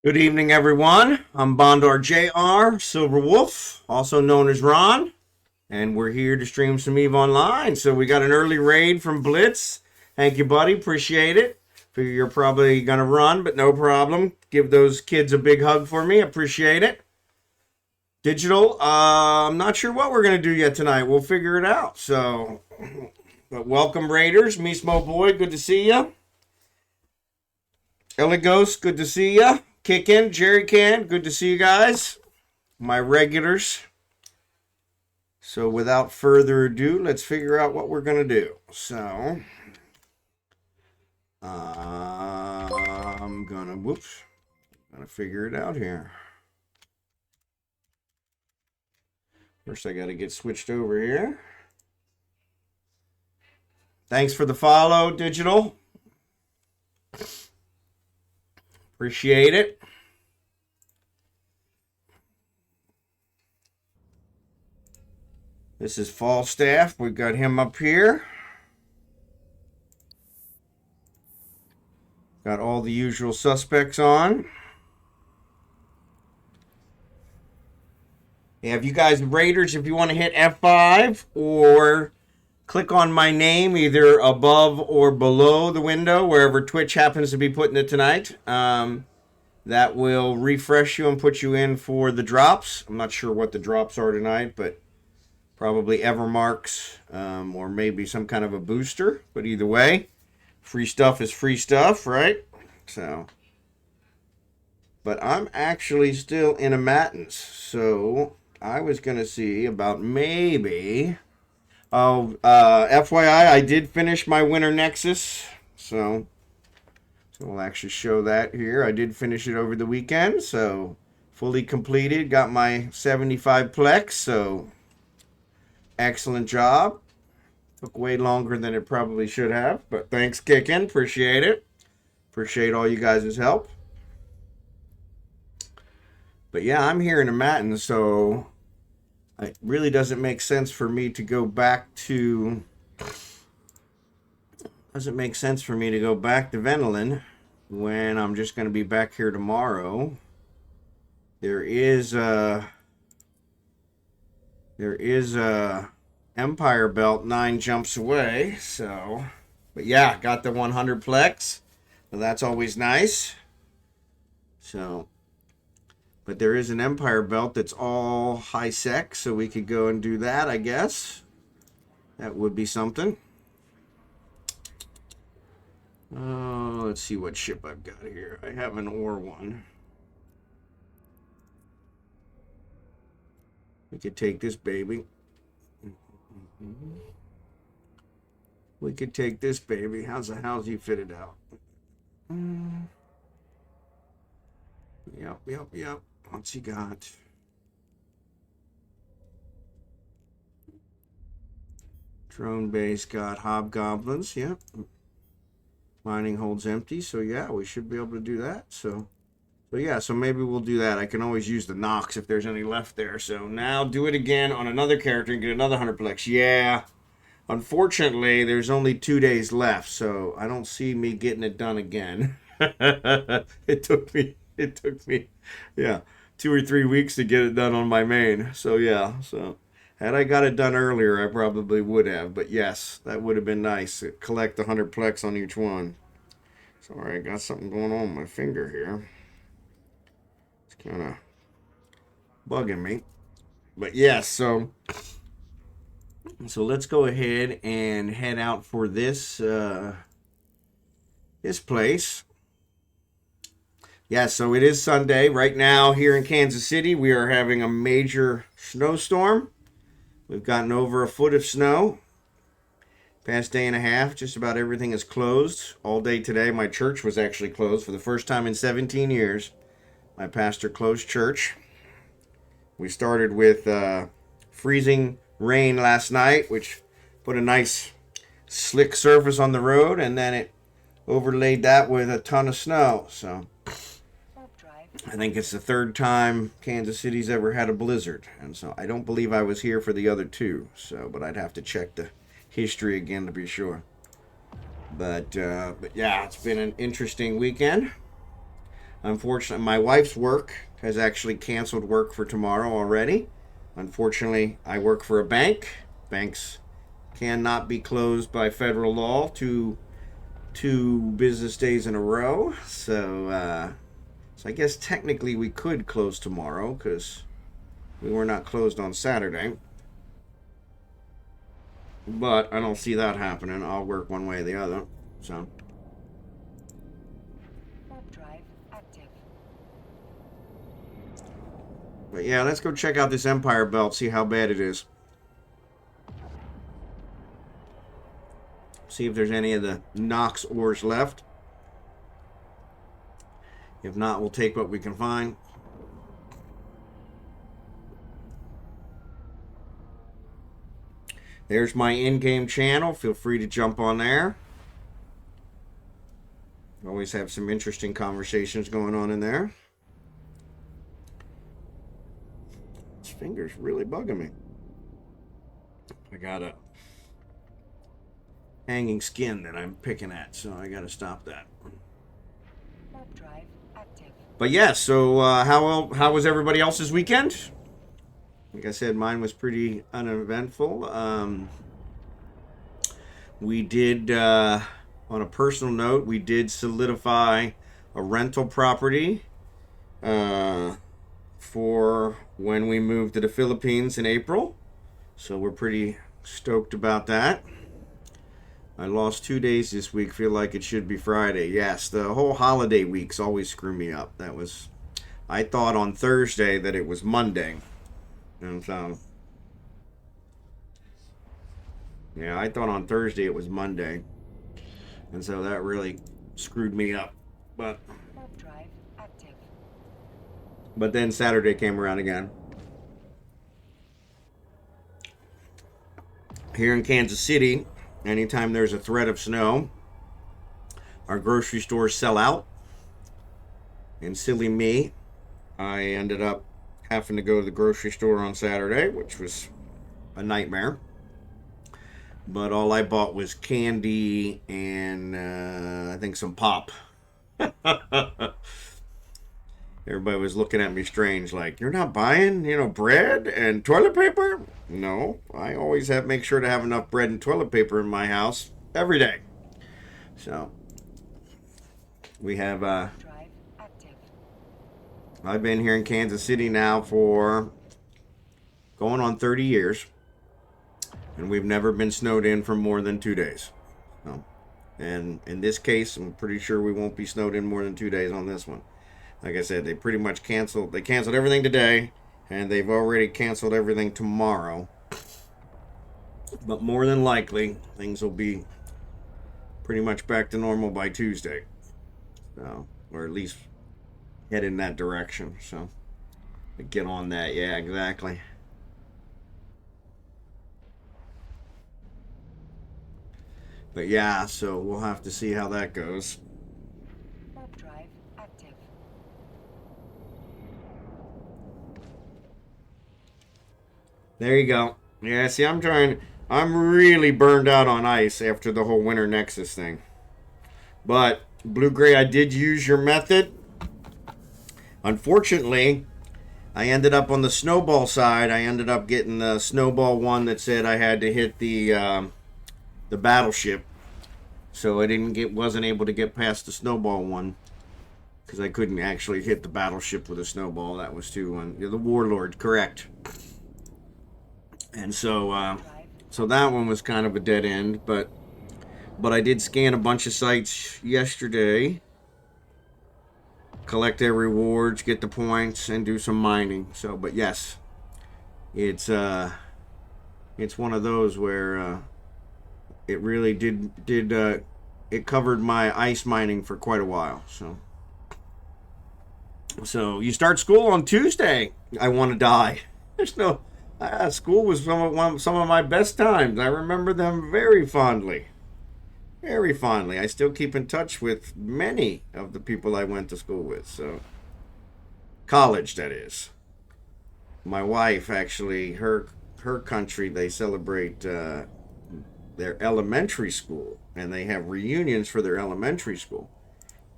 Good evening, everyone. I'm Bondar Jr. Silverwolf, also known as Ron, and we're here to stream some eveonline. So we got an early raid from Blitz. Thank you, buddy. Appreciate it. Figure you're probably gonna run, but no problem. Give those kids a big hug for me. Appreciate it. Digital. I'm not sure what we're gonna do yet tonight. We'll figure it out. So, but welcome, Raiders. Mismoboy, good to see ya. Eligos, good to see ya. Kickin, Jerry Can, good to see you guys, my regulars. So without further ado, let's figure out what we're gonna do. So I'm gonna figure it out here. First I gotta get switched over here. Thanks for the follow, Digital. Appreciate it. This is Falstaff. We've got him up here. Got all the usual suspects on. Yeah, if you guys Raiders, if you want to hit F5 or click on my name either above or below the window, wherever Twitch happens to be putting it tonight. That will refresh you and put you in for the drops. I'm not sure what the drops are tonight, but probably Evermarks or maybe some kind of a booster. But either way, free stuff is free stuff, right? So, but I'm actually still in a matins. So I was going to see about maybe... FYI, I did finish my Winter Nexus, so we'll actually show that here. I did finish it over the weekend, so fully completed. Got my 75 Plex, so excellent job. Took way longer than it probably should have, but thanks, Kickin. Appreciate it. Appreciate all you guys' help. But yeah, I'm here in a matin, so it really doesn't make sense for me to go back to... Doesn't make sense for me to go back to Venelin when I'm just going to be back here tomorrow. There is Empire Belt 9 jumps away, so... But yeah, got the 100 Plex. So that's always nice. So... But there is an Empire Belt that's all high sec, so we could go and do that, I guess. That would be something. Let's see what ship I've got here. I have an ore one. We could take this baby. We could take this baby. How's you fitted out? Yep. What's he got? Drone base got hobgoblins. Yep. Mining holds empty. So yeah, we should be able to do that. So yeah, so maybe we'll do that. I can always use the Nox if there's any left there. So now do it again on another character and get another 100 Plex. Yeah. Unfortunately, there's only 2 days left, so I don't see me getting it done again. It took me, yeah, 2 or 3 weeks to get it done on my main. So yeah, so had I got it done earlier, I probably would have. But yes, that would have been nice. Collect 100 Plex on each one. Sorry, I got something going on with my finger here. It's kind of bugging me. But yes, so let's go ahead and head out for this this place. Yeah, so it is Sunday. Right now here in Kansas City, we are having a major snowstorm. We've gotten over a foot of snow. Past day and a half, just about everything is closed. All day today, my church was actually closed for the first time in 17 years. My pastor closed church. We started with freezing rain last night, which put a nice slick surface on the road, and then it overlaid that with a ton of snow. So I think it's the third time Kansas City's ever had a blizzard, and so I don't believe I was here for the other two. So, but I'd have to check the history again to be sure. But yeah, it's been an interesting weekend. Unfortunately, my wife's work has actually canceled work for tomorrow already. Unfortunately, I work for a bank. Banks cannot be closed by federal law two business days in a row. So I guess technically we could close tomorrow because we were not closed on Saturday. But I don't see that happening. I'll work one way or the other. So. Drive active. But yeah, let's go check out this Empire Belt, see how bad it is. See if there's any of the Nox ores left. If not, we'll take what we can find. There's my in-game channel. Feel free to jump on there. Always have some interesting conversations going on in there. This finger's really bugging me. I got a hanging skin that I'm picking at, so I got to stop that. Drive active. But yeah, so how was everybody else's weekend? Like I said, mine was pretty uneventful. We did, on a personal note, we did solidify a rental property for when we moved to the Philippines in April. So we're pretty stoked about that. I lost 2 days this week. Feel like it should be Friday. Yes, the whole holiday weeks always screw me up. I thought on Thursday that it was Monday. And so, yeah, I thought on Thursday it was Monday. And so that really screwed me up. But then Saturday came around again. Here in Kansas City, anytime there's a threat of snow, our grocery stores sell out. And silly me, I ended up having to go to the grocery store on Saturday, which was a nightmare. But all I bought was candy and I think some pop. Everybody was looking at me strange, like, you're not buying, bread and toilet paper? No, I always make sure to have enough bread and toilet paper in my house every day. So, we have, I've been here in Kansas City now for going on 30 years. And we've never been snowed in for more than 2 days. So, and in this case, I'm pretty sure we won't be snowed in more than 2 days on this one. Like I said, they pretty much canceled everything today, and they've already canceled everything tomorrow. But more than likely, things will be pretty much back to normal by Tuesday. So, or at least head in that direction. So, get on that. Yeah, exactly. But yeah, so we'll have to see how that goes. Drive active. There you go. Yeah, see, I'm really burned out on ice after the whole Winter Nexus thing. But, Blue Gray, I did use your method. Unfortunately, I ended up on the snowball side. I ended up getting the snowball one that said I had to hit the battleship. So I wasn't able to get past the snowball one because I couldn't actually hit the battleship with a snowball. That was the warlord, correct? And so so that one was kind of a dead end, but I did scan a bunch of sites yesterday, collect their rewards, get the points, and do some mining. So, but yes, it's one of those where it really did it covered my ice mining for quite a while. So you start school on Tuesday. I want to die. There's no school was some of my best times. I remember them very fondly. Very fondly. I still keep in touch with many of the people I went to school with. So college, that is. My wife actually, her country, they celebrate their elementary school, and they have reunions for their elementary school.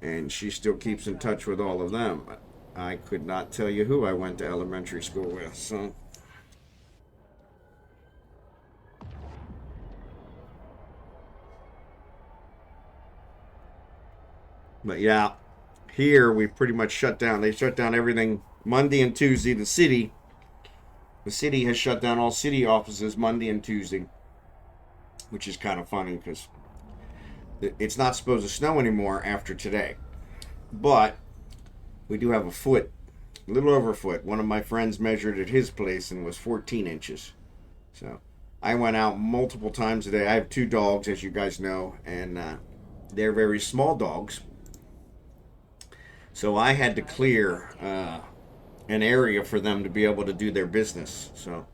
and she still keeps in touch with all of them. But I could not tell you who I went to elementary school with, so. But yeah, here we pretty much shut down. They shut down everything Monday and Tuesday. The city has shut down all city offices Monday and Tuesday, which is kind of funny because it's not supposed to snow anymore after today. But we do have a little over a foot. One of my friends measured at his place and was 14 inches. So I went out multiple times a day. I have 2 dogs, as you guys know, and they're very small dogs. So I had to clear an area for them to be able to do their business. So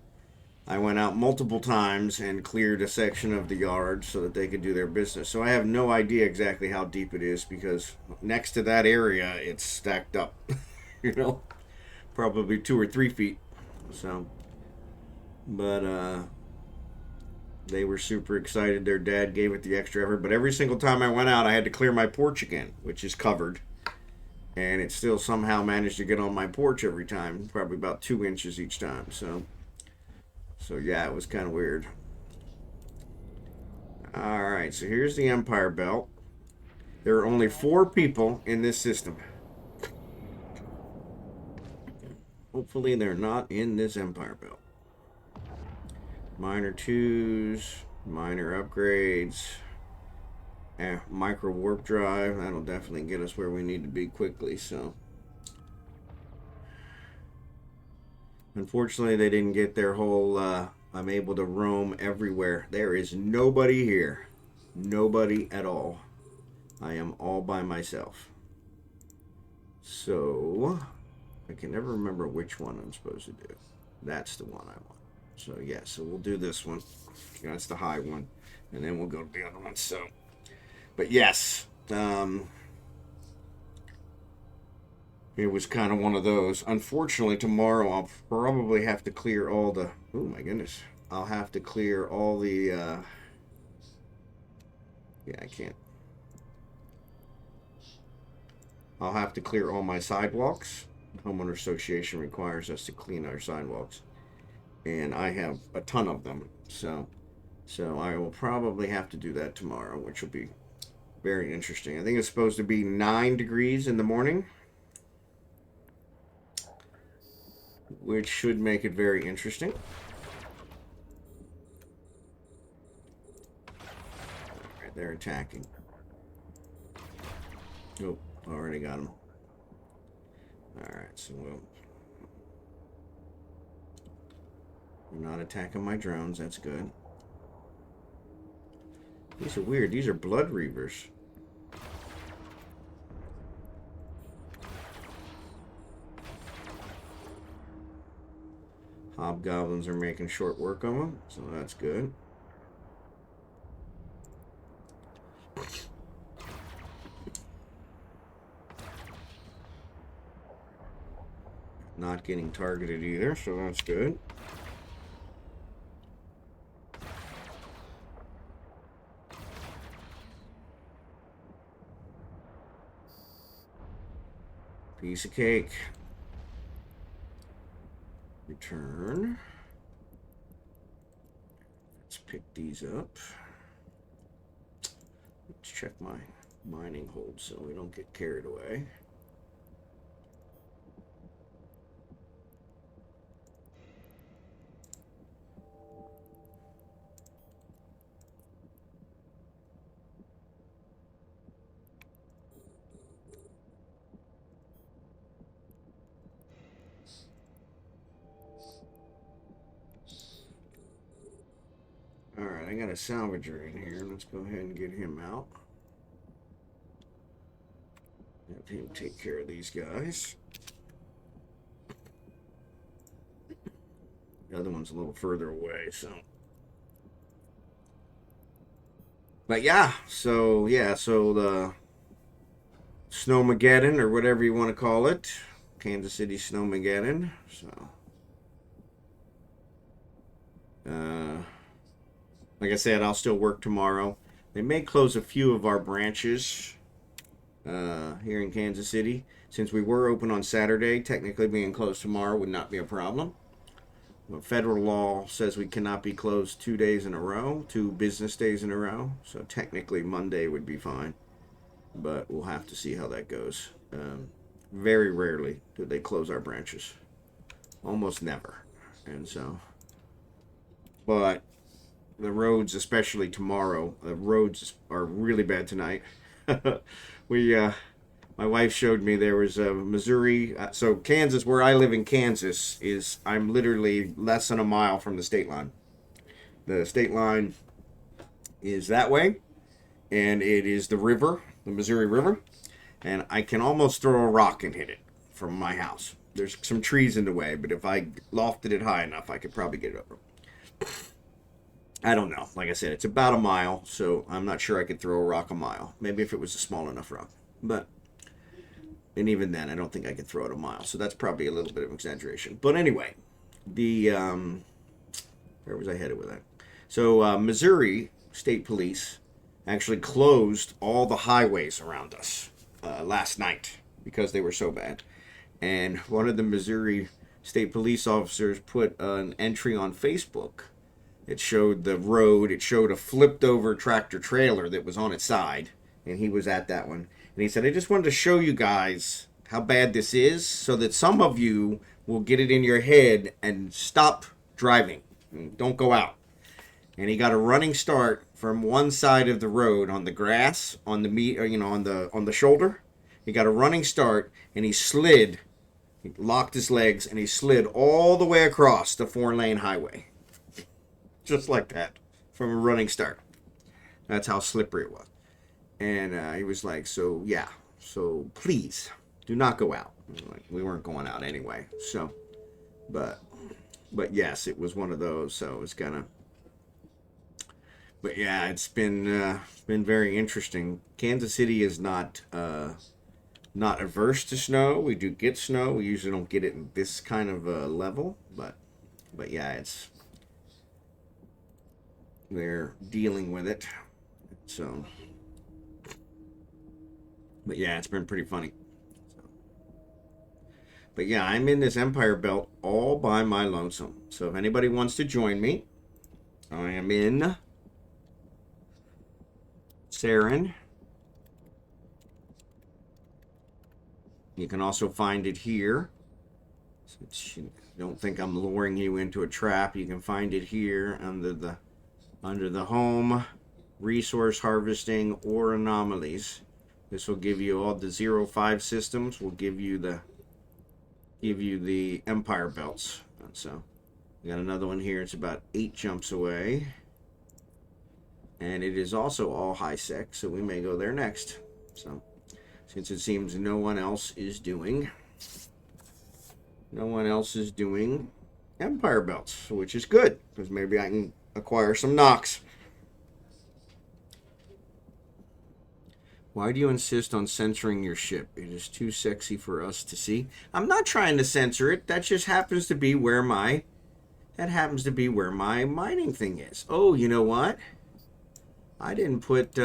I went out multiple times and cleared a section of the yard so that they could do their business. So I have no idea exactly how deep it is because next to that area it's stacked up, you know, probably 2 or 3 feet. So, but they were super excited. Their dad gave it the extra effort. But every single time I went out, I had to clear my porch again, which is covered. And it still somehow managed to get on my porch every time, probably about 2 inches each time. So yeah, it was kind of weird. All right, so here's the Empire Belt. There are only 4 people in this system. Hopefully they're not in this Empire Belt. Minor 2s, minor upgrades. Micro warp drive. That'll definitely get us where we need to be quickly. So, unfortunately, they didn't get their whole. I'm able to roam everywhere. There is nobody here, nobody at all. I am all by myself. So, I can never remember which one I'm supposed to do. That's the one I want. So yeah, so we'll do this one. That's the high one, and then we'll go to the other one. So. But yes, it was kind of one of those. Unfortunately, tomorrow I'll probably have to clear all the... Oh, my goodness. I'll have to clear all the... Yeah, I can't. I'll have to clear all my sidewalks. The Homeowner Association requires us to clean our sidewalks. And I have a ton of them. So I will probably have to do that tomorrow, which will be... very interesting. I think it's supposed to be 9 degrees in the morning, which should make it very interesting. Alright, they're attacking. Oh, already got them. Alright, so we're not attacking my drones. That's good. These are weird. These are blood reavers. Hobgoblins are making short work of them, so that's good. Not getting targeted either, so that's good. Piece of cake. Return. Let's pick these up. Let's check my mining hold so we don't get carried away. Alright, I got a salvager in here. Let's go ahead and get him out. Have him take care of these guys. The other one's a little further away, so. But yeah, so the Snowmageddon, or whatever you want to call it. Kansas City Snowmageddon. So. Like I said, I'll still work tomorrow. They may close a few of our branches here in Kansas City. Since we were open on Saturday, technically being closed tomorrow would not be a problem. But federal law says we cannot be closed 2 days in a row, 2 business days in a row. So technically Monday would be fine. But we'll have to see how that goes. Very rarely do they close our branches. Almost never. And so, but the roads, especially tomorrow, the roads are really bad tonight. My wife showed me there was a Missouri. So Kansas, where I live in Kansas, I'm literally less than a mile from the state line. The state line is that way, and it is the river, the Missouri River, and I can almost throw a rock and hit it from my house. There's some trees in the way, but if I lofted it high enough, I could probably get it over. I don't know. Like I said, it's about a mile, so I'm not sure I could throw a rock a mile. Maybe if it was a small enough rock. And even then, I don't think I could throw it a mile. So that's probably a little bit of exaggeration. But anyway, where was I headed with that? So Missouri State Police actually closed all the highways around us last night because they were so bad. And one of the Missouri State Police officers put an entry on Facebook. It showed the road. It showed a flipped over tractor trailer that was on its side. And he was at that one. And he said, I just wanted to show you guys how bad this is so that some of you will get it in your head and stop driving. And don't go out. And he got a running start from one side of the road on the grass, on the on the shoulder. He got a running start and he slid. He locked his legs and he slid all the way across the 4-lane highway. Just like that, from a running start. That's how slippery it was. And he was like, so please do not go out. Like, we weren't going out anyway. So, but yes, it was one of those. So it was kind of, but yeah, it's been very interesting. Kansas City is not averse to snow. We do get snow. We usually don't get it in this kind of level, but yeah, they're dealing with it. So, but yeah, it's been pretty funny. So, but yeah, I'm in this Empire Belt all by my lonesome. So if anybody wants to join me, I am in Sarin. You can also find it here. So don't think I'm luring you into a trap. You can find it here under the home, resource harvesting, or anomalies. This will give you all the 0-5 systems. Will give you the Empire Belts. And so we got another one here. It's about 8 jumps away, and it is also all high sec. So we may go there next. So since it seems no one else is doing Empire Belts, which is good because maybe I can acquire some Nox. Why do you insist on censoring your ship? It is too sexy for us to see. I'm not trying to censor it. That just happens to be where my mining thing is. Oh, you know what? I didn't put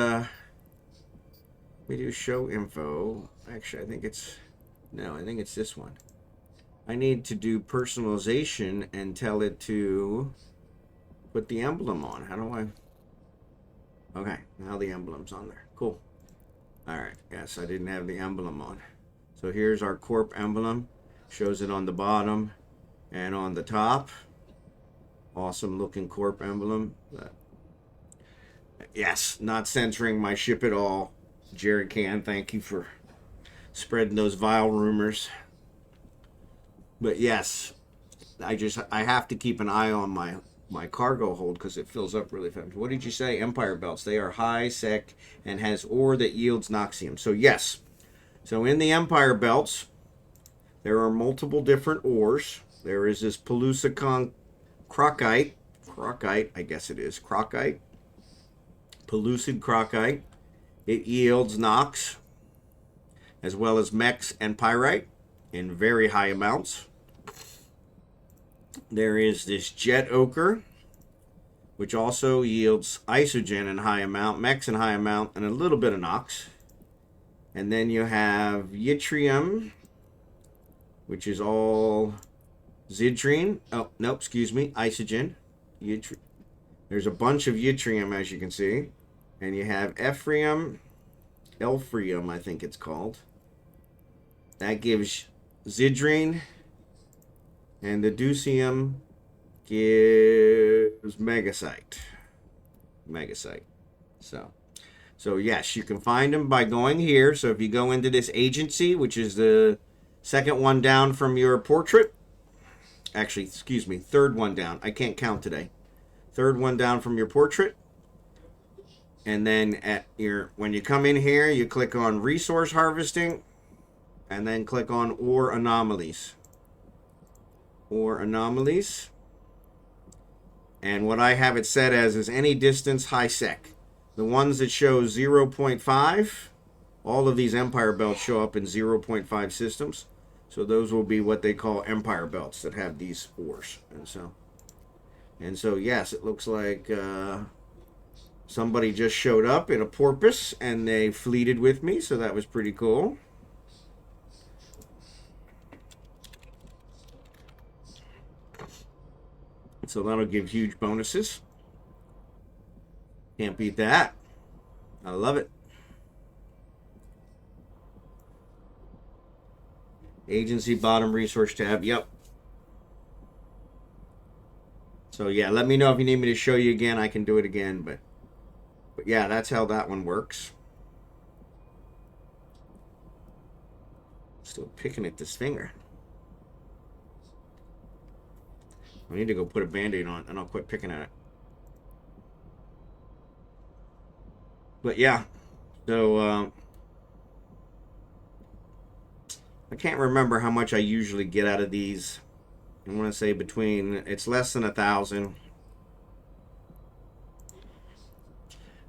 we do show info. Actually, I think it's this one. I need to do personalization and tell it to put the emblem on. How do I? Okay, now the emblem's on there. Cool. All right. Yes, I didn't have the emblem on. So here's our corp emblem. Shows it on the bottom and on the top. Awesome looking corp emblem. Yes, not censoring my ship at all. Jerry Can, thank you for spreading those vile rumors. But yes, I have to keep an eye on my cargo hold because it fills up really fast. What did you say? Empire Belts. They are high sec and has ore that yields Noxium. So yes. So in the Empire Belts, there are multiple different ores. There is this Pellucid Crocite, I guess it is, Crocite. Pellucid Crocite. It yields Nox, as well as Mex and Pyrite in very high amounts. There is this Jet Ochre, which also yields Isogen in high amount, Mex in high amount, and a little bit of Nox. And then you have yttrium, which is all zidrine. Oh, no, excuse me, isogen. There's a bunch of yttrium, as you can see. And you have elfrium, I think it's called. That gives zidrine. And the deuterium gives megasite. So yes, you can find them by going here. So if you go into this agency, which is the second one down from your portrait. Actually, excuse me, third one down. I can't count today. Third one down from your portrait. And then when you come in here, you click on resource harvesting and then click on ore anomalies. And what I have it set as is any distance high sec. The ones that show 0.5, all of these empire belts show up in 0.5 systems. So those will be what they call empire belts that have these ores. And so yes, it looks like somebody just showed up in a porpoise and they fleeted with me, so that was pretty cool. So that'll give huge bonuses. Can't beat that. I love it. Agency bottom resource tab. Yep. So yeah, let me know if you need me to show you again. I can do it again, but yeah, that's how that one works. Still picking at this finger. I need to go put a band-aid on and I'll quit picking at it. But yeah, so I can't remember how much I usually get out of these. I want to say it's less than 1,000.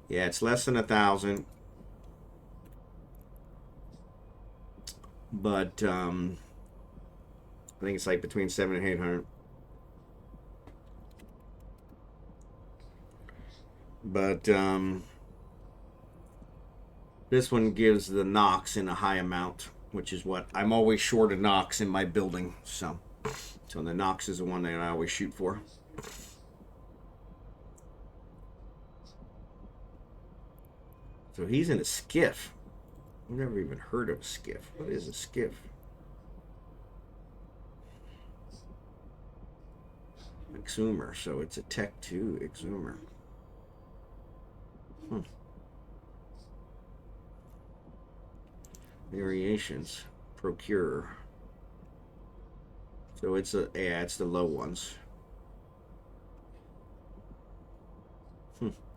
Yeah, it's less than 1,000. But I think it's like between 700 and 800. But this one gives the Nox in a high amount, which is what I'm always short of Nox in my building. So the Nox is the one that I always shoot for. So he's in a skiff. I've never even heard of a skiff. What is a skiff? Exhumer. So it's a Tech 2 Exhumer. Variations. Procure. So it's it's the low ones.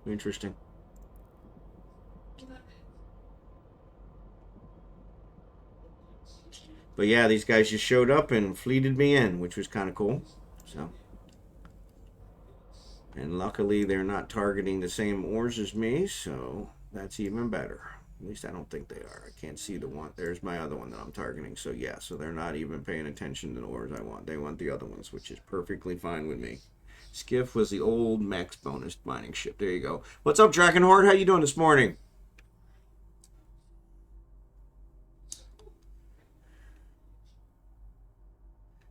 Interesting. But yeah, these guys just showed up and fleeted me in, which was kind of cool. So, and luckily they're not targeting the same ores as me, so that's even better. At least I don't think they are. I can't see the one. There's my other one that I'm targeting. So yeah, so they're not even paying attention to the ores I want. They want the other ones, which is perfectly fine with me. Skiff was the old max bonus mining ship. There you go. What's up, Drachenhort? How you doing this morning?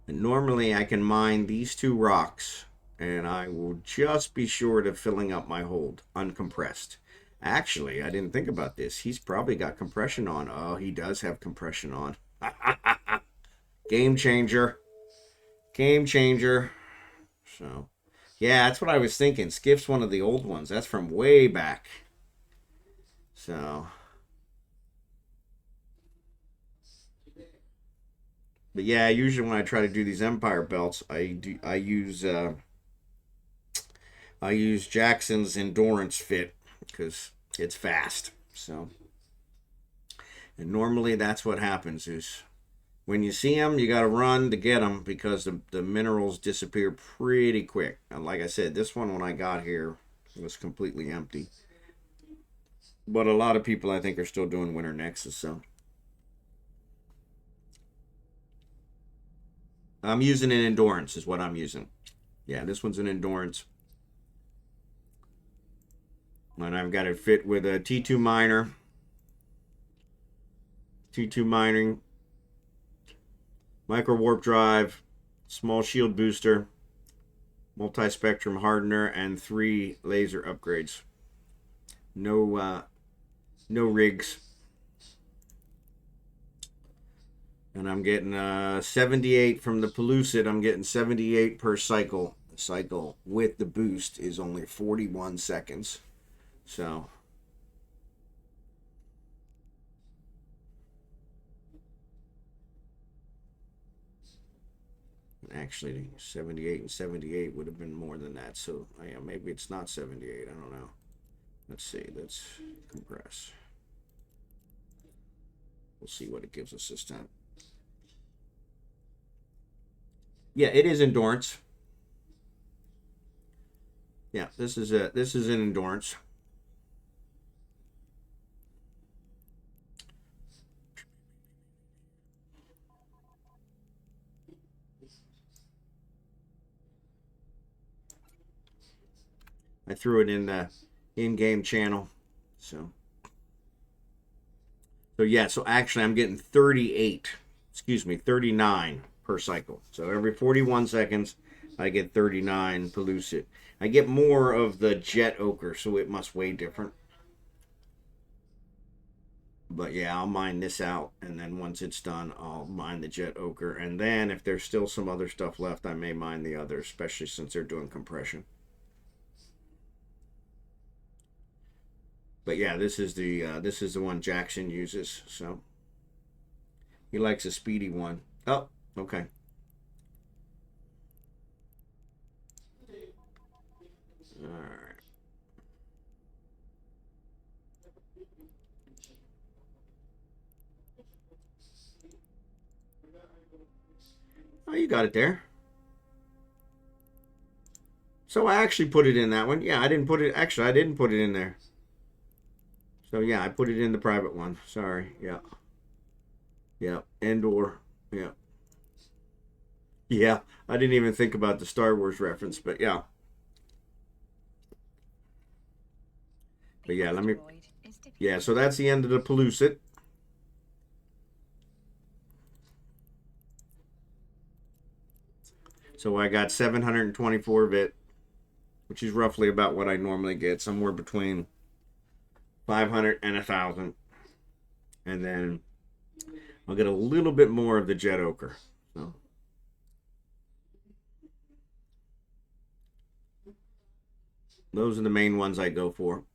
And normally I can mine these two rocks and I will just be short of filling up my hold uncompressed. Actually, I didn't think about this. He's probably got compression on. Oh, he does have compression on. Game changer. Game changer. So, yeah, that's what I was thinking. Skiff's one of the old ones. That's from way back. So, but yeah, usually when I try to do these Empire belts, I use Jackson's Endurance Fit because it's fast. So, and normally that's what happens is when you see them, you got to run to get them because the minerals disappear pretty quick. And like I said, this one when I got here was completely empty. But a lot of people I think are still doing Winter Nexus, so. I'm using an Endurance is what I'm using. Yeah, this one's an Endurance. And I've got it fit with a T2 miner. T2 mining, micro warp drive, small shield booster, multi-spectrum hardener, and 3 laser upgrades. No rigs. And I'm getting 78 from the Pellucid. I'm getting 78 per cycle. The cycle with the boost is only 41 seconds. So actually 78 and 78 would have been more than that. So yeah, maybe it's not 78. I don't know. Let's see. Let's compress. We'll see what it gives us this time. Yeah, it is endurance. Yeah, this is an endurance. I threw it in the in-game channel. So yeah, so actually I'm getting 39 per cycle. So every 41 seconds, I get 39 Pellucid. I get more of the jet ochre, so it must weigh different. But yeah, I'll mine this out, and then once it's done, I'll mine the jet ochre. And then if there's still some other stuff left, I may mine the others, especially since they're doing compression. But yeah, this is the one Jackson uses. So he likes a speedy one. Oh, okay. All right. Oh, you got it there. So I actually put it in that one. Yeah, I didn't put it. Actually, I didn't put it in there. So yeah, I put it in the private one. Sorry. Yeah. Yeah. Endor. Yeah. Yeah. I didn't even think about the Star Wars reference, but yeah. But yeah, let me. Yeah, so that's the end of the Pellucid. So I got 724 bit, which is roughly about what I normally get, somewhere between 500 and 1,000. And then I'll get a little bit more of the jet ochre. So those are the main ones I go for.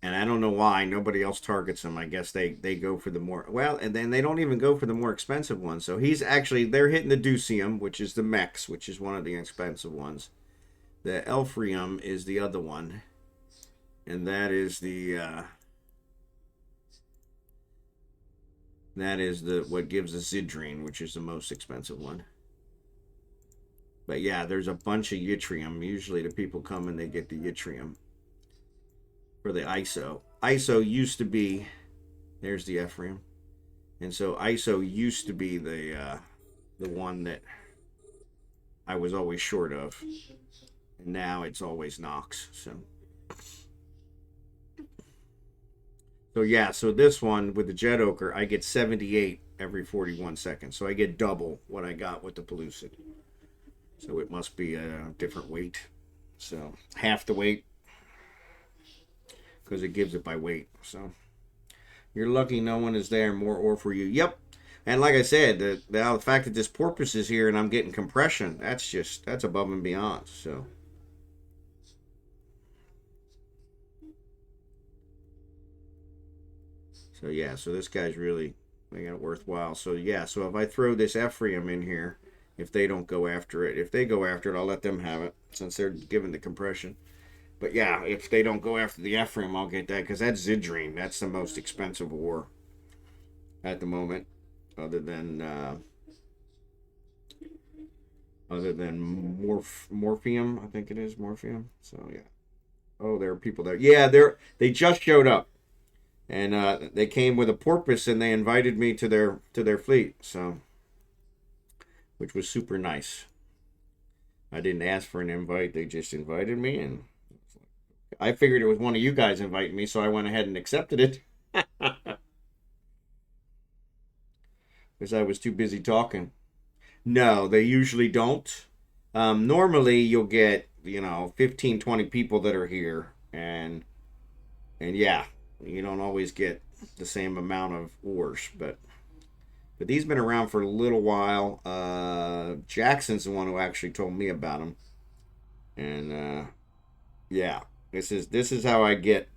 And I don't know why nobody else targets them. I guess they go for the more, well, and then they don't even go for the more expensive ones. So he's actually, they're hitting the Ducium, which is the Mex, which is one of the expensive ones. The Elfrium is the other one. And that is the what gives us Zidrine, which is the most expensive one. But yeah, there's a bunch of yttrium. Usually the people come and they get the yttrium for the ISO. ISO used to be, there's the Ephraim. And so ISO used to be the one that I was always short of. And now it's always Nox. So yeah, so this one with the jet ochre, I get 78 every 41 seconds. So I get double what I got with the Pellucid. So it must be a different weight. So half the weight, because it gives it by weight. So you're lucky no one is there. More ore for you. Yep. And like I said, the fact that this porpoise is here and I'm getting compression, that's above and beyond. So yeah, so this guy's really making it worthwhile. So yeah, so if I throw this Ephraim in here, if they don't go after it, if they go after it, I'll let them have it since they're giving the compression. But yeah, if they don't go after the Ephraim, I'll get that because that's Zidrine. That's the most expensive ore at the moment, other than Morphium. I think it is Morphium. So yeah. Oh, there are people there. Yeah, they just showed up. And they came with a porpoise, and they invited me to their fleet. So, which was super nice. I didn't ask for an invite; they just invited me, and I figured it was one of you guys inviting me, so I went ahead and accepted it. because I was too busy talking. No, they usually don't. Normally you'll get, 15, 20 people that are here, and yeah, you don't always get the same amount of ores, but these been around for a little while. Jackson's the one who actually told me about them, and yeah, this is how I get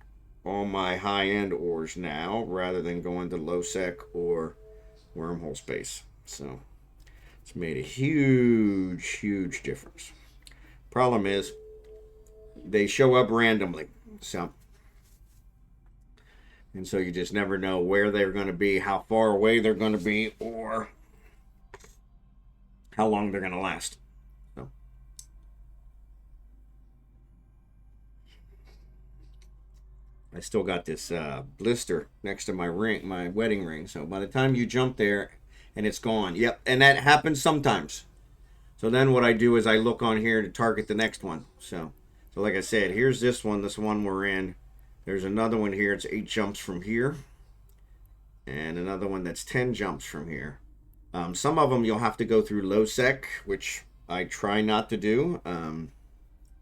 all my high end ores now, rather than going to low sec or wormhole space. So it's made a huge difference. Problem is, they show up randomly, and so you just never know where they're going to be, how far away they're going to be, or how long they're going to last. So. I still got this blister next to my ring, my wedding ring. So by the time you jump there, and it's gone. Yep, and that happens sometimes. So then what I do is I look on here to target the next one. So like I said, here's this one we're in. There's another one here. It's 8 jumps from here, and another one that's 10 jumps from here. Some of them you'll have to go through low sec, which I try not to do.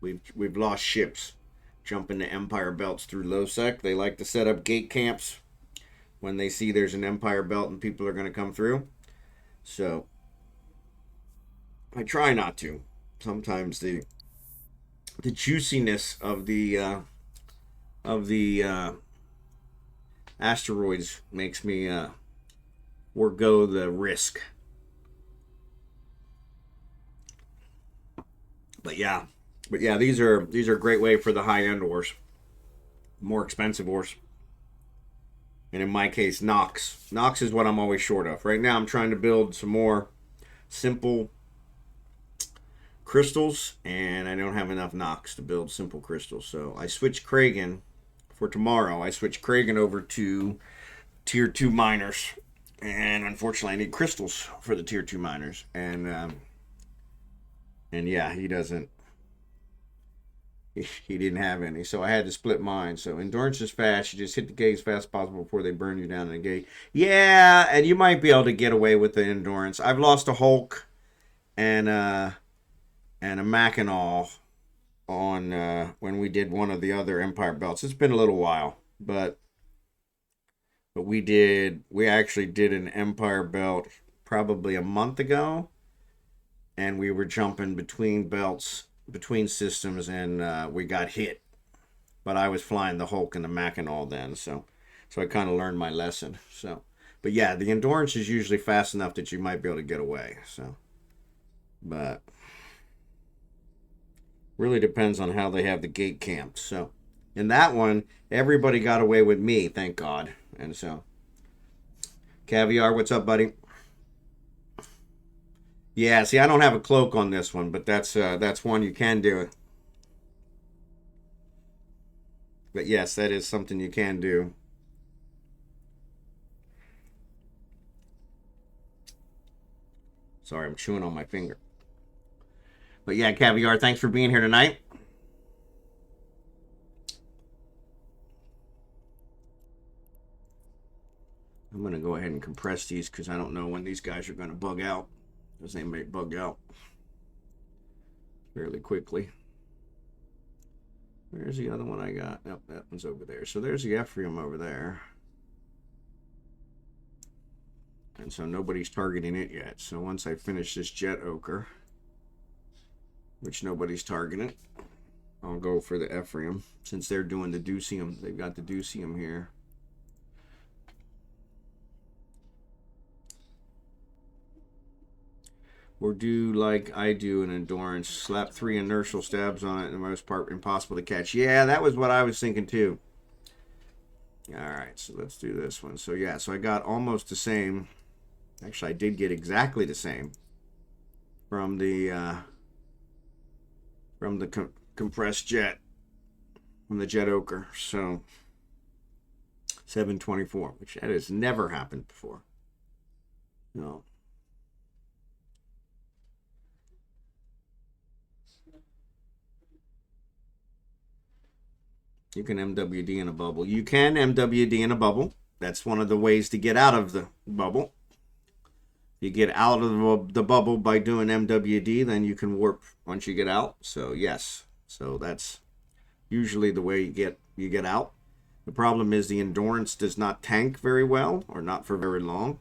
We've lost ships jumping the Empire belts through low sec. They like to set up gate camps when they see there's an Empire belt and people are going to come through. So I try not to. Sometimes the juiciness of the asteroids makes me forego the risk. But yeah, these are a great way for the high end ores, more expensive ores. And in my case, Nox. Nox is what I'm always short of. Right now, I'm trying to build some more simple crystals, and I don't have enough Nox to build simple crystals. So I switched Kragan for tomorrow. I switched Kragan over to tier 2 miners, and unfortunately, I need crystals for the tier 2 miners. And yeah, he doesn't. He didn't have any, so I had to split mine. So endurance is fast. You just hit the gate as fast as possible before they burn you down in the gate. Yeah, and you might be able to get away with the endurance. I've lost a Hulk and a Mackinac on when we did one of the other Empire belts. It's been a little while, but we actually did an Empire belt probably a month ago, and we were jumping between belts, between systems, and we got hit. But I was flying the Hulk and the Mackinac then, so I kind of learned my lesson. So, but yeah, the endurance is usually fast enough that you might be able to get away. So, but really depends on how they have the gate camped. So, in that one, everybody got away with me, thank God. And so, Caviar, what's up, buddy? Yeah, see, I don't have a cloak on this one, but that's one you can do it. But yes, that is something you can do. Sorry, I'm chewing on my finger. But yeah, Caviar, thanks for being here tonight. I'm going to go ahead and compress these because I don't know when these guys are going to bug out. Because they may bug out fairly quickly. Where's the other one I got? Nope, that one's over there. So there's the Ephraim over there. And so nobody's targeting it yet. So once I finish this Jet Ochre, which nobody's targeting, I'll go for the Ephraim. Since they're doing the Ducium, they've got the Ducium here. Or do like I do in endurance, slap 3 inertial stabs on it, in the most part impossible to catch. Yeah, that was what I was thinking too. Alright, so let's do this one. So yeah, so I got almost the same. Actually, I did get exactly the same from the compressed jet, from the Jet Ochre. So 724, which that has never happened before. No. You can MWD in a bubble. You can MWD in a bubble. That's one of the ways to get out of the bubble. you get out of the bubble by doing MWD, then you can warp once you get out. So yes, so that's usually the way you get out. The problem is the endurance does not tank very well, or not for very long.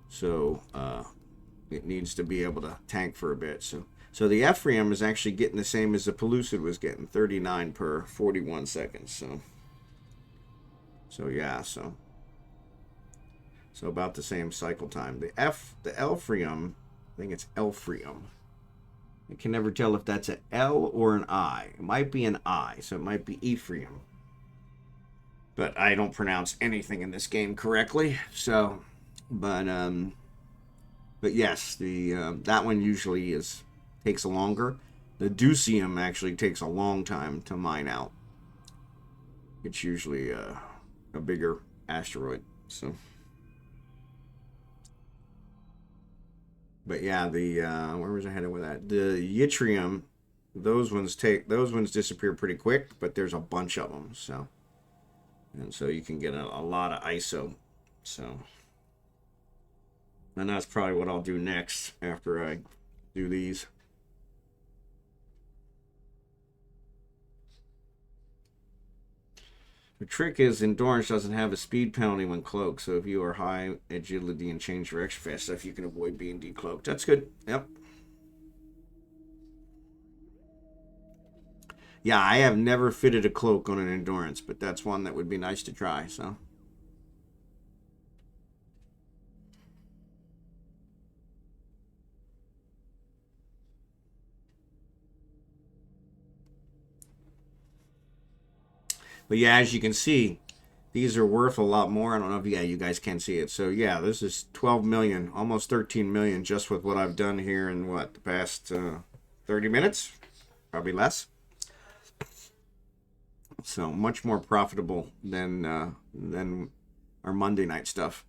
So it needs to be able to tank for a bit. So the Ephraim is actually getting the same as the Pellucid was getting, 39 per 41 seconds. So yeah, so about the same cycle time. The Ephraim, I think it's Ephraim. I can never tell if that's an L or an I. It might be an I, so it might be Ephraim. But I don't pronounce anything in this game correctly. So, but yes, the that one usually takes longer. The Ducium actually takes a long time to mine out. It's usually a bigger asteroid. So, but yeah, the where was I headed with that? The Yttrium, those ones disappear pretty quick, but there's a bunch of them. So, and so you can get a lot of ISO. So, and that's probably what I'll do next after I do these. The trick is endurance doesn't have a speed penalty when cloaked, so if you are high agility and change direction fast enough, you can avoid being decloaked. That's good. Yep. Yeah, I have never fitted a cloak on an endurance, but that's one that would be nice to try. So. But yeah, as you can see, these are worth a lot more. I don't know if you guys can see it. So yeah, this is 12 million, almost 13 million just with what I've done here in the past 30 minutes, probably less. So much more profitable than our Monday night stuff.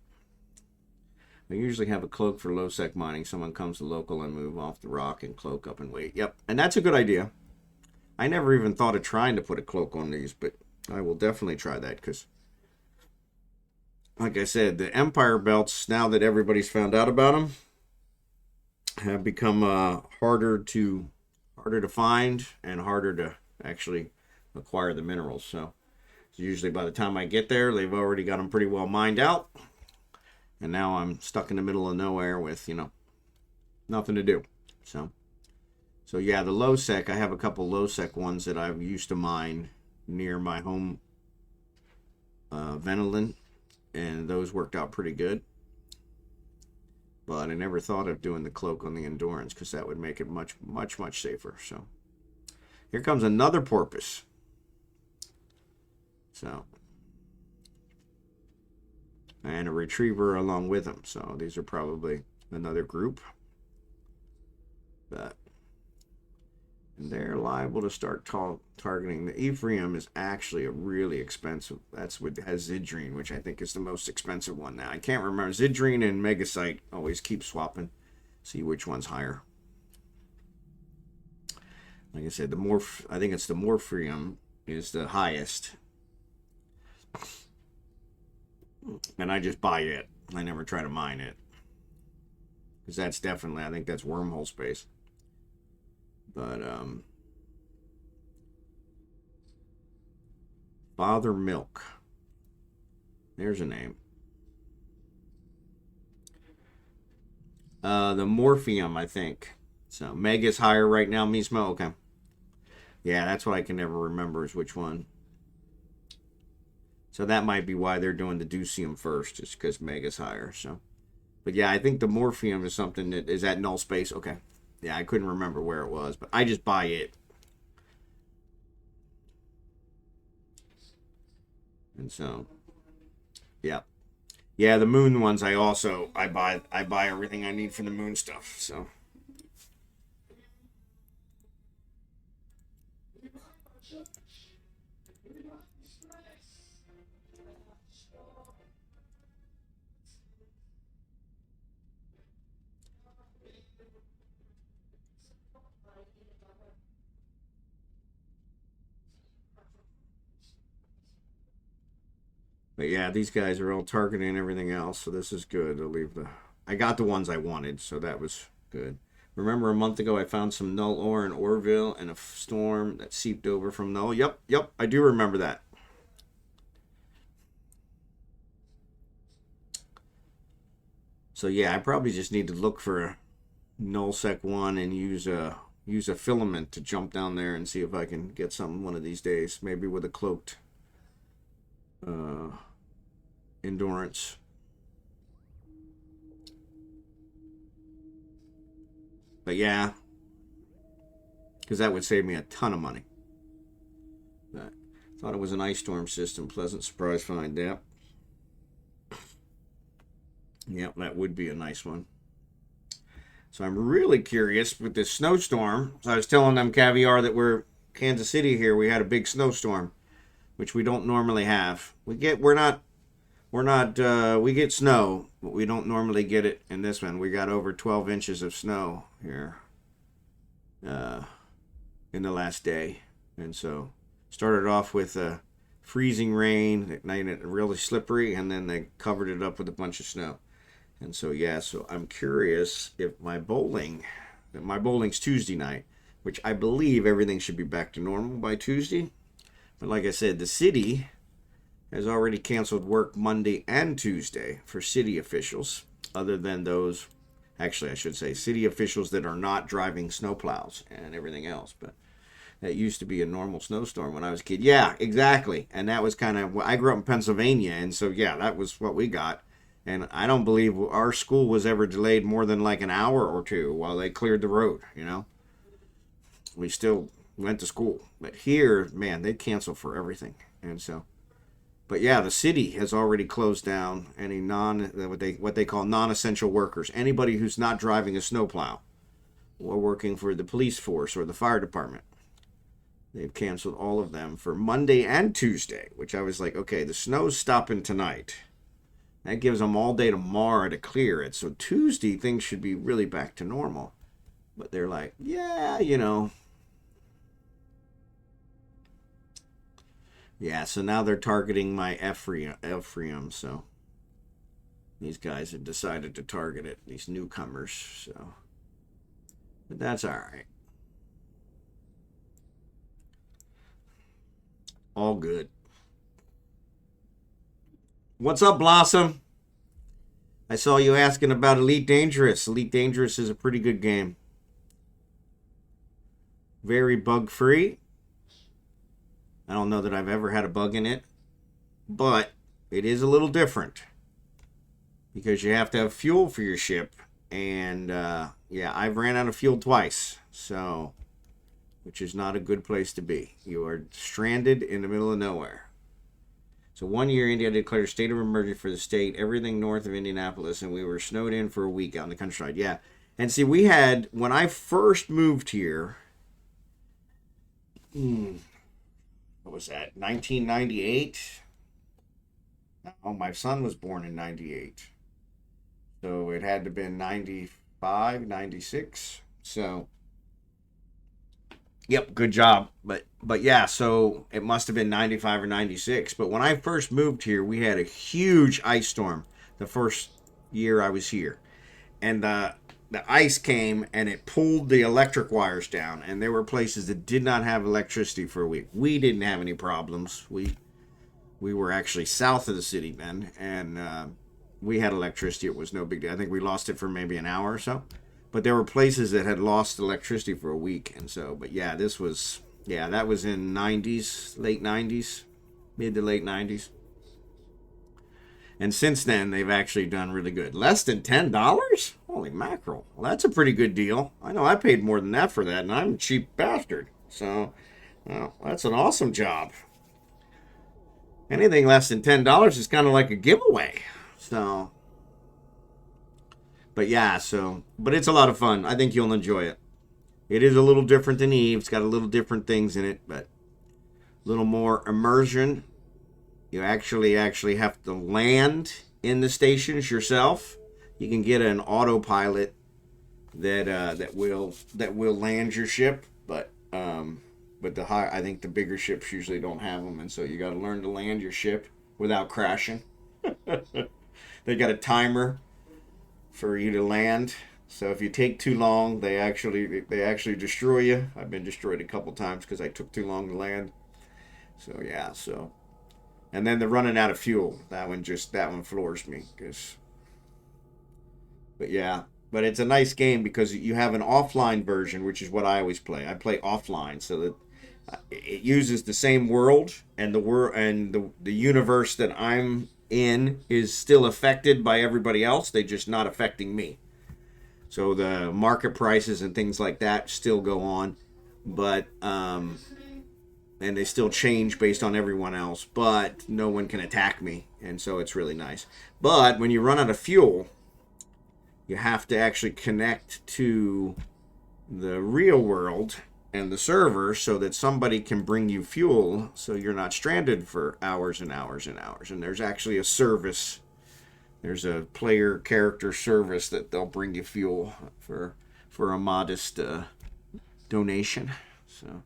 I usually have a cloak for low sec mining. Someone comes to local and move off the rock and cloak up and wait. Yep, and that's a good idea. I never even thought of trying to put a cloak on these, but I will definitely try that because, like I said, the Empire belts, now that everybody's found out about them, have become harder to find and harder to actually acquire the minerals. So usually by the time I get there, they've already got them pretty well mined out. And now I'm stuck in the middle of nowhere with, nothing to do. So yeah, the low sec, I have a couple low sec ones that I've used to mine near my home Venolin, and those worked out pretty good. But I never thought of doing the cloak on the endurance because that would make it much, much, much safer. So here comes another porpoise. So, and a retriever along with him. So these are probably another group. But they're liable to start targeting. The Ephraim is actually a really expensive. That's what has Zidrine, which I think is the most expensive one now. I can't remember. Zidrine and Megasite always keep swapping. See which one's higher. Like I said, I think it's the Morphium is the highest. And I just buy it. I never try to mine it. Because that's definitely, I think that's wormhole space. But, Father Milk. There's a name. The Morphium, I think. So, Mega's higher right now, Mismo. Okay. Yeah, that's what I can never remember is which one. So that might be why they're doing the Ducium first, is because Mega's higher. So, but yeah, I think the Morphium is something that is at null space. Okay. Yeah, I couldn't remember where it was, but I just buy it. And so, yeah. Yeah, the moon ones I buy everything I need for the moon stuff. So, but yeah, these guys are all targeting everything else, so this is good. I'll leave the I got the ones I wanted, so that was good. Remember a month ago I found some null ore in Orville and a storm that seeped over from null? Yep, I do remember that. So yeah, I probably just need to look for a nullsec 1 and use a filament to jump down there and see if I can get something one of these days. Maybe with a cloaked endurance. But yeah, because that would save me a ton of money. But thought it was an ice storm system. Pleasant surprise find. Yep. Yep, that would be a nice one. So I'm really curious with this snowstorm. So I was telling them, Caviar, that we're Kansas City here. We had a big snowstorm, which we don't normally have. We get snow, but we don't normally get it in this one. We got over 12 inches of snow here in the last day. And so started off with freezing rain at night, really slippery, and then they covered it up with a bunch of snow. And so, yeah, so I'm curious if my bowling's Tuesday night, which I believe everything should be back to normal by Tuesday. But like I said, the city has already canceled work Monday and Tuesday for city officials, other than those, actually I should say city officials that are not driving snowplows and everything else. But that used to be a normal snowstorm when I was a kid. Yeah, exactly. And that was kind of, I grew up in Pennsylvania, and so yeah, that was what we got. And I don't believe our school was ever delayed more than like an hour or two while they cleared the road, you know. We still went to school. But here, man, they cancel for everything. And so, but yeah, the city has already closed down any what they call non-essential workers. Anybody who's not driving a snowplow or working for the police force or the fire department. They've canceled all of them for Monday and Tuesday, which I was like, okay, the snow's stopping tonight. That gives them all day tomorrow to clear it. So Tuesday, things should be really back to normal. But they're like, yeah, you know. Yeah, so now they're targeting my Ephraim. So these guys have decided to target it, these newcomers. So, but that's all right. All good. What's up, Blossom? I saw you asking about Elite Dangerous. Elite Dangerous is a pretty good game. Very bug-free. I don't know that I've ever had a bug in it, but it is a little different because you have to have fuel for your ship, and yeah, I've ran out of fuel twice, so which is not a good place to be. You are stranded in the middle of nowhere. So 1 year, India declared a state of emergency for the state, everything north of Indianapolis, and we were snowed in for a week out in the countryside. Yeah, and see, we had, when I first moved here, what was that, 1998? No, my son was born in 98. So it had to have been 95, 96. So, yep, good job. But yeah, so it must have been 95 or 96. But when I first moved here, we had a huge ice storm the first year I was here. And the ice came and it pulled the electric wires down. And there were places that did not have electricity for a week. We didn't have any problems. We were actually south of the city then. And we had electricity. It was no big deal. I think we lost it for maybe an hour or so. But there were places that had lost electricity for a week. And so, but yeah, this was... Yeah, that was in 90s, late 90s, mid to late 90s. And since then, they've actually done really good. Less than $10? Holy mackerel. Well, that's a pretty good deal. I know I paid more than that for that, and I'm a cheap bastard. So, well, that's an awesome job. Anything less than $10 is kind of like a giveaway. So, but yeah, so, but it's a lot of fun. I think you'll enjoy it. It is a little different than Eve. It's got a little different things in it, but a little more immersion. You actually have to land in the stations yourself. You can get an autopilot that will land your ship, but I think the bigger ships usually don't have them, and so you got to learn to land your ship without crashing. They got a timer. for you to land. So if you take too long, they actually destroy you. I've been destroyed a couple times because I took too long to land. So yeah, so and then they're running out of fuel. That one floors me. But yeah, but it's a nice game because you have an offline version, which is what I always play. I play offline so that it uses the same world, and the universe that I'm in is still affected by everybody else. They're just not affecting me. So the market prices and things like that still go on, but and they still change based on everyone else, but no one can attack me, and so it's really nice. But when you run out of fuel, you have to actually connect to the real world and the server so that somebody can bring you fuel so you're not stranded for hours and hours and hours. And there's actually a service. There's a player character service that they'll bring you fuel for a modest donation. So,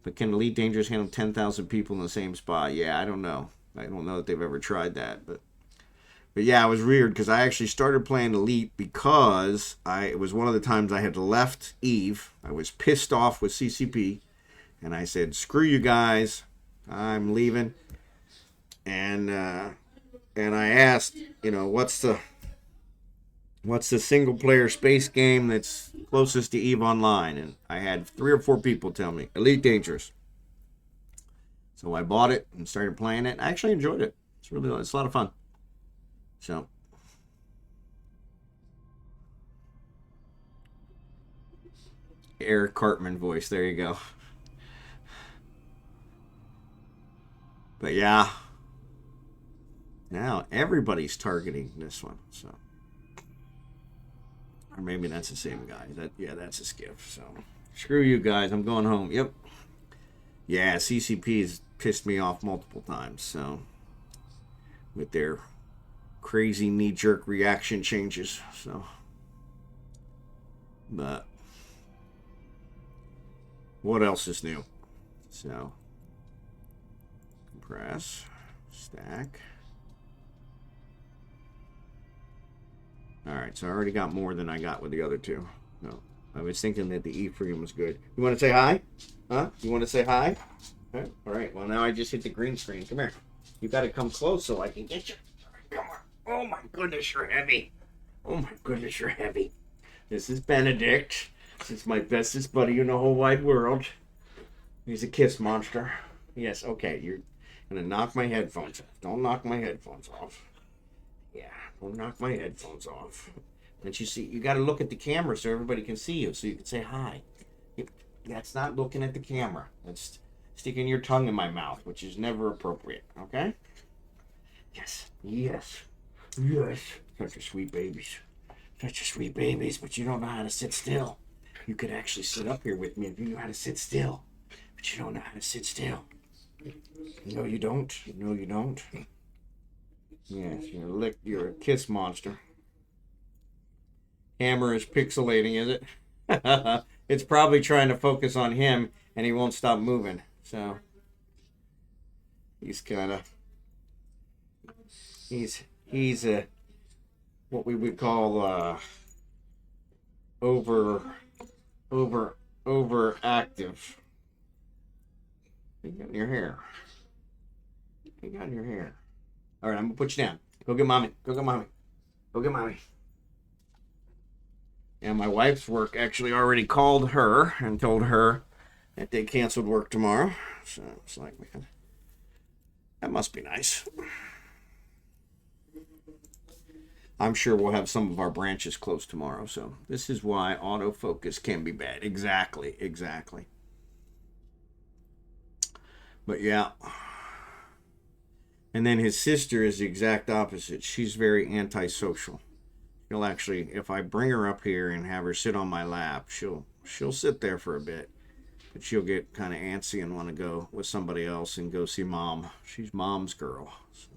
but can Elite Dangerous handle 10,000 people in the same spot? Yeah, I don't know. I don't know that they've ever tried that, but yeah, it was weird because I actually started playing Elite because it was one of the times I had left Eve. I was pissed off with CCP, and I said, "Screw you guys, I'm leaving." And I asked, what's the single player space game that's closest to eveonline? And I had 3 or 4 people tell me Elite Dangerous. So I bought it and started playing it. I actually enjoyed it. It's a lot of fun. So Eric Cartman voice, there you go. But yeah, now everybody's targeting this one. So, or maybe that's the same guy. That's a skiff. So screw you guys, I'm going home. Yep. Yeah, CCP has pissed me off multiple times. So with their crazy knee-jerk reaction changes. So, but what else is new? So compress, stack. All right, so I already got more than I got with the other two. No, I was thinking that the Ephraim was good. You want to say hi? Huh? You want to say hi? All right. Well, now I just hit the green screen. Come here. You got to come close so I can get you. Come on. Oh my goodness, you're heavy. Oh my goodness, you're heavy. This is Benedict. This is my bestest buddy in the whole wide world. He's a kiss monster. Yes, okay. You're gonna knock my headphones off. Don't knock my headphones off. Yeah, don't knock my headphones off. And you got to look at the camera so everybody can see you, so you can say hi. That's not looking at the camera. That's sticking your tongue in my mouth, which is never appropriate. Okay? Yes. Such a sweet babies. But you don't know how to sit still. You could actually sit up here with me if you knew how to sit still. But you don't know how to sit still. No, you don't. No, you don't. Yes, you're a kiss monster. Camera is pixelating, is it? It's probably trying to focus on him, and he won't stop moving. So he's kind of he's what we would call overactive. You got in your hair. You got in your hair. All right, I'm gonna put you down. Go get mommy. Go get mommy. Go get mommy. And my wife's work actually already called her and told her that they canceled work tomorrow. So it's like, man, that must be nice. I'm sure we'll have some of our branches closed tomorrow. So this is why autofocus can be bad. Exactly. But yeah. And then his sister is the exact opposite. She's very antisocial. She'll actually, if I bring her up here and have her sit on my lap, she'll sit there for a bit. But she'll get kind of antsy and want to go with somebody else and go see mom. She's mom's girl. So.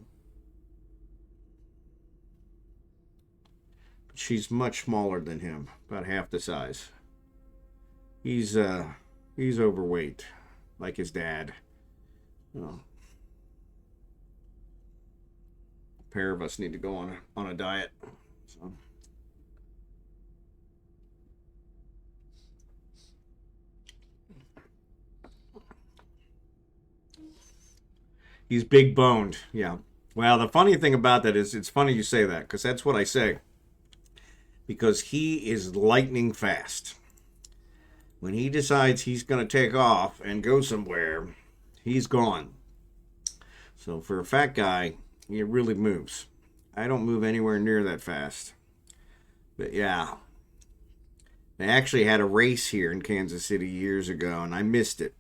But she's much smaller than him, about half the size. He's overweight, like his dad. A pair of us need to go on a diet. So. He's big boned. Yeah. Well, the funny thing about that is, it's funny you say that, because that's what I say. Because he is lightning fast. When he decides he's going to take off and go somewhere, he's gone. So for a fat guy, he really moves. I don't move anywhere near that fast. But yeah. They actually had a race here in Kansas City years ago, and I missed it.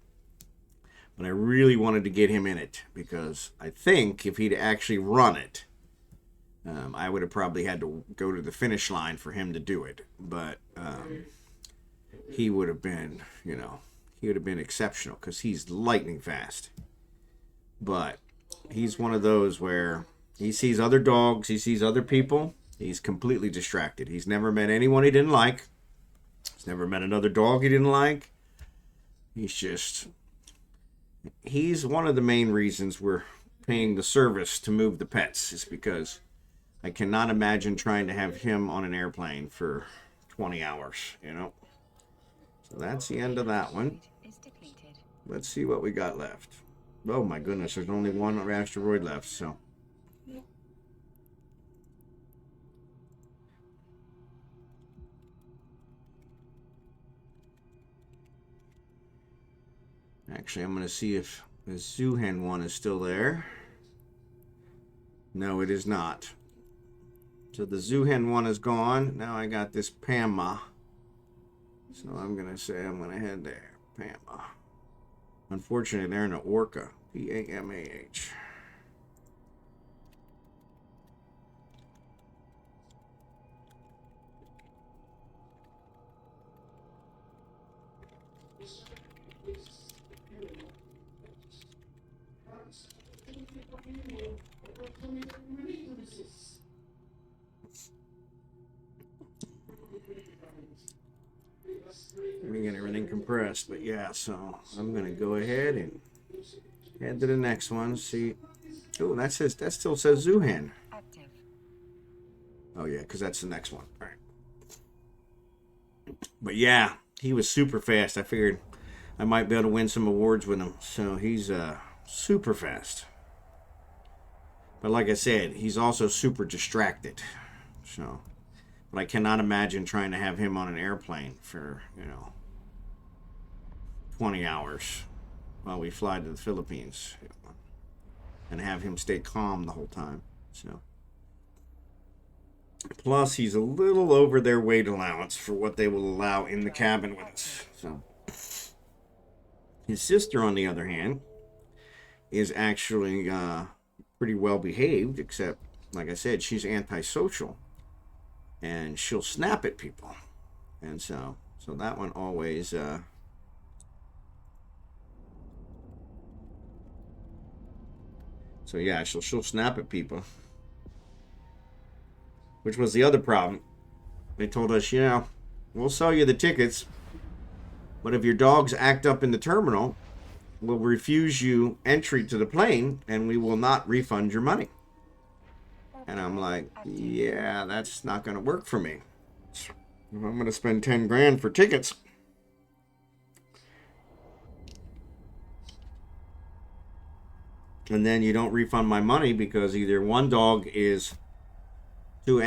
But I really wanted to get him in it, because I think if he'd actually run it, I would have probably had to go to the finish line for him to do it. But he would have been, he would have been exceptional, because he's lightning fast. But he's one of those where he sees other dogs, he sees other people, he's completely distracted. He's never met anyone he didn't like. He's never met another dog he didn't like. He's one of the main reasons we're paying the service to move the pets, is because I cannot imagine trying to have him on an airplane for 20 hours, So that's the end of that one. Let's see what we got left. Oh my goodness, there's only one asteroid left, so. Actually, I'm going to see if the zoo hen one is still there. No, it is not. So the zoo hen one is gone. Now I got this Pama. So I'm going to say I'm going to head there. Pama. Unfortunately, they're in an orca. P-A-M-A-H. Let me get everything compressed, but yeah, so I'm gonna go ahead and head to the next one. See, oh, that still says zoo hen. Active. Oh yeah, because that's the next one. All right. But yeah, he was super fast. I figured I might be able to win some awards with him. So he's super fast. But like I said, he's also super distracted. So, but I cannot imagine trying to have him on an airplane for 20 hours while we fly to the Philippines, and have him stay calm the whole time. So, plus he's a little over their weight allowance for what they will allow in the cabin with us. So, his sister, on the other hand, is actually pretty well behaved, except, like I said, she's antisocial, and she'll snap at people, and so that one always. So yeah, she'll snap at people, which was the other problem. They told us, we'll sell you the tickets, but if your dogs act up in the terminal, we'll refuse you entry to the plane, and we will not refund your money. And I'm like, yeah, that's not going to work for me. If I'm going to spend 10 grand for tickets, and then you don't refund my money because either one dog is too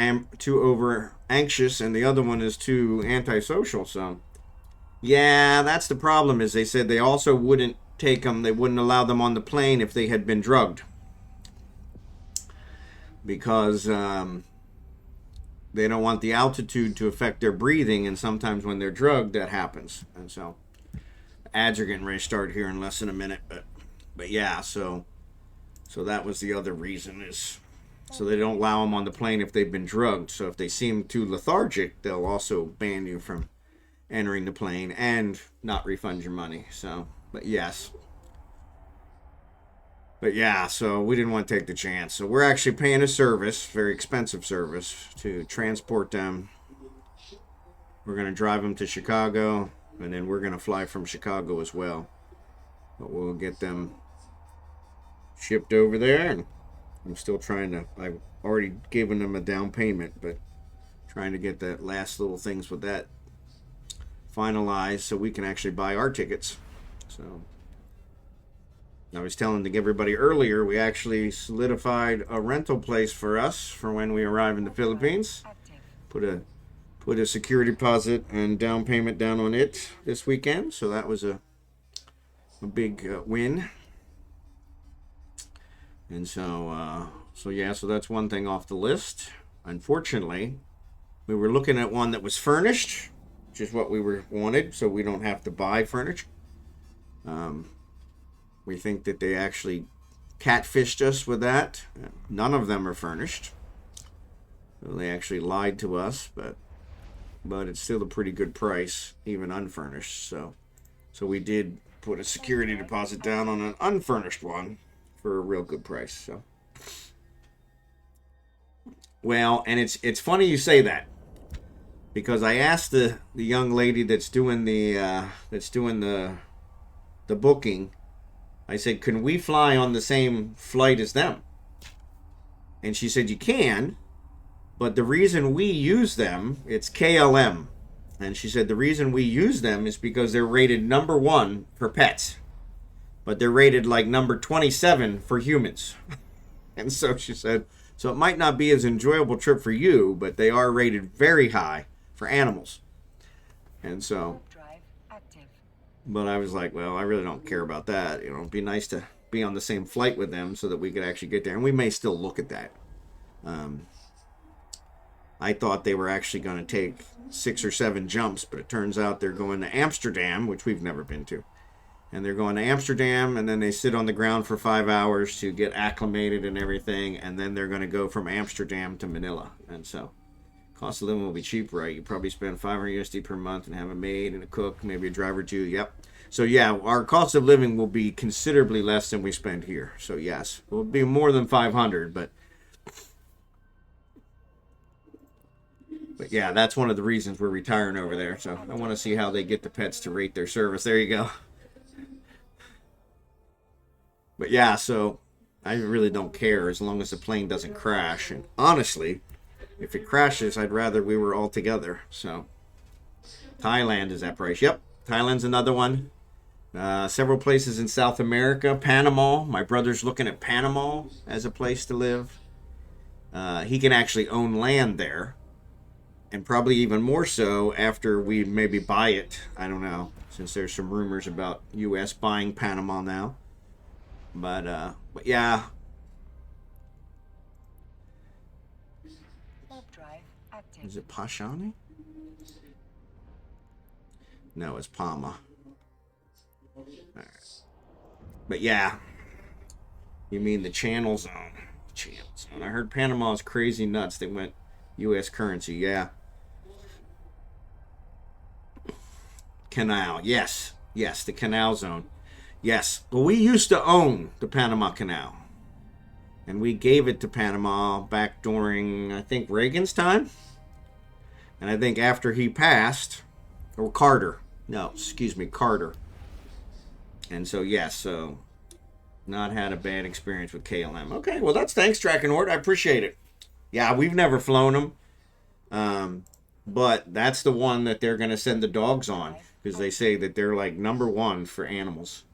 over anxious and the other one is too antisocial. So yeah, that's the problem. Is they said they also wouldn't take them, they wouldn't allow them on the plane if they had been drugged, because they don't want the altitude to affect their breathing, and sometimes when they're drugged that happens. And so ads are getting ready to start here in less than a minute, but yeah, so that was the other reason, is so they don't allow them on the plane if they've been drugged. So if they seem too lethargic, they'll also ban you from entering the plane and not refund your money. So, but yeah, so we didn't want to take the chance. So we're actually paying a service, very expensive service, to transport them. We're going to drive them to Chicago, and then we're going to fly from Chicago as well. But we'll get them shipped over there, and I'm still trying to, I've already given them a down payment, but trying to get that last little things with that finalized so we can actually buy our tickets. So I was telling everybody earlier, we actually solidified a rental place for us for when we arrive in the Philippines. Active. Put a security deposit and down payment down on it this weekend, so that was a big win. And so so that's one thing off the list. Unfortunately, we were looking at one that was furnished, which is what we wanted, so we don't have to buy furniture. We think that they actually catfished us with that. None of them are furnished. So they actually lied to us, but it's still a pretty good price, even unfurnished. So we did put a security deposit down on an unfurnished one for a real good price. So, well, and it's funny you say that, because I asked the young lady that's doing the booking. I said, can we fly on the same flight as them? And she said, you can, but the reason we use them, it's KLM. And she said the reason we use them is because they're rated number 1 for pets, but they're rated like number 27 for humans. And so she said, so it might not be as enjoyable trip for you, but they are rated very high for animals. And so, Drive active. but I was like, well, I really don't care about that. You know, it'd be nice to be on the same flight with them so that we could actually get there. And we may still look at that. I thought they were actually going to take 6 or 7 jumps, but it turns out they're going to Amsterdam, which we've never been to. And they're going to Amsterdam, and then they sit on the ground for 5 hours to get acclimated and everything, and then they're going to go from Amsterdam to Manila. And so, cost of living will be cheap, right? You probably spend 500 USD per month and have a maid and a cook, maybe a driver too. Yep. So yeah, our cost of living will be considerably less than we spend here. So yes, it will be more than 500, but yeah, that's one of the reasons we're retiring over there. So I want to see how they get the pets to rate their service. There you go. But yeah, so I really don't care as long as the plane doesn't crash. And honestly, if it crashes, I'd rather we were all together. So Thailand is that price. Yep, Thailand's another one. Several places in South America. Panama. My brother's looking at Panama as a place to live. He can actually own land there. And probably even more so after we maybe buy it. I don't know, since there's some rumors about U.S. buying Panama now. But yeah. Drive active. Is it Pashani? No, it's Palma. All right. But yeah. You mean the channel zone. Channel zone. I heard Panama's crazy nuts. They went U.S. currency. Yeah. Canal. Yes. Yes, the canal zone. Yes. Well, we used to own the Panama Canal. And we gave it to Panama back during, I think, Reagan's time. And I think after he passed, or Carter. No, excuse me, Carter. And so, yes, so not had a bad experience with KLM. Okay, well, that's thanks, drachenhort. I appreciate it. Yeah, we've never flown them. But that's the one that they're going to send the dogs on. Because they say that they're like number 1 for animals.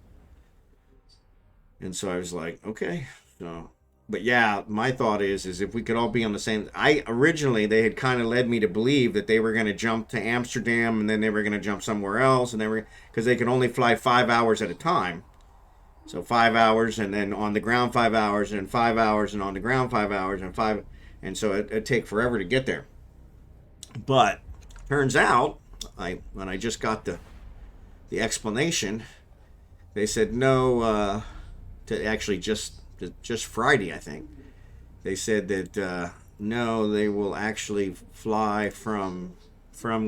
And so I was like, okay. So, but yeah, my thought is if we could all be on the same. Originally they had kind of led me to believe that they were going to jump to Amsterdam and then they were going to jump somewhere else, and because they could only fly 5 hours at a time. So 5 hours and then on the ground 5 hours and 5 hours and on the ground 5 hours and 5, and so it'd take forever to get there. But turns out, when I just got the explanation, they said no. To actually just Friday, I think, they said that no, they will actually fly from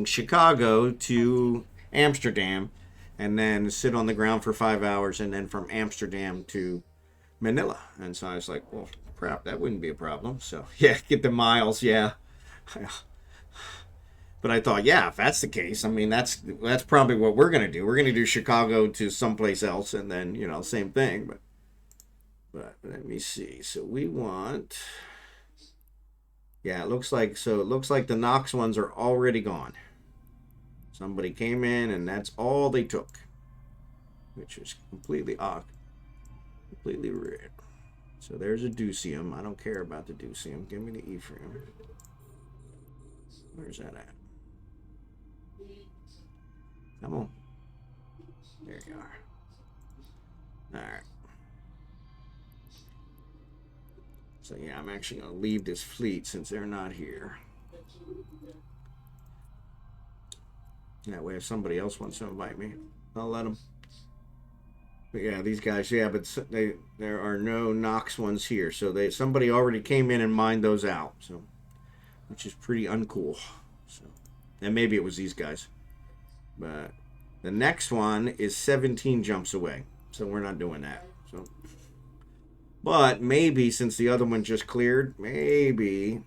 Chicago to Amsterdam, and then sit on the ground for 5 hours, and then from Amsterdam to Manila. And so I was like, well, crap, that wouldn't be a problem. So yeah, get the miles, yeah. But I thought, yeah, if that's the case, I mean, that's probably what we're going to do. We're going to do Chicago to someplace else, and then, same thing. But let me see. So we want, yeah, it looks like the Knox ones are already gone. Somebody came in, and that's all they took, which is completely odd. Completely red. So there's a Deucium. I don't care about the Deucium. Give me the Ephraim. Where's that at? Come on. There you are. Alright. So yeah, I'm actually going to leave this fleet since they're not here. That way if somebody else wants to invite me, I'll let them. But yeah, these guys, yeah, but there are no Nox ones here. So somebody already came in and mined those out. So, which is pretty uncool. So, and maybe it was these guys. But the next one is 17 jumps away. So we're not doing that. So, but maybe since the other one just cleared, maybe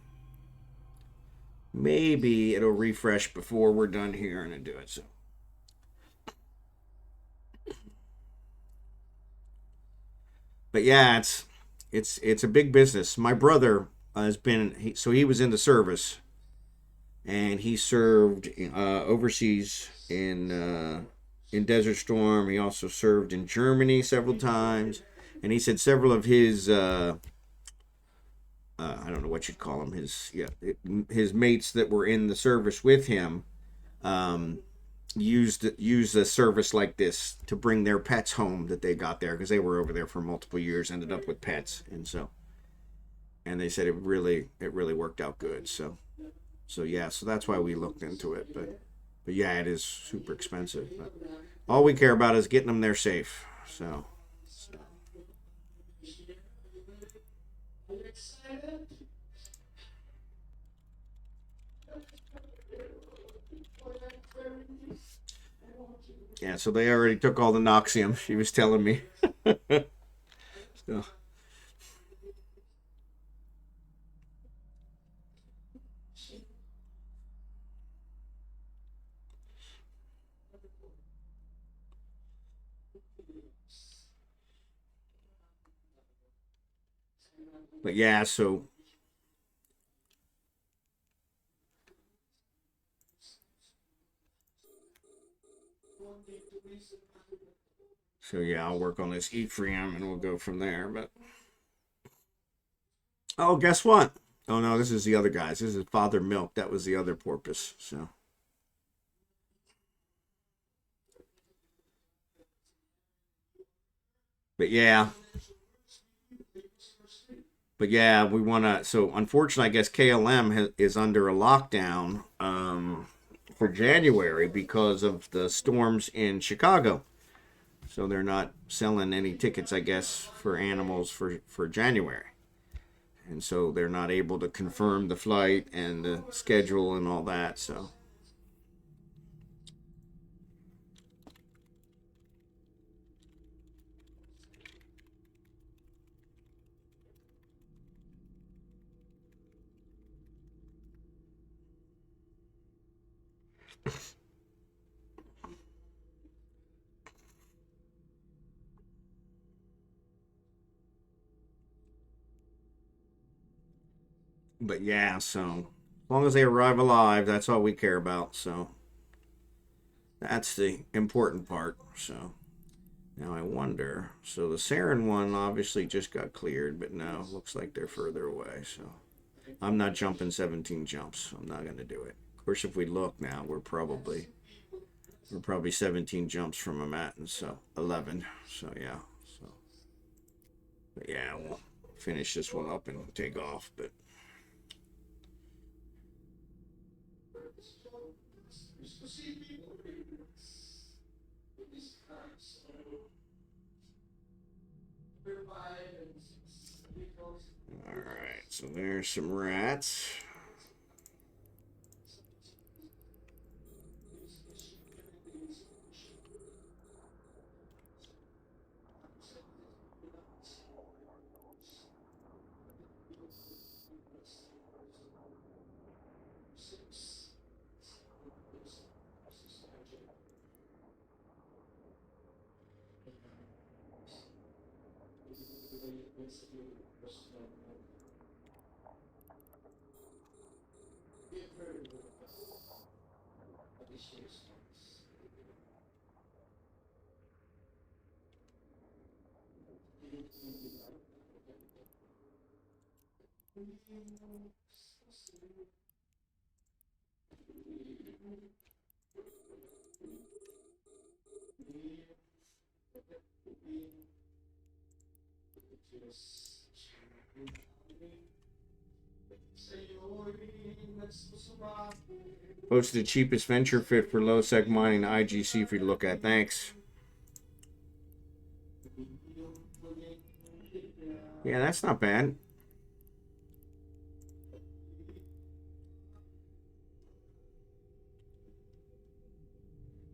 it'll refresh before we're done here and do it. So. But yeah, it's a big business. My brother has been he was in the service, and he served overseas in Desert Storm. He also served in Germany several times, and he said several of his I don't know what you'd call them, his mates that were in the service with him used a service like this to bring their pets home that they got there because they were over there for multiple years, ended up with pets, and they said it really worked out good. So yeah, so that's why we looked into it. But yeah, it is super expensive. But all we care about is getting them there safe. So. Yeah, so they already took all the Noxium, she was telling me. So. But yeah, so yeah, I'll work on this Ephraim and we'll go from there. But oh, guess what? Oh no, this is the other guys. This is Father Milk. That was the other porpoise. So. But yeah. We want to. So unfortunately, I guess KLM is under a lockdown for January because of the storms in Chicago. So they're not selling any tickets, I guess, for animals for January. And so they're not able to confirm the flight and the schedule and all that. So. But yeah, so as long as they arrive alive, that's all we care about. So that's the important part. So now I wonder. So the Saren one obviously just got cleared, but no, looks like they're further away. So I'm not jumping 17 jumps. I'm not going to do it. Of course, if we look now, we're probably 17 jumps from them at, and so 11. So yeah. So but yeah, we'll finish this one up and take off. But. All right, so there's some rats. What's the cheapest venture fit for low sec mining IGC for you to look at? Thanks. Yeah, that's not bad.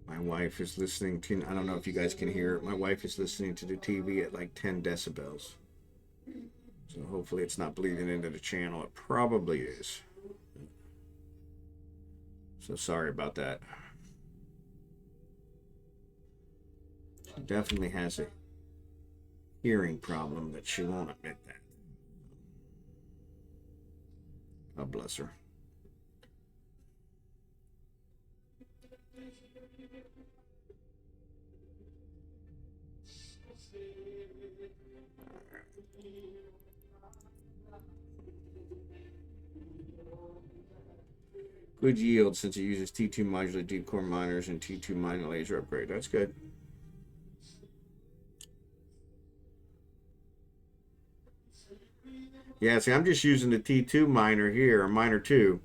My wife is listening to, I don't know if you guys can hear it. My wife is listening to the TV at like 10 decibels. So hopefully it's not bleeding into the channel. It probably is. So sorry about that. She definitely has a hearing problem, but she won't admit that. God bless her. Good yield since it uses T2 modular deep core miners and T2 miner laser upgrade. That's good. Yeah, see, I'm just using the T2 miner here, or miner 2.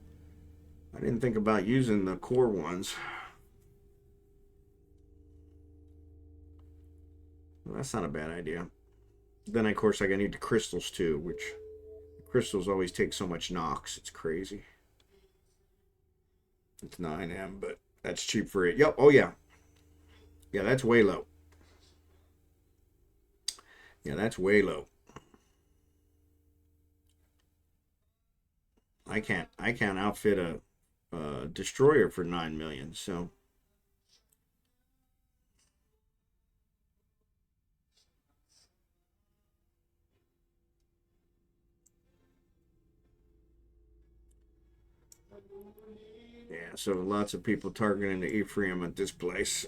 I didn't think about using the core ones. Well, that's not a bad idea. Then, of course, I need the crystals too, which crystals always take so much Nox. It's crazy. It's 9M, but that's cheap for it. Yep. Oh, yeah. Yeah, that's way low. Yeah, that's way low. I can't outfit a destroyer for 9 million, so. Yeah, so lots of people targeting the Ephraim at this place.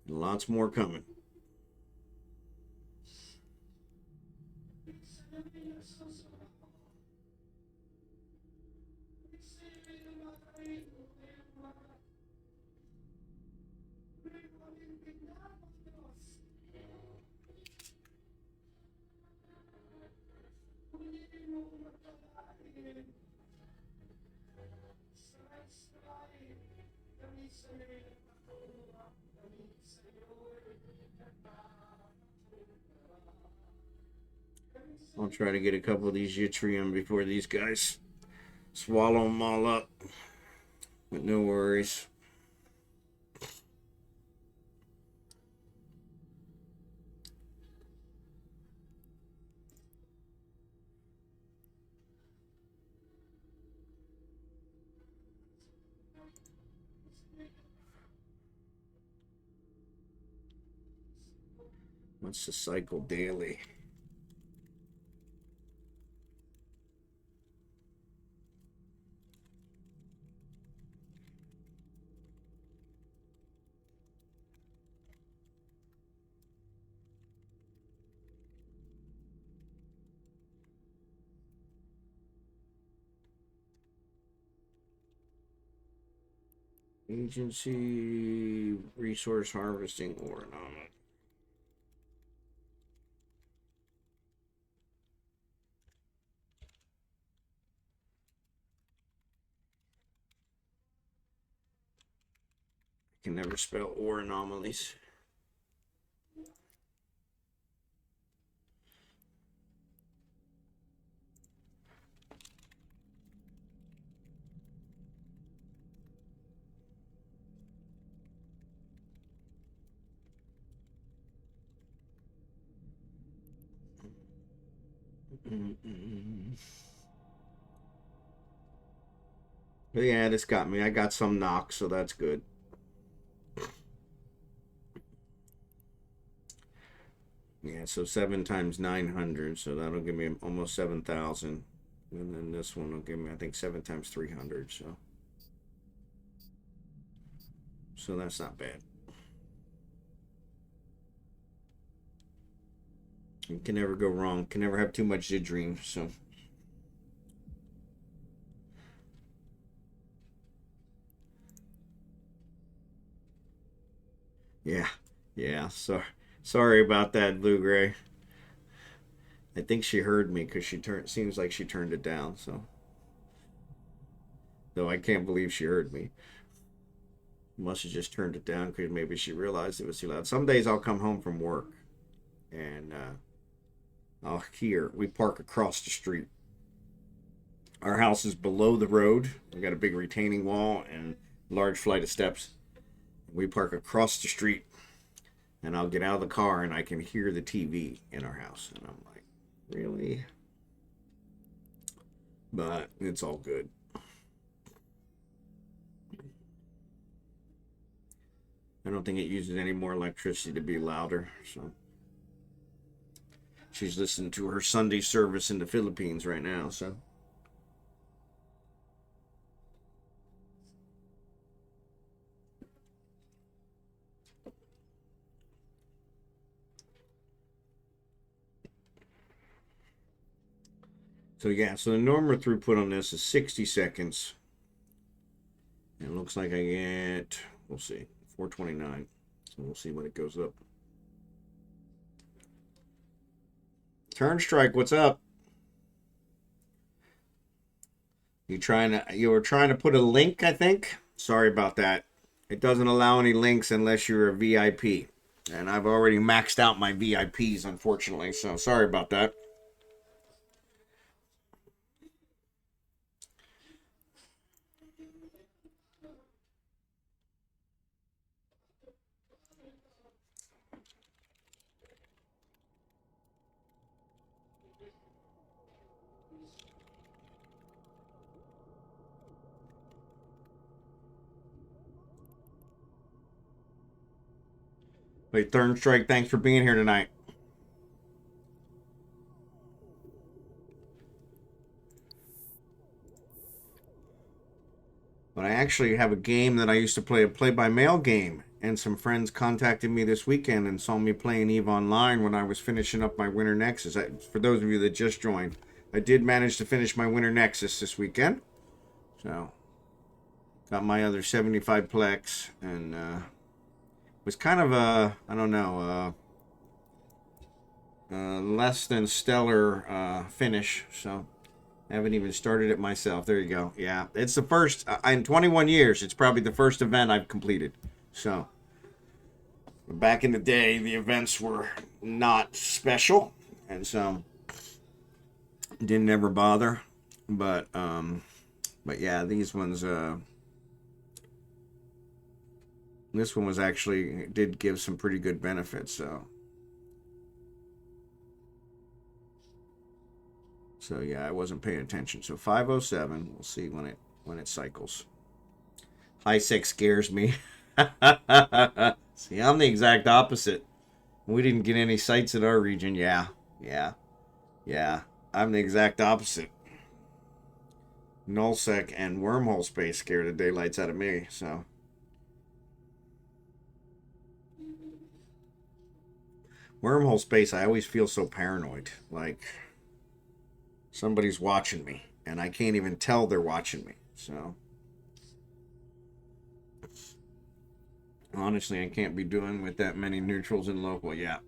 Lots more coming. I'll try to get a couple of these yttrium before these guys swallow them all up. But no worries. What's the cycle daily? Agency resource harvesting or anomaly. I can never spell or anomalies. But yeah, this got me. I got some Nox, so that's good. Yeah, so 7 times 900, so that'll give me almost 7,000. And then this one will give me, I think, 7 times 300, so that's not bad. You can never go wrong. Can never have too much to dream. So. Yeah. Yeah. Sorry about that, Blue Gray. I think she heard me because seems like she turned it down. So. Though I can't believe she heard me. Must have just turned it down because maybe she realized it was too loud. Some days I'll come home from work and I'll hear. We park across the street. Our house is below the road. We got a big retaining wall and large flight of steps. We park across the street, and I'll get out of the car and I can hear the TV in our house, and I'm like, really? But it's all good. I don't think it uses any more electricity to be louder. So she's listening to her Sunday service in the Philippines right now. So. So yeah, so the normal throughput on this is 60 seconds. And it looks like I get, we'll see, 429. So we'll see when it goes up. Turnstrike, what's up? You were trying to put a link, I think? Sorry about that. It doesn't allow any links unless you're a VIP. And I've already maxed out my VIPs, unfortunately, so sorry about that. Wait, Turnstrike, thanks for being here tonight. But I actually have a game that I used to play, a play-by-mail game. And some friends contacted me this weekend and saw me playing eveonline when I was finishing up my Winter Nexus. For those of you that just joined, I did manage to finish my Winter Nexus this weekend. So, got my other 75 plex. And was kind of a, I don't know, less than stellar finish. So, I haven't even started it myself. There you go. Yeah, it's the first in 21 years. It's probably the first event I've completed. So, back in the day, the events were not special, and so didn't ever bother. But yeah, these ones. This one was actually did give some pretty good benefits. So yeah, I wasn't paying attention. So 507. We'll see when it cycles. High six scares me. See, I'm the exact opposite. We didn't get any sights in our region. Yeah. I'm the exact opposite. Nullsec and wormhole space scare the daylights out of me. So. Wormhole space, I always feel so paranoid. Like somebody's watching me, and I can't even tell they're watching me. So. Honestly, I can't be doing with that many neutrals in local. Yeah.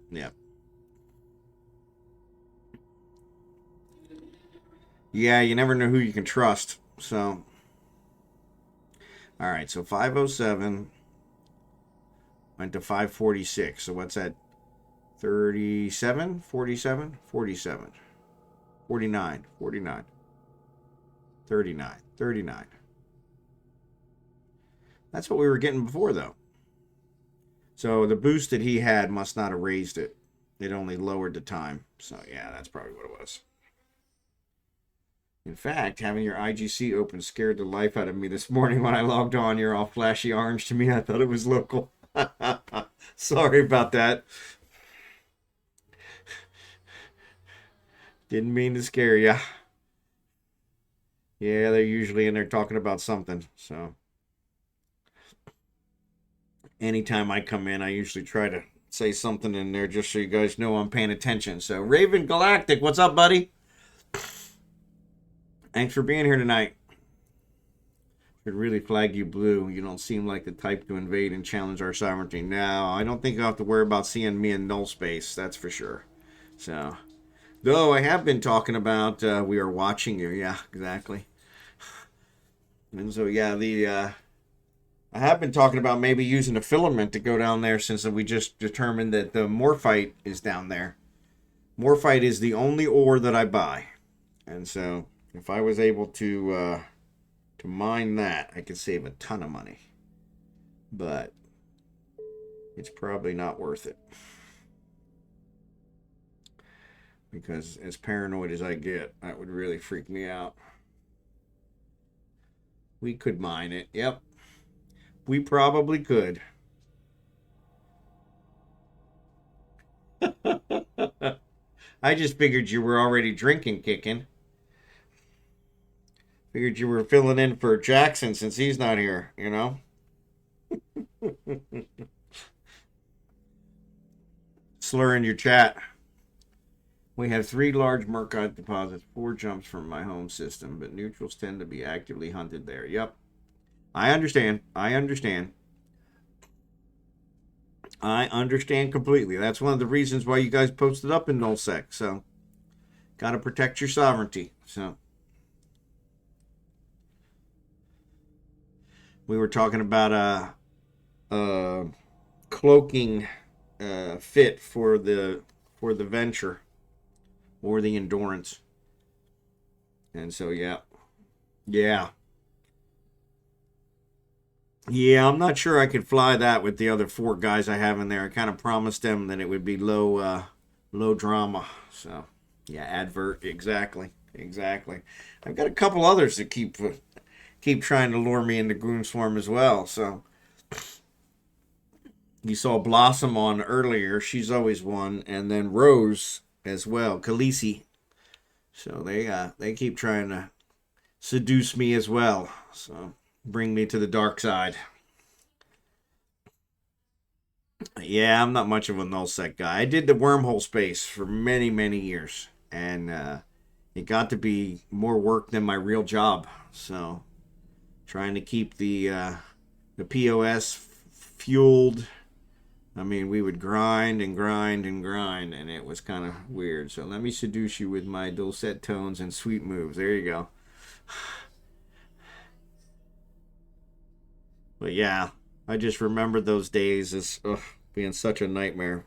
Yeah, you never know who you can trust. So, all right. So 507 went to 546. So what's that? 37, 47, 47, 49, 49, 39, 39. That's what we were getting before, though. So the boost that he had must not have raised it. It only lowered the time. So, yeah, that's probably what it was. In fact, having your IGC open scared the life out of me this morning when I logged on. You're all flashy orange to me. I thought it was local. Sorry about that. Didn't mean to scare you. Yeah, they're usually in there talking about something. So, anytime I come in, I usually try to say something in there just so you guys know I'm paying attention. So, Raven Galactic, what's up, buddy? Thanks for being here tonight. Should really flag you blue. You don't seem like the type to invade and challenge our sovereignty. No, I don't think I'll have to worry about seeing me in null space. That's for sure. So, though I have been talking about we are watching you. Yeah, exactly. And so, yeah, I have been talking about maybe using a filament to go down there since we just determined that the morphite is down there. Morphite is the only ore that I buy. And so, if I was able to mine that, I could save a ton of money. But it's probably not worth it. Because as paranoid as I get, that would really freak me out. We could mine it. Yep. We probably could. I just figured you were already drinking, kicking. Figured you were filling in for Jackson since he's not here, you know? Slur in your chat. We have 3 large Mercite deposits, 4 jumps from my home system, but neutrals tend to be actively hunted there. Yep. I understand. I understand completely. That's one of the reasons why you guys posted up in nullsec. So, got to protect your sovereignty. So, we were talking about a cloaking fit for the venture or the endurance, and so yeah. I'm not sure I could fly that with the other 4 guys I have in there. I kind of promised them that it would be low drama. So yeah, advert, exactly. I've got a couple others that keep trying to lure me into Goonswarm as well. So you saw Blossom on earlier. She's always one. And then Rose as well. Khaleesi. So they keep trying to seduce me as well. So bring me to the dark side. Yeah, I'm not much of a nullsec guy. I did the wormhole space for many, many years. And it got to be more work than my real job. So trying to keep the POS fueled. I mean, we would grind, and it was kind of weird. So let me seduce you with my dulcet tones and sweet moves. There you go. But yeah, I just remember those days as being such a nightmare.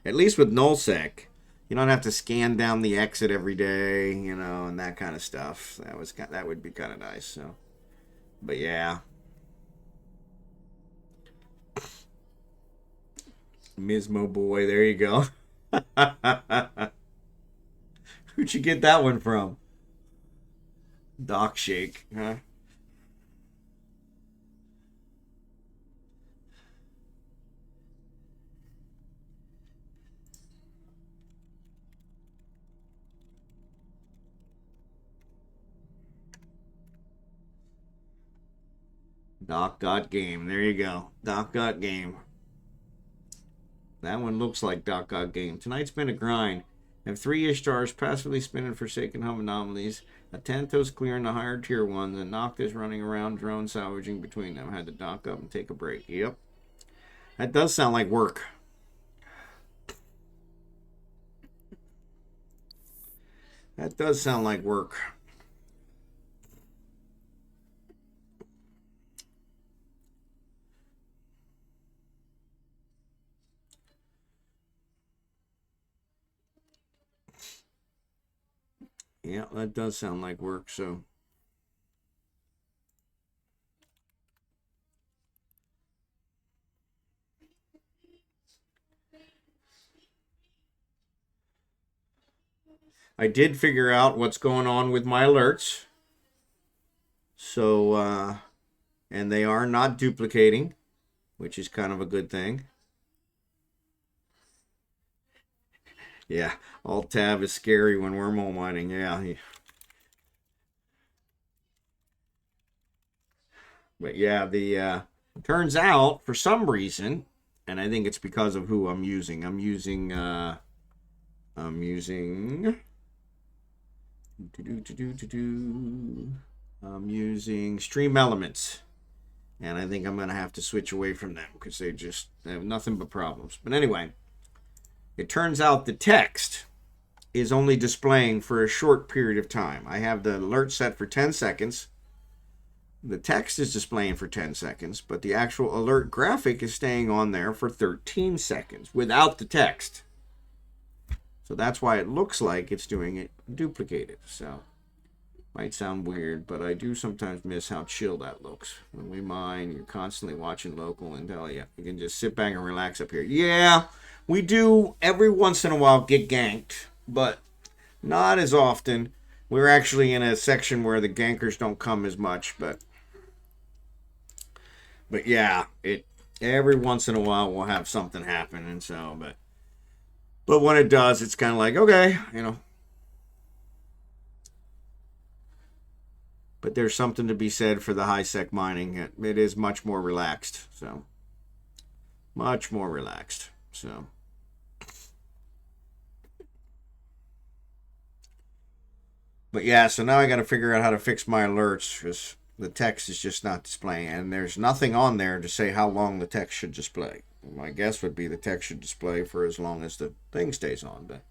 At least with nullsec, you don't have to scan down the exit every day, you know, and that kind of stuff. That would be kind of nice. So, but yeah. Mismoboy, there you go. Who'd you get that one from? Doc Shake, huh? Doc got game. There you go. Doc got game. That one looks like Doc got game. Tonight's been a grind. Have 3 Ishtars passively spinning Forsaken Hub anomalies. A Tantos clearing the higher tier ones. And Noctis running around drone salvaging between them. Had to dock up and take a break. Yep. That does sound like work. That does sound like work. Yeah, that does sound like work, so. I did figure out what's going on with my alerts. So, and they are not duplicating, which is kind of a good thing. Yeah, Alt-Tab is scary when wormhole mining, yeah. But yeah, turns out, for some reason, And I think it's because of who I'm using. I'm using Stream Elements. And I think I'm going to have to switch away from them because they have nothing but problems. But anyway, it turns out the text is only displaying for a short period of time. I have the alert set for 10 seconds. The text is displaying for 10 seconds, but the actual alert graphic is staying on there for 13 seconds without the text. So that's why it looks like it's doing it duplicated. So might sound weird, but I do sometimes miss how chill that looks. When we mine, you're constantly watching local intel. Yeah, you can just sit back and relax up here. Yeah, we do every once in a while get ganked, but not as often. We're actually in a section where the gankers don't come as much, but yeah, every once in a while we'll have something happen, and so but when it does, it's kind of like, okay, you know. But there's something to be said for the high-sec mining. It is much more relaxed, so much more relaxed, so. But yeah, so now I got to figure out how to fix my alerts because the text is just not displaying, and there's nothing on there to say how long the text should display. My guess would be the text should display for as long as the thing stays on. But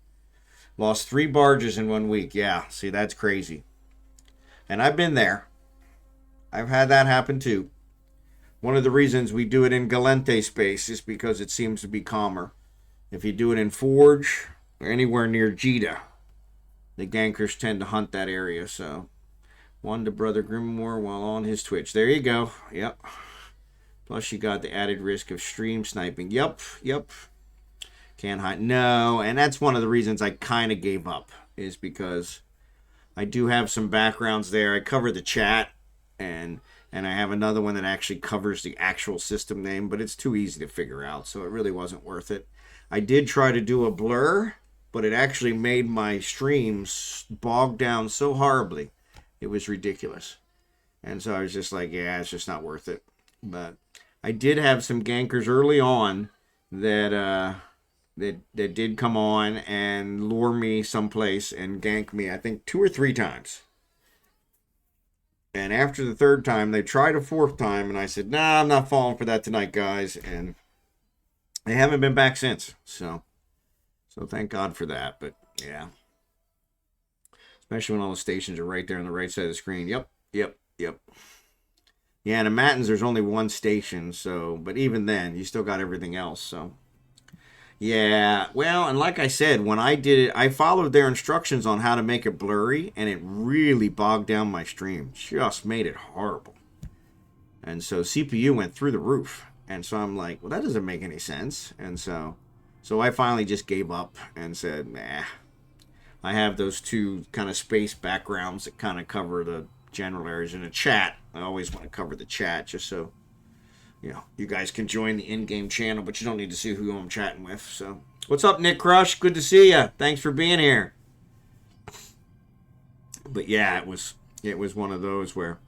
lost 3 barges in 1 week. Yeah, see, that's crazy. And I've been there. I've had that happen too. One of the reasons we do it in Galente space is because it seems to be calmer. If you do it in Forge or anywhere near Jita, the gankers tend to hunt that area. So, one to Brother Grimoire while on his Twitch. There you go. Yep. Plus you got the added risk of stream sniping. Yep. Can't hide. No, and that's one of the reasons I kind of gave up, is because I do have some backgrounds there. I cover the chat, and I have another one that actually covers the actual system name, but it's too easy to figure out, so it really wasn't worth it. I did try to do a blur, but it actually made my streams bog down so horribly. It was ridiculous. And so I was just like, yeah, it's just not worth it. But I did have some gankers early on that did come on and lure me someplace and gank me, I think 2 or 3 times. And after the 3rd time, they tried a 4th time, and I said, nah, I'm not falling for that tonight, guys. And they haven't been back since. So thank God for that. But yeah. Especially when all the stations are right there on the right side of the screen. Yep. Yeah, and in Matins, there's only 1 station. So, but even then, you still got everything else. So, yeah. Well, and like I said, when I did it, I followed their instructions on how to make it blurry, and it really bogged down my stream. Just made it horrible. And so CPU went through the roof. And so I'm like, well, that doesn't make any sense. And so I finally just gave up and said, nah. I have those 2 kind of space backgrounds that kind of cover the general areas. In a chat, I always want to cover the chat just so, you know, you guys can join the in-game channel, but you don't need to see who I'm chatting with. So, what's up, Nick Crush? Good to see you. Thanks for being here. But yeah, it was one of those where,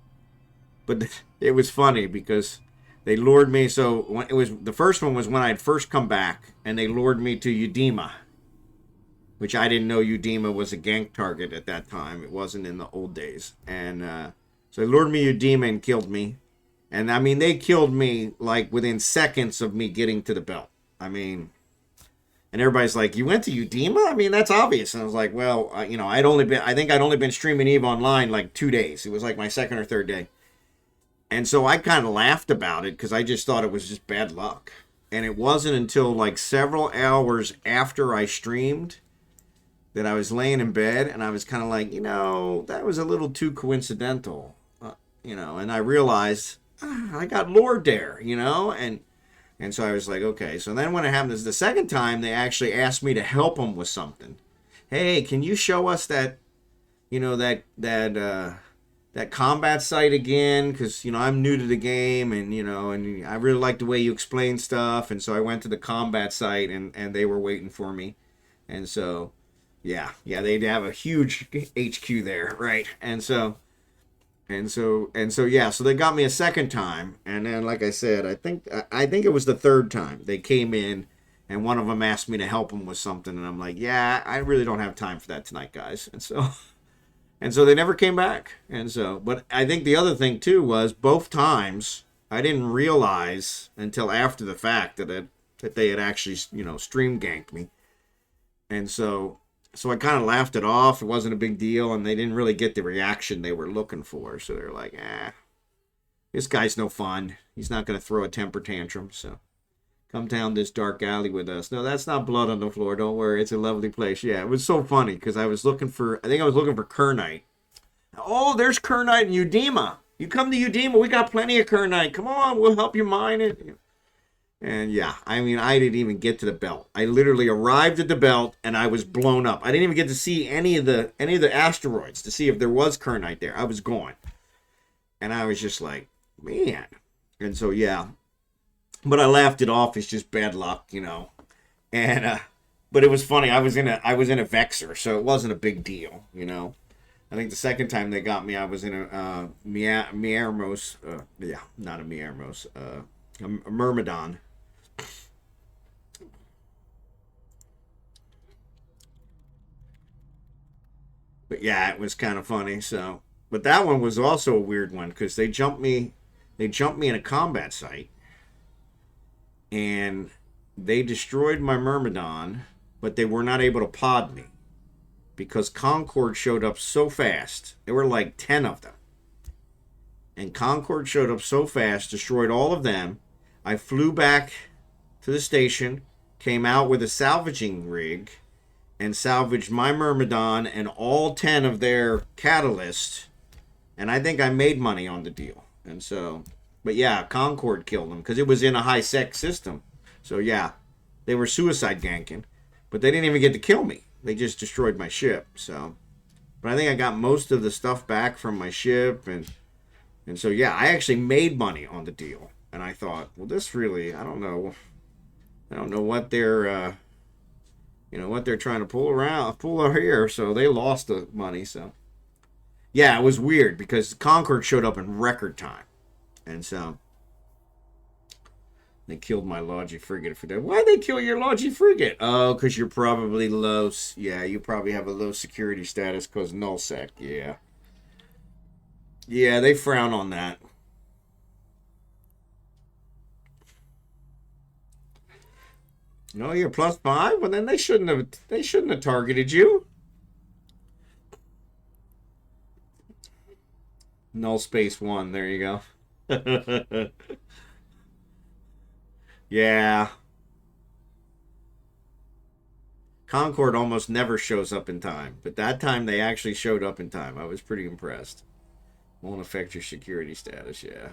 but it was funny because they lured me. So it was, the first one was when I had first come back, and they lured me to Udema, which I didn't know Udema was a gank target at that time. It wasn't in the old days. And so they lured me to Udema and killed me. And I mean, they killed me like within seconds of me getting to the belt. I mean, and everybody's like, you went to Udema? I mean, that's obvious. And I was like, well, you know, I think I'd only been streaming eveonline like 2 days. It was like my 2nd or 3rd day. And so I kind of laughed about it because I just thought it was just bad luck. And it wasn't until like several hours after I streamed that I was laying in bed, and I was kind of like, you know, that was a little too coincidental, you know, and I realized I got lured there, you know, and so I was like, okay. So then when it happened the 2nd time, they actually asked me to help them with something. Hey, can you show us that, you know, that combat site again? Because, you know, I'm new to the game, and, you know, and I really like the way you explain stuff. And so I went to the combat site, and they were waiting for me. And so, yeah, they'd have a huge HQ there, right? And so Yeah, so they got me a second time, and then like I said, I think it was the third time they came in, and one of them asked me to help them with something, and I'm like, yeah, I really don't have time for that tonight, guys. And so they never came back. But I think the other thing too was both times I didn't realize until after the fact that they had actually stream ganked me, and so I kind of laughed it off. It wasn't a big deal, and they didn't really get the reaction they were looking for. So they're like, this guy's no fun. He's not going to throw a temper tantrum. So come down this dark alley with us. No, that's not blood on the floor. Don't worry. It's a lovely place. Yeah, it was so funny because I was looking for Kernite. Oh, there's Kernite in Udema. You come to Udema. We got plenty of Kernite. Come on, we'll help you mine it. And yeah, I mean, I didn't even get to the belt. I literally arrived at the belt and I was blown up. I didn't even get to see any of the asteroids to see if there was Kernite there. I was gone. And I was just like, man. And so yeah. But I laughed it off. It's just bad luck, And but it was funny. I was in a Vexor, so it wasn't a big deal, I think the second time they got me, I was in a Myrmidon, not a Myrmidon, a Myrmidon. But yeah, it was kind of funny. So, but that one was also a weird one because they jumped me in a combat site, and they destroyed my Myrmidon, but they were not able to pod me because Concord showed up so fast. There were like 10 of them, and Concord showed up so fast, destroyed all of them. I flew back to the station, came out with a salvaging rig, and salvaged my Myrmidon and all 10 of their catalysts. And I think I made money on the deal. And so, but yeah, Concord killed them because it was in a high-sec system. So yeah, they were suicide ganking, but they didn't even get to kill me. They just destroyed my ship. So, but I think I got most of the stuff back from my ship. And so yeah, I actually made money on the deal. And I thought, well, this really, I don't know what they're, what they're trying to pull here. So they lost the money. So yeah, it was weird because Concord showed up in record time, and so they killed my Logi frigate for that. Why'd they kill your Logi frigate? Oh, because you're probably low. Yeah, you probably have a low security status because nullsec. Yeah. Yeah, they frown on that. No, you're +5. Well, then they shouldn't have targeted you. Null space 1. There you go. Yeah. Concord almost never shows up in time, but that time they actually showed up in time. I was pretty impressed. Won't affect your security status. Yeah.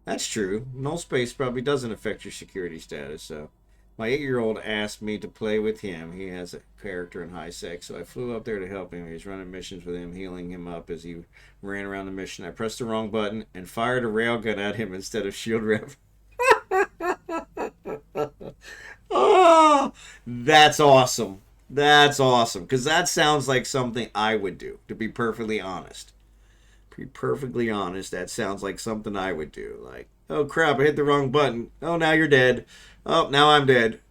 That's true. Null space probably doesn't affect your security status. So, my 8-year-old asked me to play with him. He has a character in high sec, so I flew up there to help him. He was running missions with him, healing him up as he ran around the mission. I pressed the wrong button and fired a railgun at him instead of shield rev. Oh, that's awesome. That's awesome. Because that sounds like something I would do, to be perfectly honest. That sounds like something I would do. Like, oh crap, I hit the wrong button. Oh, now you're dead. Oh, now I'm dead.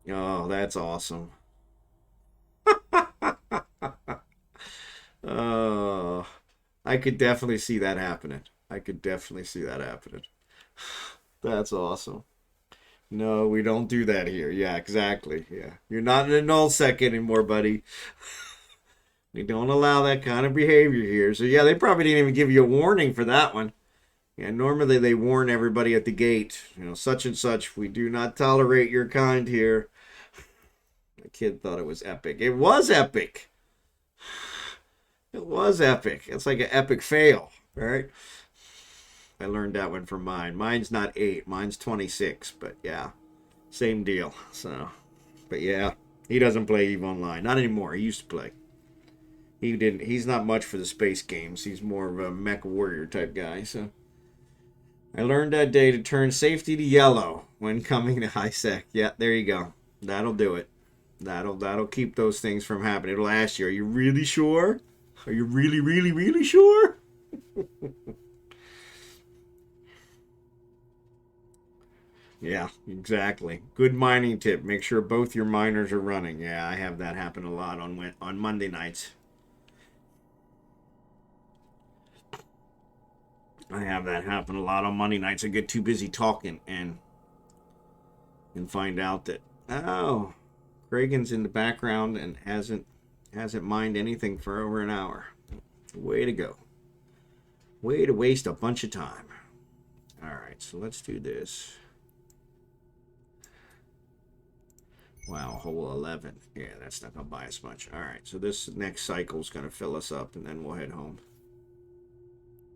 Oh, that's awesome. Oh, I could definitely see that happening. That's awesome. No, we don't do that here. Yeah, exactly. Yeah. You're not in a null sec anymore, buddy. We don't allow that kind of behavior here. So yeah, they probably didn't even give you a warning for that one. Yeah, normally they warn everybody at the gate. Such and such. We do not tolerate your kind here. The kid thought it was epic. It was epic. It was epic. It's like an epic fail, right? I learned that one from mine. Mine's not 8. Mine's 26. But yeah, same deal. So, but yeah, he doesn't play eveonline. Not anymore. He used to play. He didn't. He's not much for the space games. He's more of a mech warrior type guy. So I learned that day to turn safety to yellow when coming to high sec. Yeah, there you go. That'll do it. That'll keep those things from happening. It'll ask you, are you really sure? Are you really, really, really sure? Yeah, exactly. Good mining tip. Make sure both your miners are running. Yeah, I have that happen a lot on Monday nights. I have that happen a lot on Monday nights. I get too busy talking and find out that, oh, Reagan's in the background and hasn't mined anything for over an hour. Way to go. Way to waste a bunch of time. All right, so let's do this. Wow, hole 11. Yeah, that's not going to buy us much. All right, so this next cycle is going to fill us up, and then we'll head home.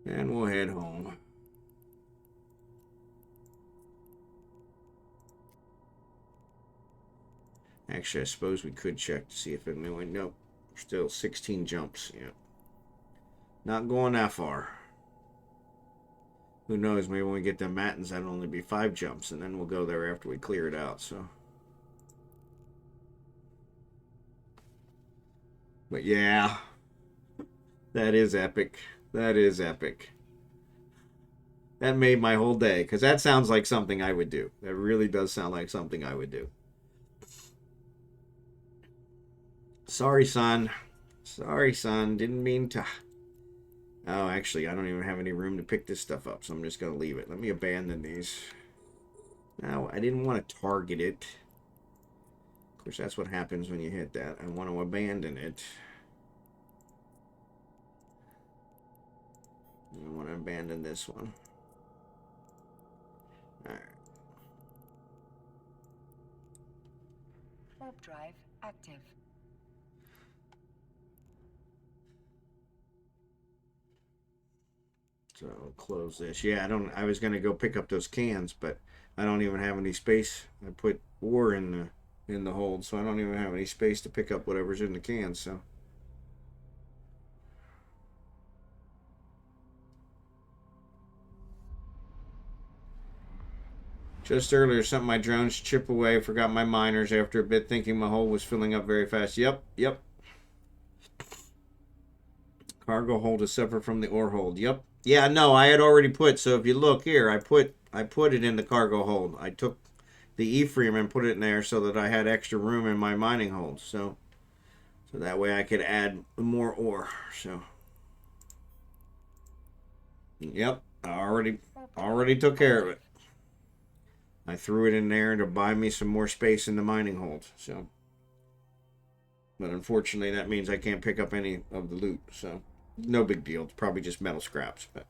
And we'll head home. Actually, I suppose we could check to see if it knew. Nope, still 16 jumps. Yeah, not going that far. Who knows? Maybe when we get to Mattins, that'll only be 5 jumps, and then we'll go there after we clear it out. So, but yeah, that is epic. That is epic. That made my whole day, because that sounds like something I would do. That really does sound like something I would do. Sorry, son. Sorry, son. Didn't mean to. Oh, actually, I don't even have any room to pick this stuff up, so I'm just going to leave it. Let me abandon these. Now, I didn't want to target it. Of course, that's what happens when you hit that. I want to abandon it. I want to abandon this one. Alright. Warp drive active. So I'll close this. Yeah, I was gonna go pick up those cans, but I don't even have any space. I put ore in the hold, so I don't even have any space to pick up whatever's in the cans, so. Just earlier, sent my drones chip away, forgot my miners after a bit, thinking my hole was filling up very fast. Yep. Cargo hold is separate from the ore hold. Yep. Yeah, no, I had already put, so if you look here, I put it in the cargo hold. I took the E-frame and put it in there so that I had extra room in my mining hold. So that way I could add more ore. So, yep, I already took care of it. I threw it in there to buy me some more space in the mining hold. So, but unfortunately, that means I can't pick up any of the loot. So, no big deal. It's probably just metal scraps, but.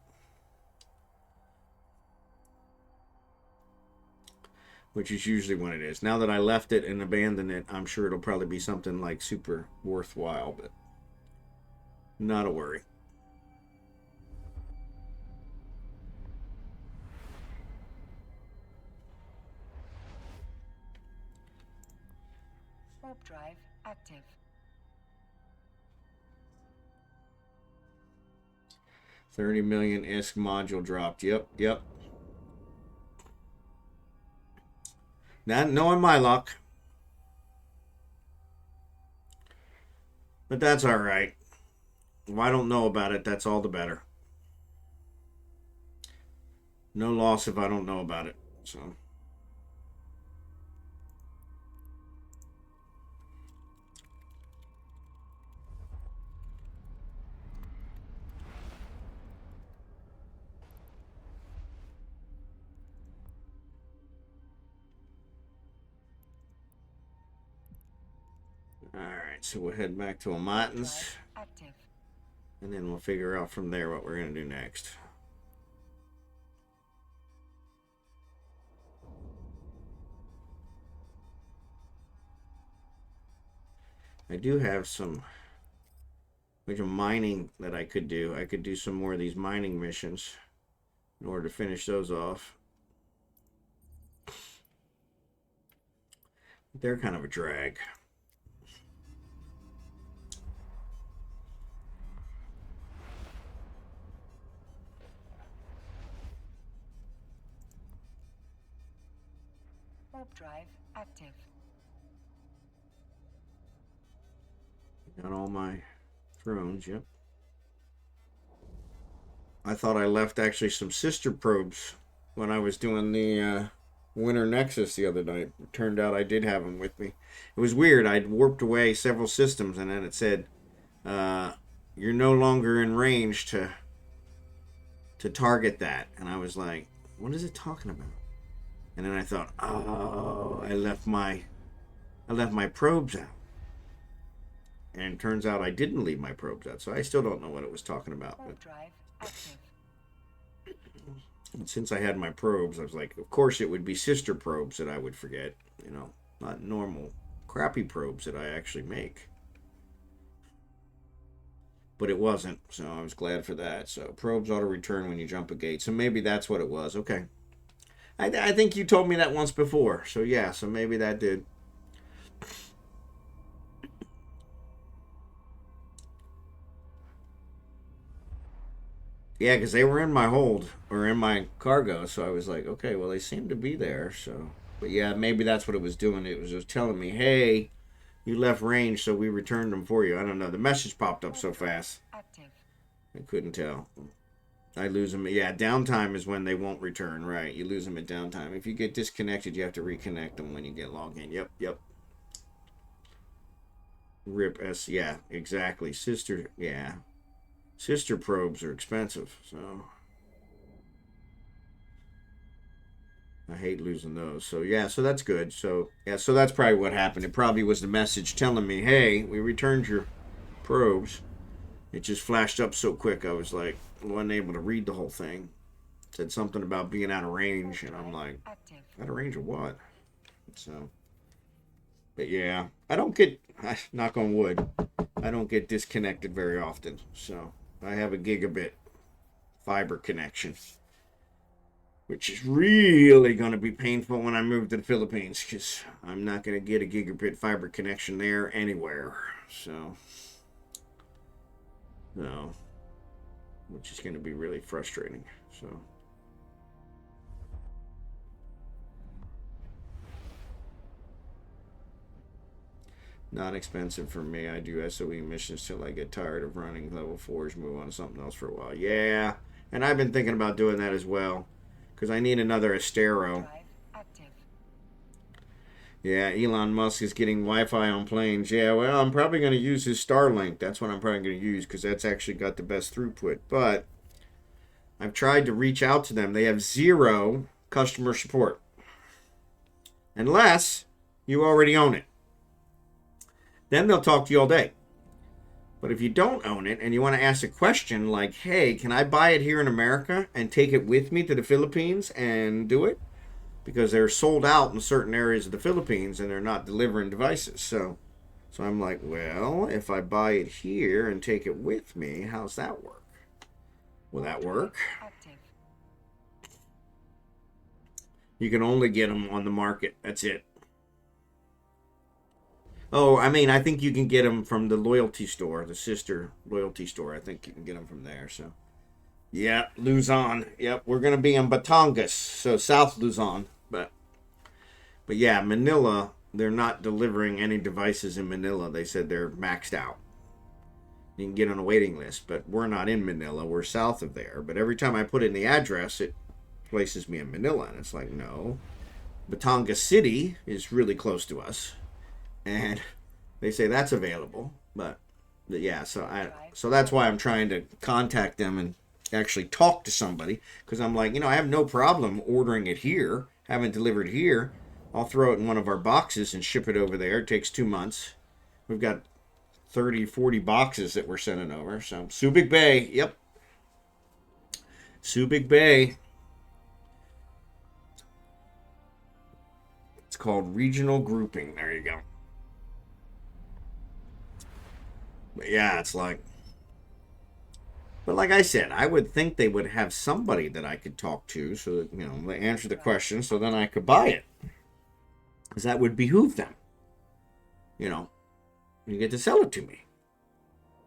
Which is usually when it is. Now that I left it and abandoned it, I'm sure it'll probably be something like super worthwhile, but not a worry. Warp drive active. $30 million ISK module dropped. Yep. Not knowing my luck. But that's alright. If I don't know about it, that's all the better. No loss if I don't know about it. So. Alright, so we'll head back to Amatins. And then we'll figure out from there what we're going to do next. I do have some mining that I could do. I could do some more of these mining missions in order to finish those off. They're kind of a drag. Warp drive active. Got all my drones, yep. I thought I left actually some sister probes when I was doing the Winter Nexus the other night. It turned out I did have them with me. It was weird. I'd warped away several systems, and then it said, you're no longer in range to target that. And I was like, what is it talking about? And then I thought, oh, I left my probes out. And it turns out I didn't leave my probes out, so I still don't know what it was talking about. But Drive active. since I had my probes, I was like, of course it would be sister probes that I would forget, you know, not normal crappy probes that I actually make. But it wasn't, so I was glad for that. So probes auto return when you jump a gate. So maybe that's what it was. Okay. I think you told me that once before. So yeah, so maybe that did. Yeah, because they were in my hold, or in my cargo, so I was like, okay, well, they seem to be there, so. But yeah, maybe that's what it was doing. It was just telling me, hey, you left range, so we returned them for you. I don't know. The message popped up so fast. Active. I couldn't tell. I lose them. Yeah, downtime is when they won't return, right? You lose them at downtime. If you get disconnected, you have to reconnect them when you get logged in. Yep. RIP S. Yeah, exactly. Sister, yeah. Sister probes are expensive, so I hate losing those. So yeah, so that's good. So yeah, so that's probably what happened. It probably was the message telling me, hey, we returned your probes. It just flashed up so quick, I was like, wasn't able to read the whole thing. It said something about being out of range, and I'm like, out of range of what? So, but yeah, I don't get, knock on wood, I don't get disconnected very often, so. I have a gigabit fiber connection, which is really going to be painful when I move to the Philippines, because I'm not going to get a gigabit fiber connection there anywhere. So, no, which is going to be really frustrating. So, not expensive for me. I do SOE missions till I get tired of running level 4s, move on to something else for a while. Yeah, and I've been thinking about doing that as well, because I need another Astero. Yeah, Elon Musk is getting Wi-Fi on planes. Yeah, well, I'm probably going to use his Starlink. That's what I'm probably going to use, because that's actually got the best throughput. But I've tried to reach out to them. They have 0 customer support, unless you already own it. Then they'll talk to you all day. But if you don't own it and you want to ask a question like, hey, can I buy it here in America and take it with me to the Philippines and do it? Because they're sold out in certain areas of the Philippines and they're not delivering devices. So I'm like, well, if I buy it here and take it with me, how's that work? Will that work? You can only get them on the market. That's it. Oh, I mean, I think you can get them from the loyalty store, the sister loyalty store. I think you can get them from there. So, yeah, Luzon. Yep, we're gonna be in Batangas, so South Luzon. But yeah, Manila. They're not delivering any devices in Manila. They said they're maxed out. You can get on a waiting list, but we're not in Manila. We're south of there. But every time I put in the address, it places me in Manila, and it's like, no, Batangas City is really close to us. And they say that's available, but yeah, so that's why I'm trying to contact them and actually talk to somebody, because I'm like, I have no problem ordering it here, having it delivered here. I'll throw it in one of our boxes and ship it over there. It takes 2 months. We've got 30, 40 boxes that we're sending over. So Subic Bay, yep, Subic Bay. It's called regional grouping. There you go. But yeah, it's like, but like I said, I would think they would have somebody that I could talk to, so that, they answer the question, so then I could buy it, because that would behoove them. You get to sell it to me.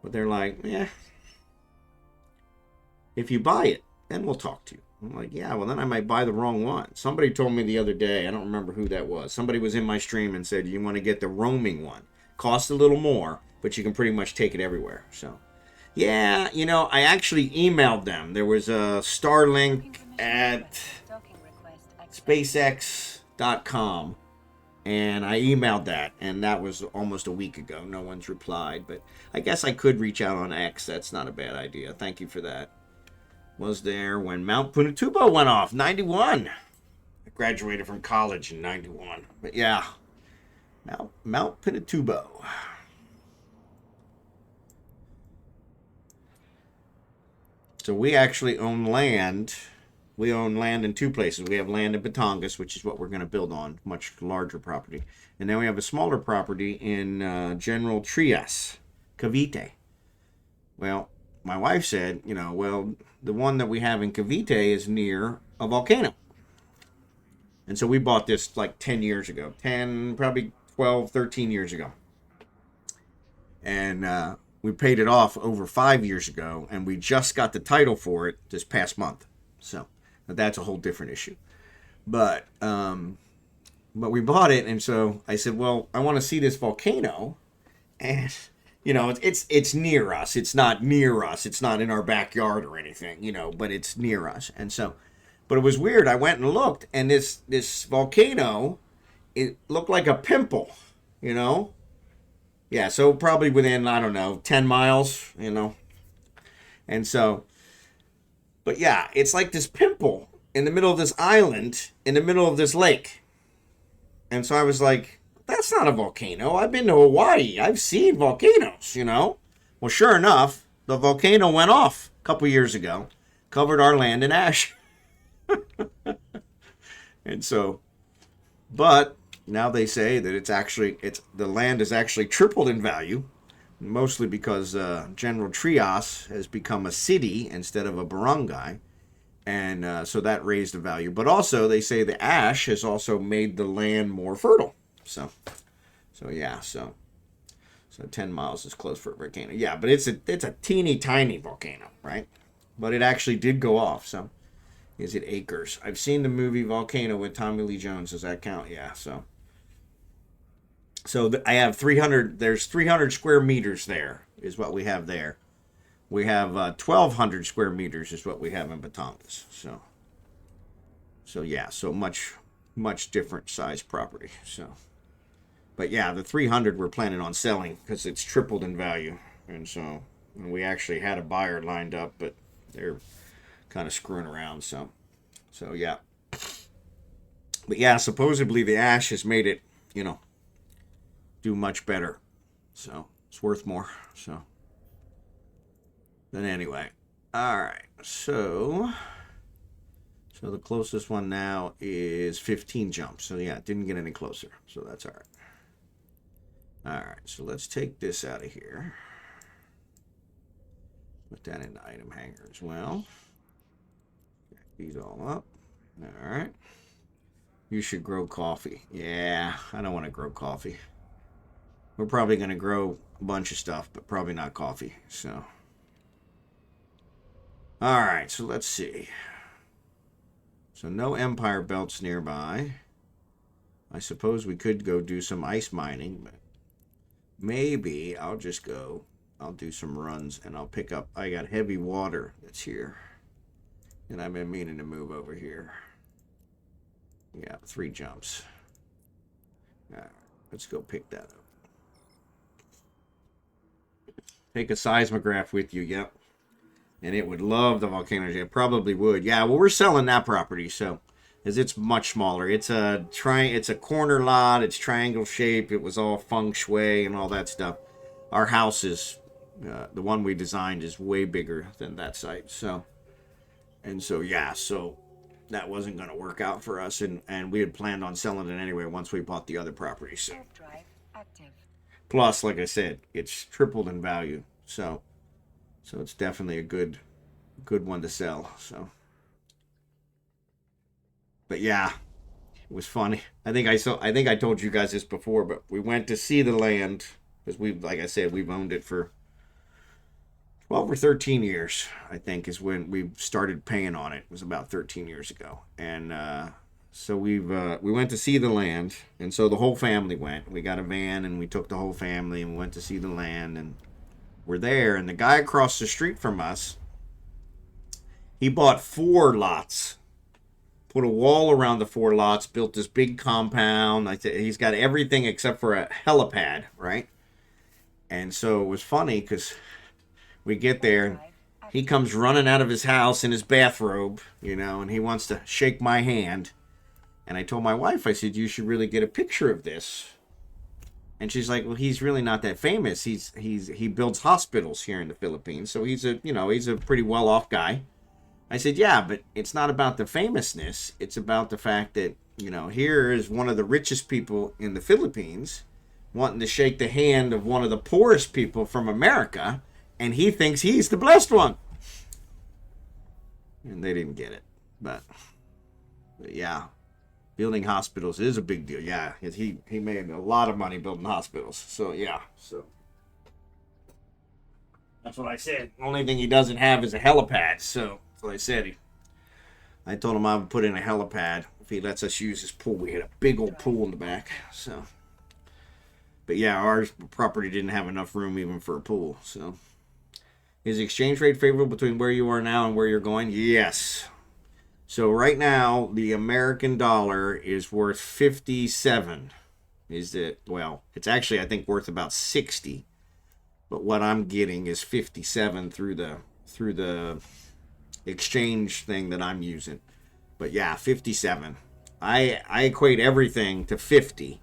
But they're like, if you buy it, then we'll talk to you. I'm like, yeah, well, then I might buy the wrong one. Somebody told me the other day, I don't remember who that was. Somebody was in my stream and said, you want to get the roaming one. Costs a little more, but you can pretty much take it everywhere. So, yeah, you know, I actually emailed them. There was a Starlink at SpaceX.com, and I emailed that, and that was almost a week ago. No one's replied, but I guess I could reach out on X. That's not a bad idea. Thank you for that. Was there when Mount Pinatubo went off, 91. I graduated from college in 91. But yeah, Mount Pinatubo. So we actually own land. We own land in two places. We have land in Batangas, which is what we're going to build on, much larger property. And then we have a smaller property in General Trias, Cavite. Well, my wife said, you know, well, the one that we have in Cavite is near a volcano. And so we bought this like 10 years ago. 10, probably 12, 13 years ago. And we paid it off over 5 years ago. And we just got the title for it this past month. So that's a whole different issue. But we bought it. And so I said, well, I want to see this volcano. And you know, it's near us. It's not near us. It's not in our backyard or anything, you know, but it's near us. And so, but it was weird. I went and looked, and this volcano, it looked like a pimple, you know? Yeah, so probably within, I don't know, 10 miles, you know? And so, but yeah, it's like this pimple in the middle of this island, in the middle of this lake. And so I was like, that's not a volcano. I've been to Hawaii. I've seen volcanoes, you know. Well, sure enough, the volcano went off a couple years ago, covered our land in ash. And so, but now they say that the land is actually tripled in value, mostly because General Trias has become a city instead of a barangay. And so that raised the value. But also, they say the ash has also made the land more fertile. So yeah, so 10 miles is close for a volcano. Yeah, but it's a teeny tiny volcano, right? But it actually did go off. So is it acres? I've seen the movie Volcano with Tommy Lee Jones. Does that count? Yeah. So I have 300. There's 300 square meters there is what we have there. We have 1,200 square meters is what we have in Batangas. So yeah, so much different size property. So. But yeah, the 300 we're planning on selling because it's tripled in value. And so we actually had a buyer lined up, but they're kind of screwing around. So yeah. But yeah, supposedly the ash has made it, you know, do much better. So it's worth more. So then anyway. All right. So the closest one now is 15 jumps. So yeah, it didn't get any closer. So that's all right. Alright, so let's take this out of here. Put that in the item hanger as well. Jack these all up. Alright. You should grow coffee. Yeah, I don't want to grow coffee. We're probably going to grow a bunch of stuff, but probably not coffee. So, alright, so let's see. So no empire belts nearby. I suppose we could go do some ice mining, but maybe I'll do some runs and I'll pick up, I got heavy water that's here. And I've been meaning to move over here. Yeah, 3 jumps. All right, let's go pick that up. Take a seismograph with you, yep. And it would love the volcanoes. It probably would. Yeah, well, we're selling that property, so as it's much smaller. It's a corner lot. It's triangle shaped. It was all feng shui and all that stuff. Our house is the one we designed is way bigger than that site. So yeah, so that wasn't going to work out for us, and we had planned on selling it anyway once we bought the other property. So plus, like I said, it's tripled in value. So it's definitely a good one to sell. So. But yeah, it was funny. I think I told you guys this before, but we went to see the land because like I said, we've owned it for 12 or 13 years, I think, is when we started paying on it. It was about 13 years ago. And So we went to see the land, and so the whole family went. We got a van, and we took the whole family and went to see the land, and we're there. And the guy across the street from us, he bought 4 lots, put a wall around the 4 lots, built this big compound. He's got everything except for a helipad, right? And so it was funny because we get there, and he comes running out of his house in his bathrobe, you know, and he wants to shake my hand. And I told my wife, I said, you should really get a picture of this. And she's like, well, he's really not that famous. He builds hospitals here in the Philippines, so he's a pretty well-off guy. I said, yeah, but it's not about the famousness. It's about the fact that, you know, here is one of the richest people in the Philippines wanting to shake the hand of one of the poorest people from America, and he thinks he's the blessed one. And they didn't get it. But yeah. Building hospitals is a big deal. Yeah, he made a lot of money building hospitals. So, yeah. So that's what I said. The only thing he doesn't have is a helipad. So that's what I said. I told him I would put in a helipad if he lets us use his pool. We had a big old pool in the back. So, but yeah, our property didn't have enough room even for a pool. So, is the exchange rate favorable between where you are now and where you're going? Yes. So right now, the American dollar is worth 57. It's actually, I think, worth about 60. But what I'm getting is 57 through the exchange thing that I'm using. But yeah, 57. I equate everything to 50,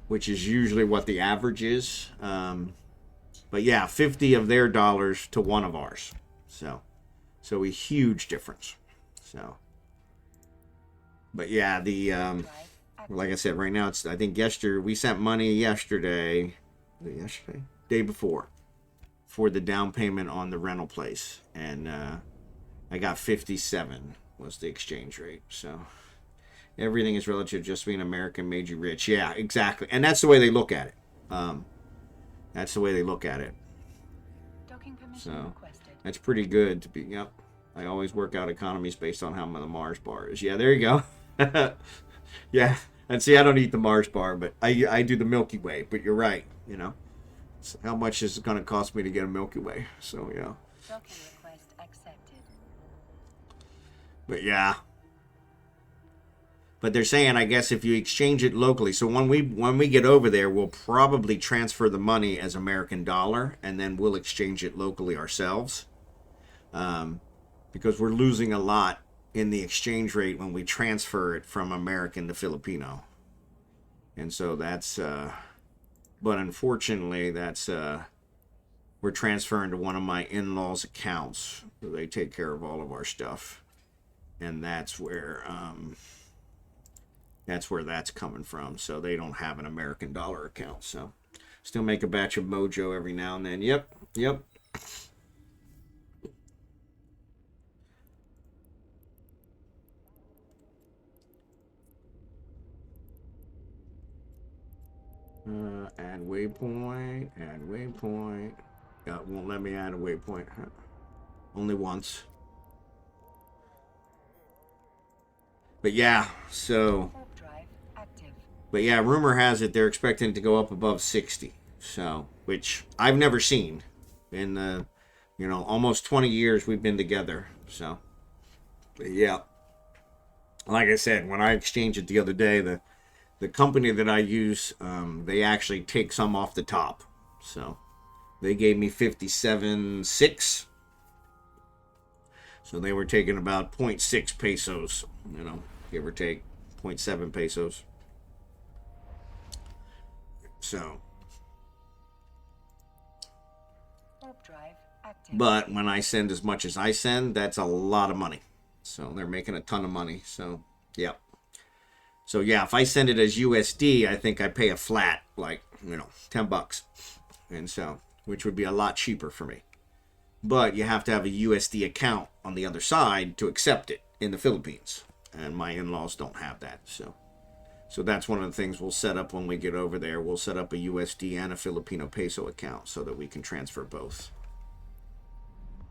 which is usually what the average is. But yeah, 50 of their dollars to one of ours. So a huge difference. So. But yeah, like I said, right now I think we sent money yesterday, day before, for the down payment on the rental place, and I got 57 was the exchange rate. So everything is relative. Just being American made you rich. Yeah, exactly, and that's the way they look at it. That's the way they look at it. So that's pretty good to be. Yep. I always work out economies based on how much the Mars bar is. Yeah, there you go. Yeah, and see, I don't eat the Mars bar, but I do the Milky Way. But you're right, you know. So how much is it going to cost me to get a Milky Way? So yeah. Token request accepted. But yeah. But they're saying, I guess, if you exchange it locally, so when we get over there, we'll probably transfer the money as American dollar, and then we'll exchange it locally ourselves. Because we're losing a lot in the exchange rate when we transfer it from American to Filipino. And so that's, but unfortunately, that's, we're transferring to one of my in-laws' accounts. They take care of all of our stuff. And that's where that's coming from. So they don't have an American dollar account. So still make a batch of Mojo every now and then. Yep. Add waypoint. It won't let me add a waypoint. Only once. But yeah, so. But yeah, rumor has it they're expecting to go up above 60. So, which I've never seen in the, almost 20 years we've been together. So, but yeah. Like I said, when I exchanged it the other day, the company that I use, they actually take some off the top. So they gave me 57.6. So they were taking about 0.6 pesos, give or take 0.7 pesos. So. But when I send as much as I send, that's a lot of money. So they're making a ton of money. So, yeah. So yeah, if I send it as USD, I think I pay a flat, $10. And so, which would be a lot cheaper for me. But you have to have a USD account on the other side to accept it in the Philippines. And my in-laws don't have that. So that's one of the things we'll set up when we get over there. We'll set up a USD and a Filipino peso account so that we can transfer both.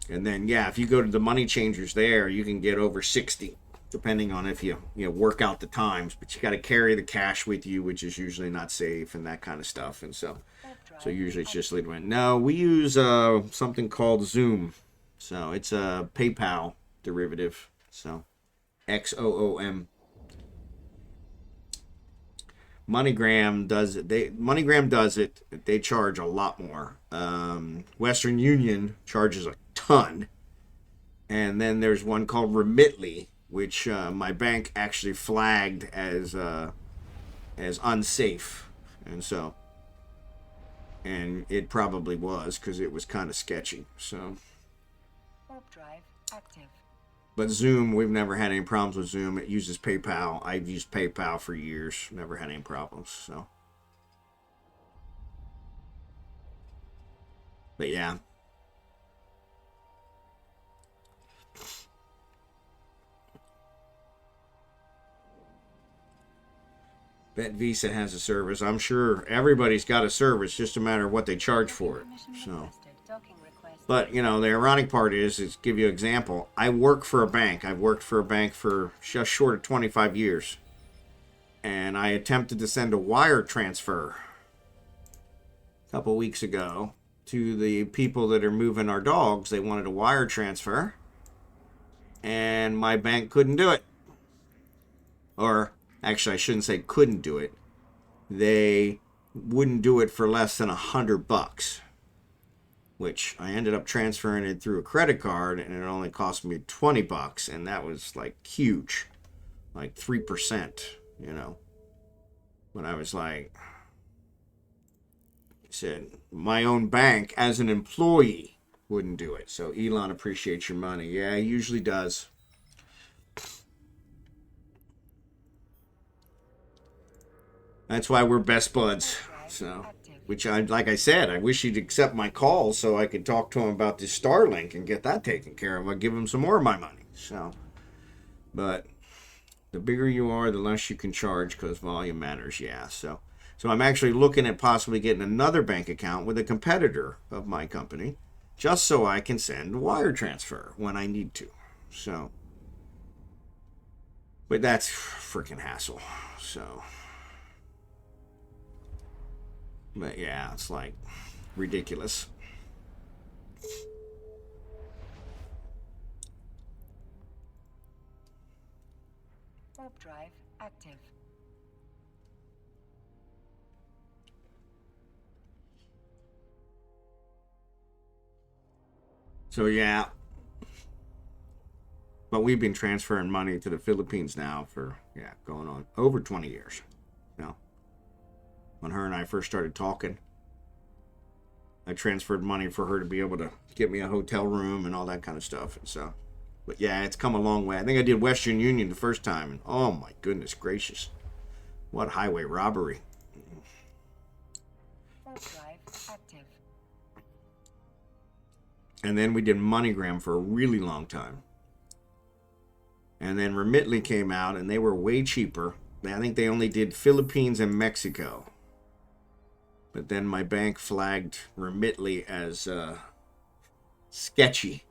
And then, yeah, if you go to the money changers there, you can get over 60 depending on if you work out the times. But you got to carry the cash with you, which is usually not safe and that kind of stuff. And so usually it's just lead in. No, we use something called Zoom. So it's a PayPal derivative. So XOOM. MoneyGram does it. MoneyGram does it. They charge a lot more. Western Union charges a ton. And then there's one called Remitly, which my bank actually flagged as unsafe, and it probably was because it was kind of sketchy. So. Warp drive active. But Zoom, we've never had any problems with Zoom. It uses PayPal. I've used PayPal for years. Never had any problems. So. But yeah. Bet Visa has a service. I'm sure everybody's got a service, just a matter of what they charge for it. So. But, the ironic part is give you an example. I work for a bank. I've worked for a bank for just short of 25 years. And I attempted to send a wire transfer a couple weeks ago to the people that are moving our dogs. They wanted a wire transfer. And my bank couldn't do it. Or, actually, I shouldn't say couldn't do it. They wouldn't do it for less than $100. Which I ended up transferring it through a credit card, and it only cost me $20, and that was like huge, like 3%, But I was like, I said, my own bank as an employee wouldn't do it. So Elon appreciates your money. Yeah, he usually does. That's why we're best buds. So. Which, like I said, I wish he'd accept my call so I could talk to him about this Starlink and get that taken care of. I'd give him some more of my money. So, but the bigger you are, the less you can charge because volume matters. Yeah. So I'm actually looking at possibly getting another bank account with a competitor of my company, just so I can send wire transfer when I need to. So, but that's freaking hassle. So. But yeah, it's like ridiculous. Warp drive active. So yeah. But we've been transferring money to the Philippines now for, going on over 20 years. When her and I first started talking, I transferred money for her to be able to get me a hotel room and all that kind of stuff. And so, but yeah, it's come a long way. I think I did Western Union the first time, and oh my goodness gracious, what highway robbery! Drive active. And then we did MoneyGram for a really long time, and then Remitly came out, and they were way cheaper. I think they only did Philippines and Mexico. But then my bank flagged Remitly as sketchy.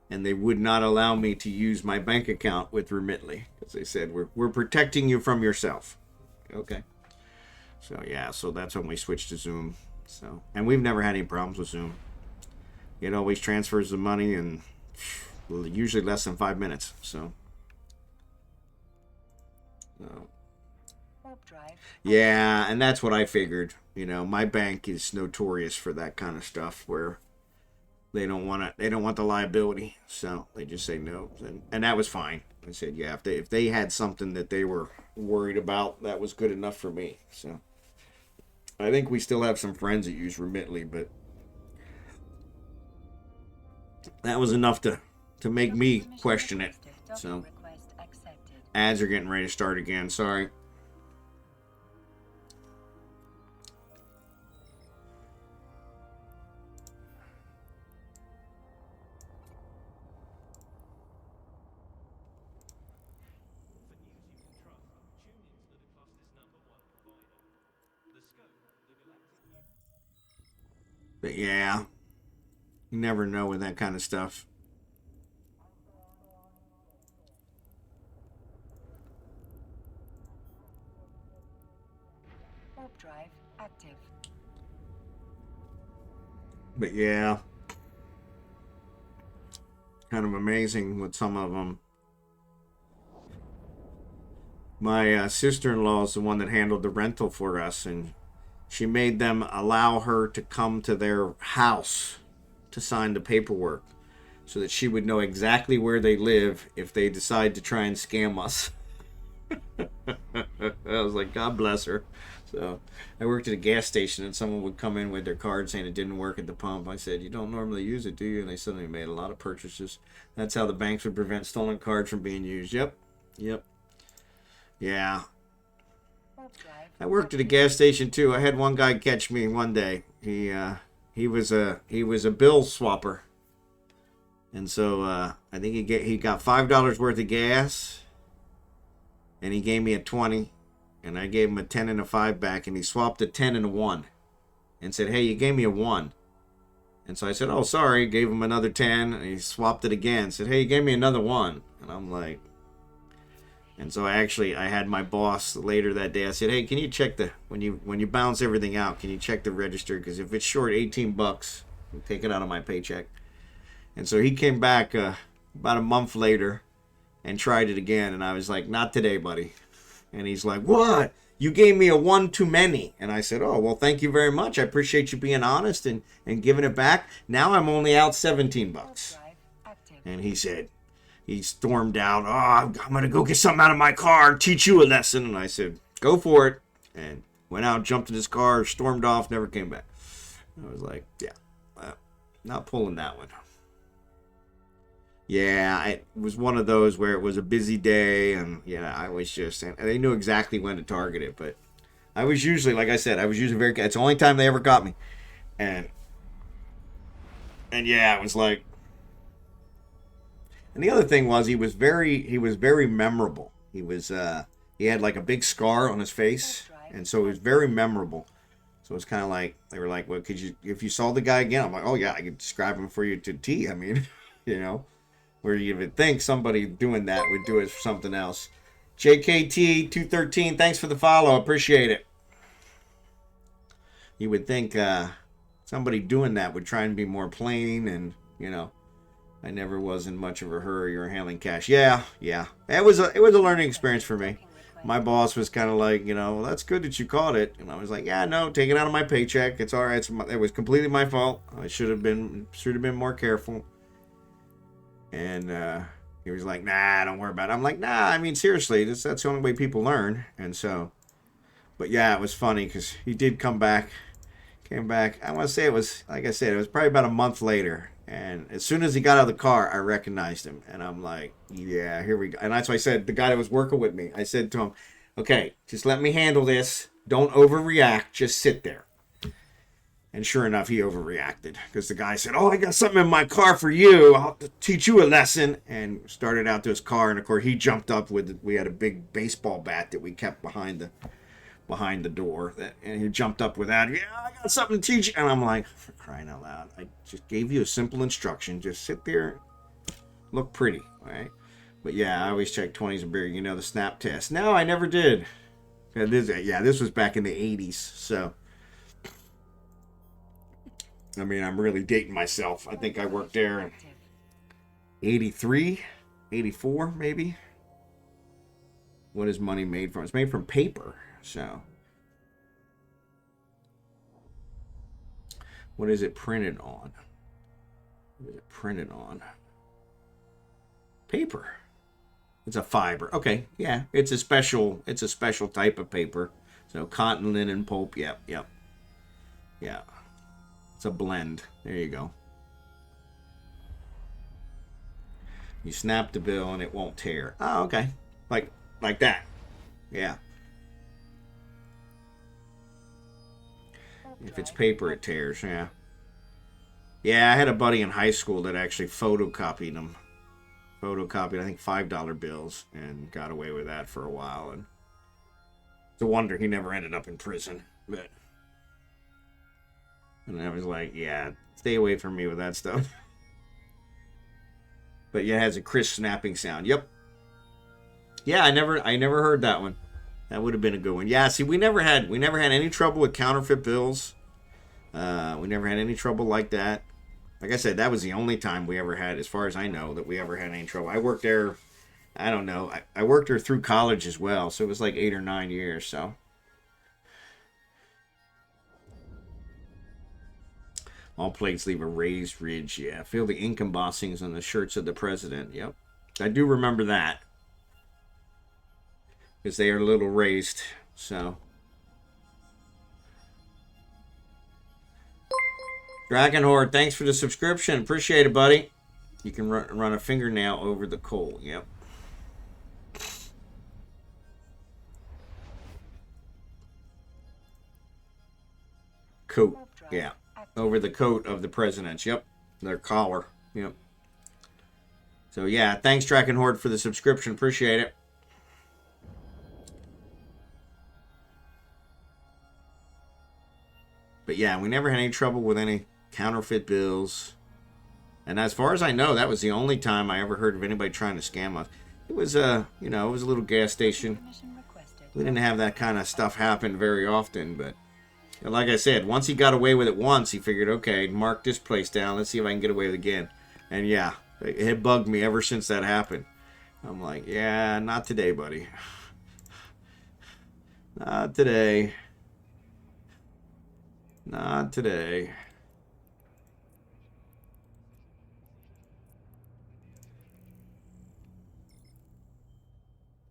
And they would not allow me to use my bank account with Remitly. Because they said, we're protecting you from yourself. Okay. So, yeah. So that's when we switched to Zoom. So, and we've never had any problems with Zoom. It always transfers the money in usually less than 5 minutes. So. Yeah, and that's what I figured. My bank is notorious for that kind of stuff where they don't want the liability, so they just say no, and that was fine. I said, yeah, if they had something that they were worried about, that was good enough for me. So I think we still have some friends that use Remitly, but that was enough to make me question it. So ads are getting ready to start again. Sorry. But yeah, you never know with that kind of stuff. But yeah, kind of amazing with some of them. My sister-in-law is the one that handled the rental for us, and she made them allow her to come to their house to sign the paperwork so that she would know exactly where they live if they decide to try and scam us. I was like, God bless her. So I worked at a gas station, and someone would come in with their card saying it didn't work at the pump. I said, you don't normally use it, do you? And they suddenly made a lot of purchases. That's how the banks would prevent stolen cards from being used. Yep. Yeah. I worked at a gas station too. I had one guy catch me one day. He was a bill swapper, and so I think he got $5 worth of gas, and he gave me a 20, and I gave him a 10 and a 5 back, and he swapped a 10 and a 1, and said, "Hey, you gave me a 1." And so I said, "Oh, sorry." Gave him another 10, and he swapped it again. Said, "Hey, you gave me another 1," and I'm like. And so I had my boss later that day. I said, "Hey, can you check when you balance everything out, can you check the register? Because if it's short $18, take it out of my paycheck." And so he came back about a month later and tried it again. And I was like, "Not today, buddy." And he's like, "What? You gave me a 1 too many." And I said, "Oh, well, thank you very much. I appreciate you being honest and giving it back. Now I'm only out $17. And he stormed out. "Oh, I'm going to go get something out of my car and teach you a lesson." And I said, "Go for it." And went out, jumped in his car, stormed off, never came back. I was like, yeah, not pulling that one. Yeah, it was one of those where it was a busy day, and yeah, I was just, and they knew exactly when to target it, but I was usually, like I said, very, it's the only time they ever got me. And yeah, it was like, and the other thing was he was very memorable. He had like a big scar on his face, and so he was very memorable. So it's kind of like they were like, "Well, if you saw the guy again?" I'm like, "Oh yeah, I could describe him for you to T." I mean, where you would think somebody doing that would do it for something else. JKT213, thanks for the follow, appreciate it. You would think somebody doing that would try and be more plain, and I never was in much of a hurry or handling cash. Yeah. It was a learning experience for me. My boss was kind of like, "Well, that's good that you caught it." And I was like, "Yeah, no, take it out of my paycheck. It's all right. It was completely my fault. I should have been more careful." And he was like, "Nah, don't worry about it." I'm like, "Nah, I mean, seriously, that's the only way people learn." And so, but yeah, it was funny because he did come back. Came back. I want to say it was, like I said, it was probably about a month later. And as soon as he got out of the car, I recognized him. And I'm like, yeah, here we go. And that's why I said, the guy that was working with me, I said to him, "Okay, just let me handle this. Don't overreact. Just sit there." And sure enough, he overreacted. Because the guy said, "Oh, I got something in my car for you. I'll teach you a lesson." And started out to his car. And of course, he jumped up we had a big baseball bat that we kept behind the door, and he jumped up with that. "Yeah, I got something to teach you." And I'm like, for crying out loud, I just gave you a simple instruction. Just sit there, look pretty, right? But yeah, I always check 20s and beer, the snap test. No, I never did. This was back in the 80s, so I mean, I'm really dating myself. I think I worked there in 83, 84, maybe. What is money made from? It's made from paper. So, what is it printed on? What is it printed on? Paper. It's a fiber. Okay, yeah. It's a special type of paper. So cotton, linen, pulp. Yep. Yeah. It's a blend. There you go. You snap the bill and it won't tear. Oh, okay. Like that. Yeah. If it's paper, it tears, yeah. Yeah, I had a buddy in high school that actually photocopied them. Photocopied, I think, $5 bills and got away with that for a while. And it's a wonder he never ended up in prison. And I was like, yeah, stay away from me with that stuff. But yeah, it has a crisp snapping sound. Yep. Yeah, I never heard that one. That would have been a good one. Yeah, see, we never had any trouble with counterfeit bills. We never had any trouble like that. Like I said, that was the only time we ever had, as far as I know, that we ever had any trouble. I worked there, I don't know, I worked there through college as well, so it was like 8 or 9 years, so. All plates leave a raised ridge, yeah. Feel the ink embossings on the shirts of the president, yep. I do remember that. Because they are a little raised, so. Drachenhort, thanks for the subscription. Appreciate it, buddy. You can run a fingernail over the coal. Yep. Coat. Yeah. Over the coat of the presidents. Yep. Their collar. Yep. So, yeah. Thanks, Drachenhort, for the subscription. Appreciate it. But, yeah, we never had any trouble with any counterfeit bills. And as far as I know, that was the only time I ever heard of anybody trying to scam us. It was you know, it was a little gas station. We didn't have that kind of stuff happen very often, but like I said, once he got away with it once, he figured, okay, mark this place down. Let's see if I can get away with it again. And yeah, it bugged me ever since that happened. I'm like, yeah, not today, buddy. Not today. Not today.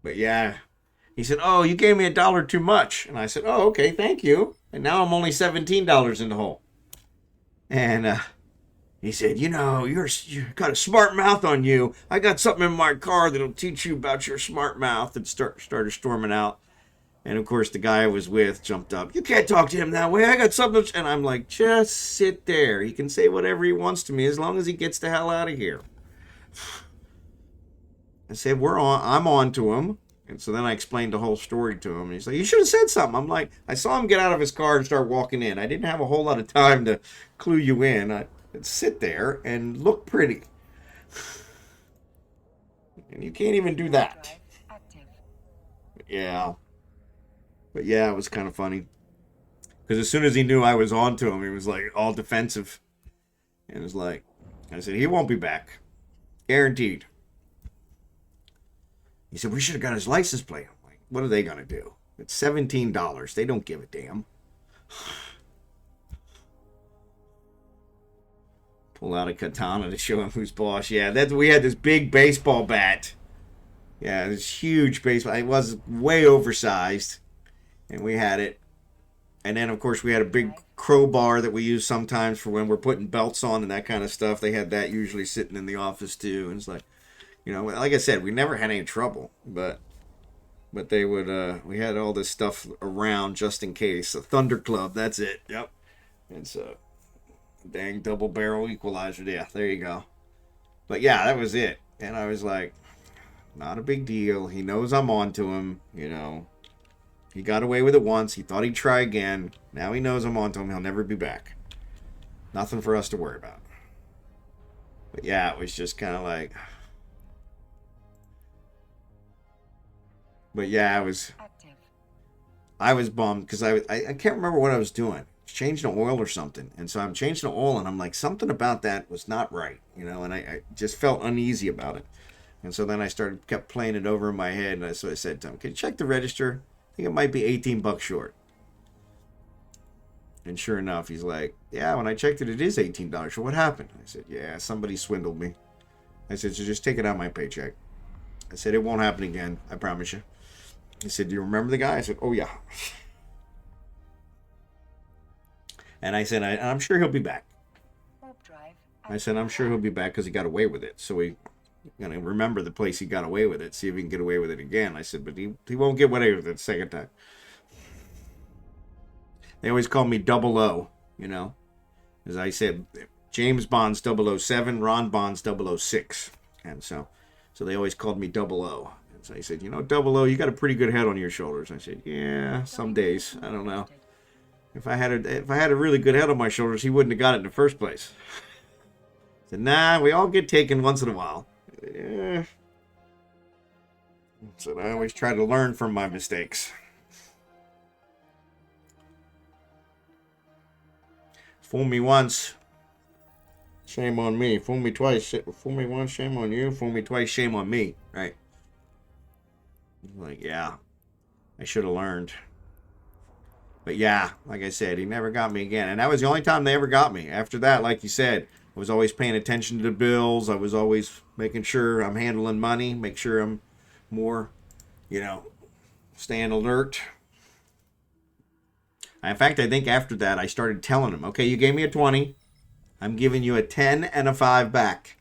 But yeah, he said, oh, you gave me $1 too much. And I said, oh, okay, thank you. And now I'm only $17 in the hole. And he said, you know, you got a smart mouth on you. I got something in my car that'll teach you about your smart mouth. And started storming out. And of course, the guy I was with jumped up. You can't talk to him that way. I got something. And I'm like, just sit there. He can say whatever he wants to me as long as he gets the hell out of here. I said, I'm on to him. And so then I explained the whole story to him. And he's like, you should have said something. I'm like, I saw him get out of his car and start walking in. I didn't have a whole lot of time to clue you in. I'd sit there and look pretty. And you can't even do that. Yeah. But yeah, it was kind of funny. Because as soon as he knew I was on to him, he was like all defensive. And it was like, I said, he won't be back. Guaranteed. He said, we should have got his license plate. I'm like, what are they going to do? It's $17. They don't give a damn. Pull out a katana to show him who's boss. Yeah, we had this big baseball bat. Yeah, this huge baseball. It was way oversized. And we had it. And then, of course, we had a big crowbar that we use sometimes for when we're putting belts on and that kind of stuff. They had that usually sitting in the office, too. And it's like, you know, like I said, we never had any trouble, but they would, we had all this stuff around just in case. A Thunder Club, that's it. Yep. And so, dang double barrel equalizer. Yeah, there you go. But yeah, that was it. And I was like, not a big deal. He knows I'm on to him, you know. He got away with it once. He thought he'd try again. Now he knows I'm on to him. He'll never be back. Nothing for us to worry about. But yeah, it was just kind of like... But yeah, I was bummed because I can't remember what I was doing. Changing the oil or something. And so I'm changing the oil and I'm like, something about that was not right, you know, and I just felt uneasy about it. And so then I kept playing it over in my head. And so I said to him, can you check the register? I think it might be $18 short. And sure enough, he's like, yeah, when I checked it, it is $18. So what happened? I said, yeah, somebody swindled me. I said, so just take it out of my paycheck. I said, it won't happen again. I promise you. He said, do you remember the guy? I said, oh, yeah. And I said, I'm sure he'll be back. I said, I'm sure he'll be back because he got away with it. So we going to remember the place he got away with it, see if he can get away with it again. I said, but he won't get away with it the second time. They always call me 00, you know. As I said, James Bond's 007, Ron Bond's 006. And so they always called me 00. So he said, you know, 00, you got a pretty good head on your shoulders. I said, yeah, some days. I don't know. If I had a really good head on my shoulders, he wouldn't have got it in the first place. I said, nah, we all get taken once in a while. Yeah. So I always try to learn from my mistakes. Fool me once, shame on me. Fool me twice, fool me once, shame on you. Fool me twice, shame on me. Right? Like, yeah, I should have learned. But yeah, like I said, he never got me again. And that was the only time they ever got me. After that, like you said, I was always paying attention to the bills. I was always making sure I'm handling money, make sure I'm more, staying alert. In fact, I think after that, I started telling him, okay, you gave me a 20. I'm giving you a 10 and a 5 back.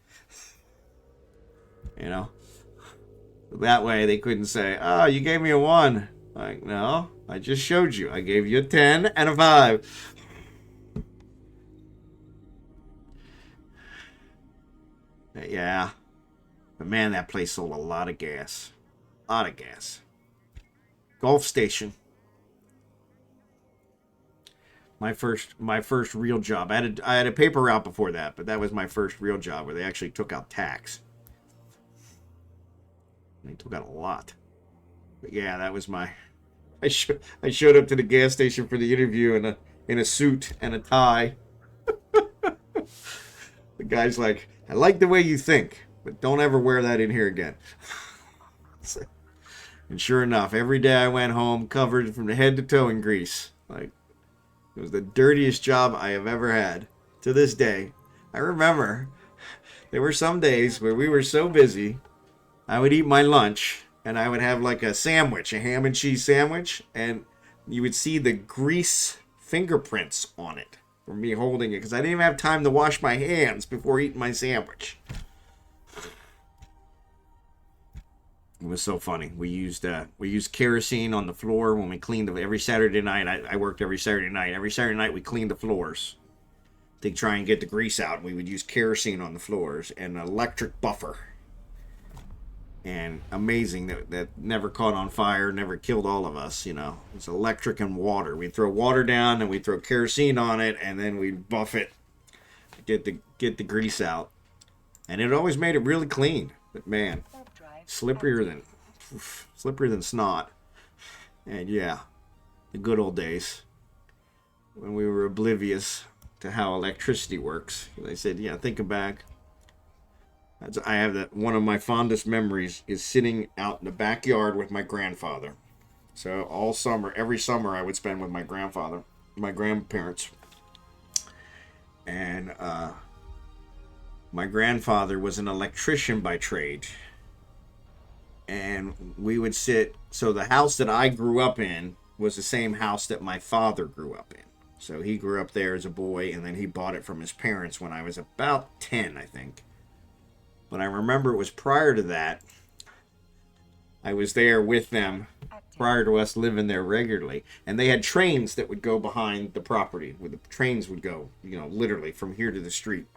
That way they couldn't say, oh, you gave me a 1. Like, no, I just showed you. I gave you a 10 and a 5. Yeah. But man, that place sold a lot of gas. A lot of gas. Gulf Station. My first real job. I had a paper route before that, but that was my first real job where they actually took out tax. They took out a lot. But yeah, that was my... I showed up to the gas station for the interview in a suit and a tie. The guy's like, I like the way you think, but don't ever wear that in here again. And sure enough, every day I went home covered from the head to toe in grease. Like, it was the dirtiest job I have ever had. To this day, I remember there were some days where we were so busy, I would eat my lunch and I would have like a sandwich, a ham and cheese sandwich, and you would see the grease fingerprints on it from me holding it because I didn't even have time to wash my hands before eating my sandwich. It was so funny. We used kerosene on the floor when we cleaned every Saturday night. I worked every Saturday night. Every Saturday night we cleaned the floors to try and get the grease out. We would use kerosene on the floors and an electric buffer. And amazing that never caught on fire, never killed all of us. It's electric and water. We'd throw water down and we'd throw kerosene on it, and then we'd buff it to get the grease out. And it always made it really clean. But man, slipperier than snot. And yeah, the good old days when we were oblivious to how electricity works. They said, yeah, thinking back, I have that one of my fondest memories is sitting out in the backyard with my grandfather. So all summer, every summer I would spend with my grandfather, my grandparents. And my grandfather was an electrician by trade. And we would sit, so the house that I grew up in was the same house that my father grew up in. So he grew up there as a boy, and then he bought it from his parents when I was about 10, I think. But I remember it was prior to that. I was there with them prior to us living there regularly. And they had trains that would go behind the property, where the trains would go, literally from here to the street.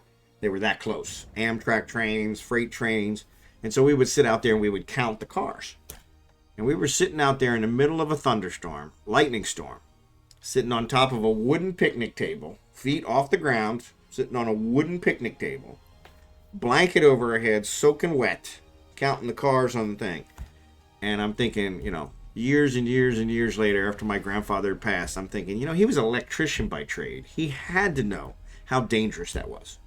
They were that close. Amtrak trains, freight trains. And so we would sit out there and we would count the cars. And we were sitting out there in the middle of a thunderstorm, lightning storm, sitting on top of a wooden picnic table, feet off the ground, sitting on a wooden picnic table, blanket over our heads, soaking wet, counting the cars on the thing. And I'm thinking, years and years and years later, after my grandfather had passed, I'm thinking, he was an electrician by trade. He had to know how dangerous that was.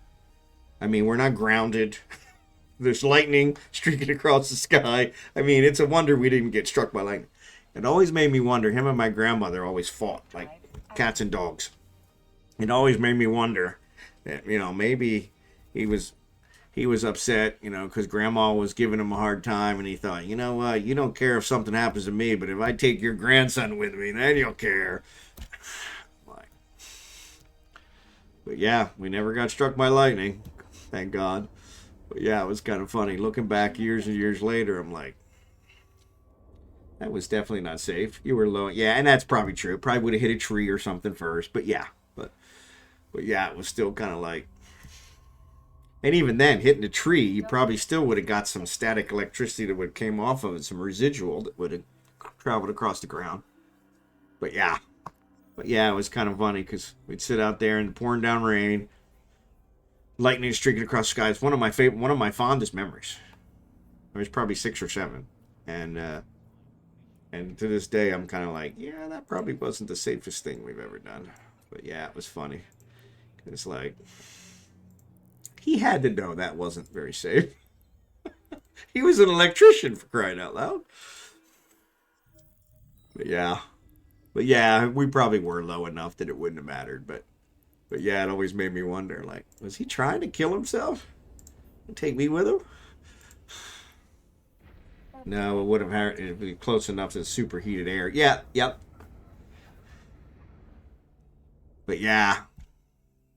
I mean, we're not grounded. There's lightning streaking across the sky. I mean, it's a wonder we didn't get struck by lightning. It always made me wonder. Him and my grandmother always fought like cats and dogs. It always made me wonder that, maybe he was upset, because grandma was giving him a hard time, and he thought, you know what, you don't care if something happens to me, but if I take your grandson with me, then you'll care. But yeah, we never got struck by lightning, thank God. But yeah, it was kind of funny. Looking back years and years later, I'm like, that was definitely not safe. You were low. Yeah, and that's probably true. Probably would have hit a tree or something first. But yeah. But yeah, it was still kind of like... And even then, hitting a tree, you probably still would have got some static electricity that would have came off of it, some residual that would have traveled across the ground. But yeah. It was kind of funny because we'd sit out there in the pouring down rain, lightning streaking across the sky. It's one of my fondest memories. I was probably 6 or 7, and to this day I'm kind of like, yeah, that probably wasn't the safest thing we've ever done. But yeah, it was funny. It's like, he had to know that wasn't very safe. He was an electrician, for crying out loud. But yeah, we probably were low enough that it wouldn't have mattered. But yeah, it always made me wonder, like, was he trying to kill himself? Take me with him? No, it would have had it be close enough to superheated air. Yeah, yep. But yeah,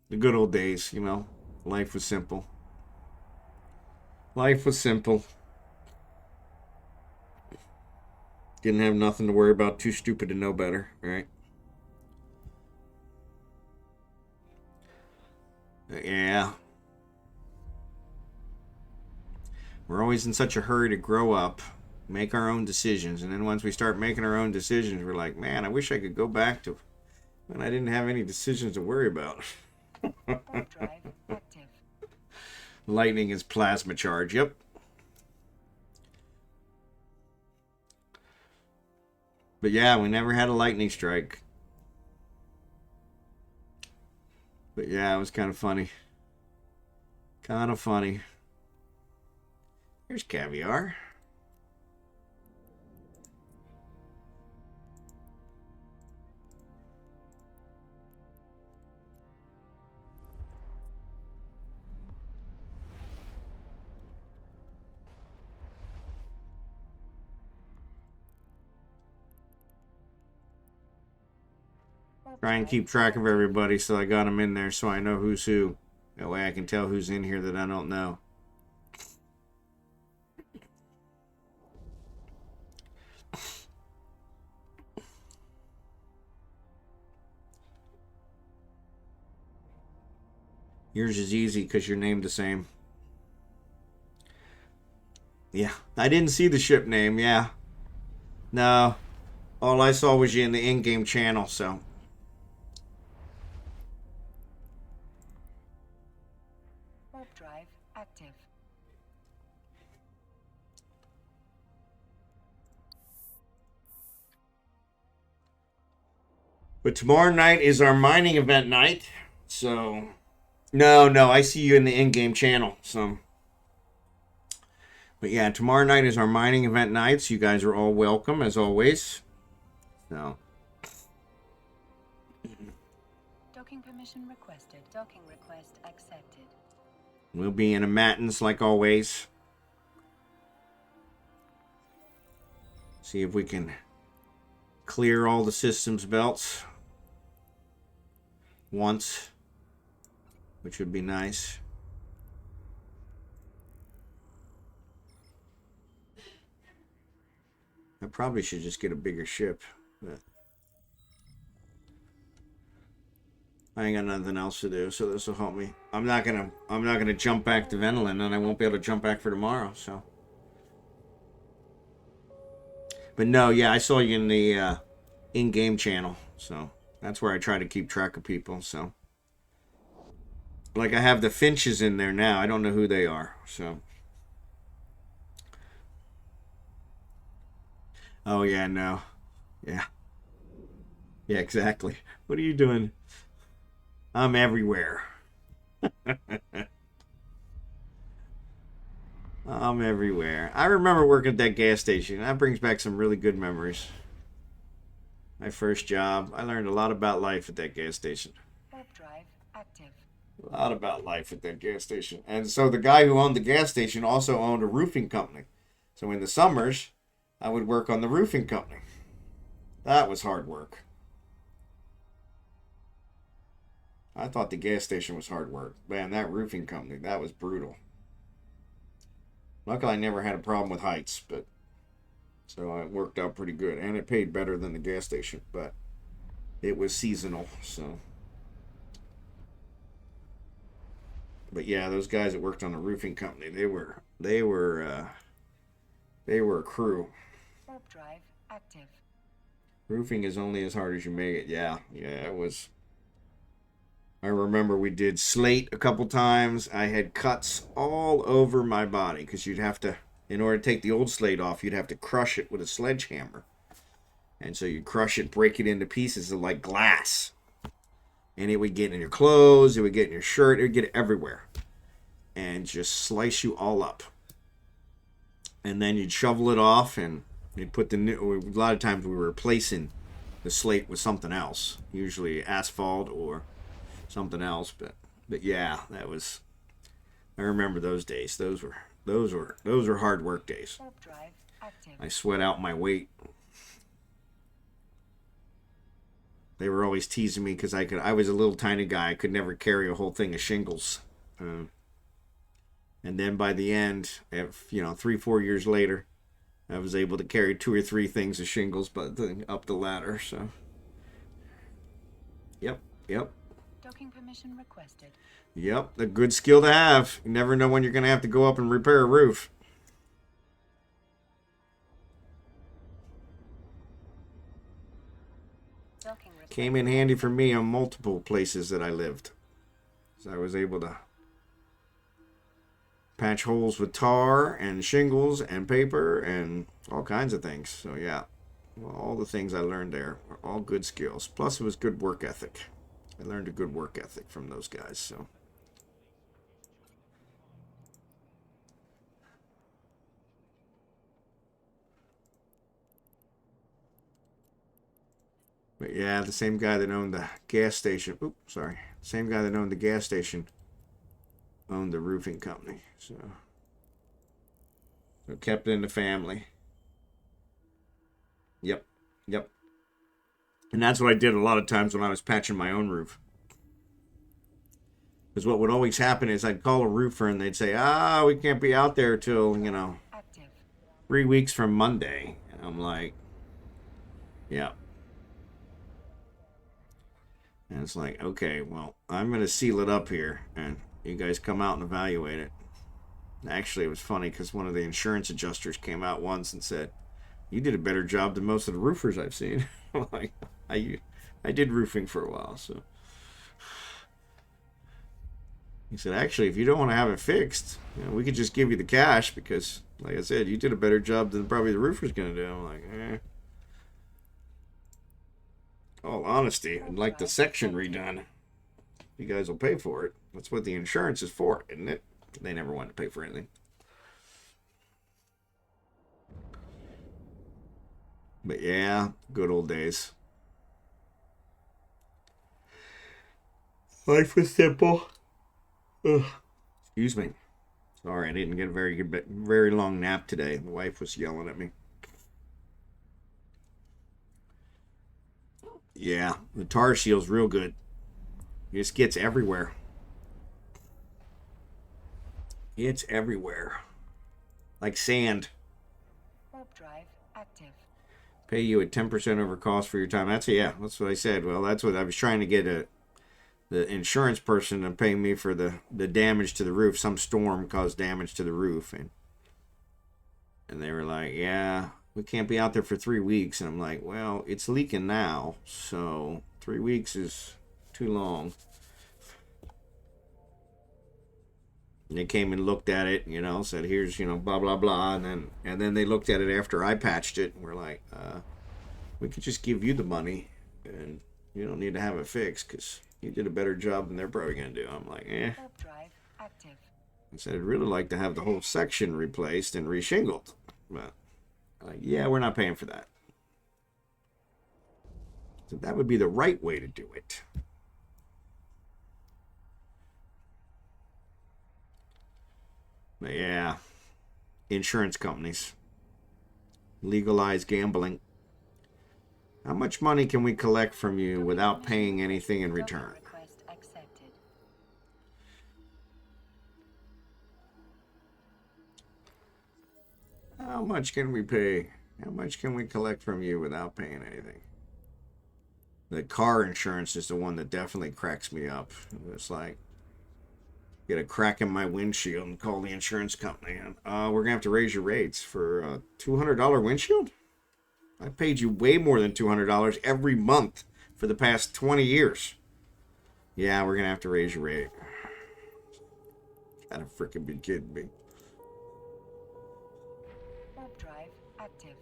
the good old days, you know. Life was simple. Life was simple. Didn't have nothing to worry about. Too stupid to know better, right? Yeah. We're always in such a hurry to grow up, make our own decisions, and then once we start making our own decisions, we're like, man, I wish I could go back to when I didn't have any decisions to worry about. Drive active. Lightning is plasma charge, yep. But yeah, we never had a lightning strike. But yeah, it was kind of funny. Kind of funny. Here's caviar. Try and keep track of everybody, so I got them in there so I know who's who. That way I can tell who's in here that I don't know. Yours is easy because you're named the same. Yeah, I didn't see the ship name, yeah. No, all I saw was you in the in-game channel, so. Warp drive active. But tomorrow night is our mining event night, so. No, I see you in the in-game channel, so. But yeah, tomorrow night is our mining event night, so you guys are all welcome, as always. So. Docking permission requested. Docking request accepted. We'll be in a matins like always. See if we can clear all the systems belts once, which would be nice. I probably should just get a bigger ship, but I ain't got nothing else to do, so this will help me. I'm not gonna jump back to Venolin, and I won't be able to jump back for tomorrow. So, but no, yeah, I saw you in the in-game channel, so that's where I try to keep track of people. So, like, I have the Finches in there now. I don't know who they are. So, oh yeah, no, yeah, exactly. What are you doing? I'm everywhere. I'm everywhere. I remember working at that gas station. That brings back some really good memories. My first job. I learned a lot about life at that gas station. Warp drive active. A lot about life at that gas station. And so the guy who owned the gas station also owned a roofing company. So in the summers, I would work on the roofing company. That was hard work. I thought the gas station was hard work. Man, that roofing company, that was brutal. Luckily, I never had a problem with heights, but so it worked out pretty good. And it paid better than the gas station, but it was seasonal, so. But yeah, those guys that worked on the roofing company, they were a crew. Warp drive active. Roofing is only as hard as you make it. Yeah, it was. I remember we did slate a couple times. I had cuts all over my body because you'd have to, in order to take the old slate off, you'd have to crush it with a sledgehammer. And so you crush it, break it into pieces of like glass. And it would get in your clothes, it would get in your shirt, it would get everywhere. And just slice you all up. And then you'd shovel it off, and you'd put the new. A lot of times we were replacing the slate with something else, usually asphalt or something else. But yeah, that was. I remember those days. Those were hard work days. Warp drive active. I sweat out my weight. They were always teasing me because I was a little tiny guy. I could never carry a whole thing of shingles. And then by the end, 3-4 years later, I was able to carry 2 or 3 things of shingles up the ladder. So, yep. Docking permission requested. Yep, a good skill to have. You never know when you're going to have to go up and repair a roof. Docking request. Came in handy for me on multiple places that I lived. So I was able to patch holes with tar and shingles and paper and all kinds of things. So yeah, all the things I learned there were all good skills. Plus it was good work ethic. I learned a good work ethic from those guys. So. But yeah, the same guy that owned the gas station. Oops, sorry. Same guy that owned the gas station owned the roofing company. So kept it in the family. Yep. And that's what I did a lot of times when I was patching my own roof. Because what would always happen is I'd call a roofer and they'd say, we can't be out there till, Active. 3 weeks from Monday. And I'm like, yeah. And it's like, okay, well, I'm going to seal it up here, and you guys come out and evaluate it. Actually, it was funny because one of the insurance adjusters came out once and said, you did a better job than most of the roofers I've seen. Like, I did roofing for a while, so. He said, actually, if you don't want to have it fixed, we could just give you the cash because, like I said, you did a better job than probably the roofer's going to do. I'm like, all honesty, I'd like the section redone. You guys will pay for it. That's what the insurance is for, isn't it? They never wanted to pay for anything. But yeah, good old days. Life was simple. Ugh. Excuse me. Sorry, I didn't get a very long nap today. The wife was yelling at me. Yeah, the tar seal's real good. It just gets everywhere. It's everywhere. Like sand. Warp drive active. Pay you at 10% over cost for your time. That's what I said. Well, that's what I was trying to get the insurance person to pay me for the damage to the roof. Some storm caused damage to the roof. And they were like, yeah, we can't be out there for 3 weeks. And I'm like, well, it's leaking now. So 3 weeks is too long. And they came and looked at it, said, here's, blah, blah, blah. And then they looked at it after I patched it. And we're like, we could just give you the money. And you don't need to have it fixed because you did a better job than they're probably going to do. I'm like, Warp drive active. I said, I'd really like to have the whole section replaced and reshingled. But, yeah, we're not paying for that. So that would be the right way to do it. But yeah, insurance companies. Legalize gambling. How much money can we collect from you without paying anything in return? Request accepted. How much can we pay? How much can we collect from you without paying anything? The car insurance is the one that definitely cracks me up. It's like, get a crack in my windshield and call the insurance company. And, we're going to have to raise your rates for a $200 windshield? I paid you way more than $200 every month for the past 20 years. Yeah, we're going to have to raise your rate. Gotta freaking be kidding me. Warp drive active.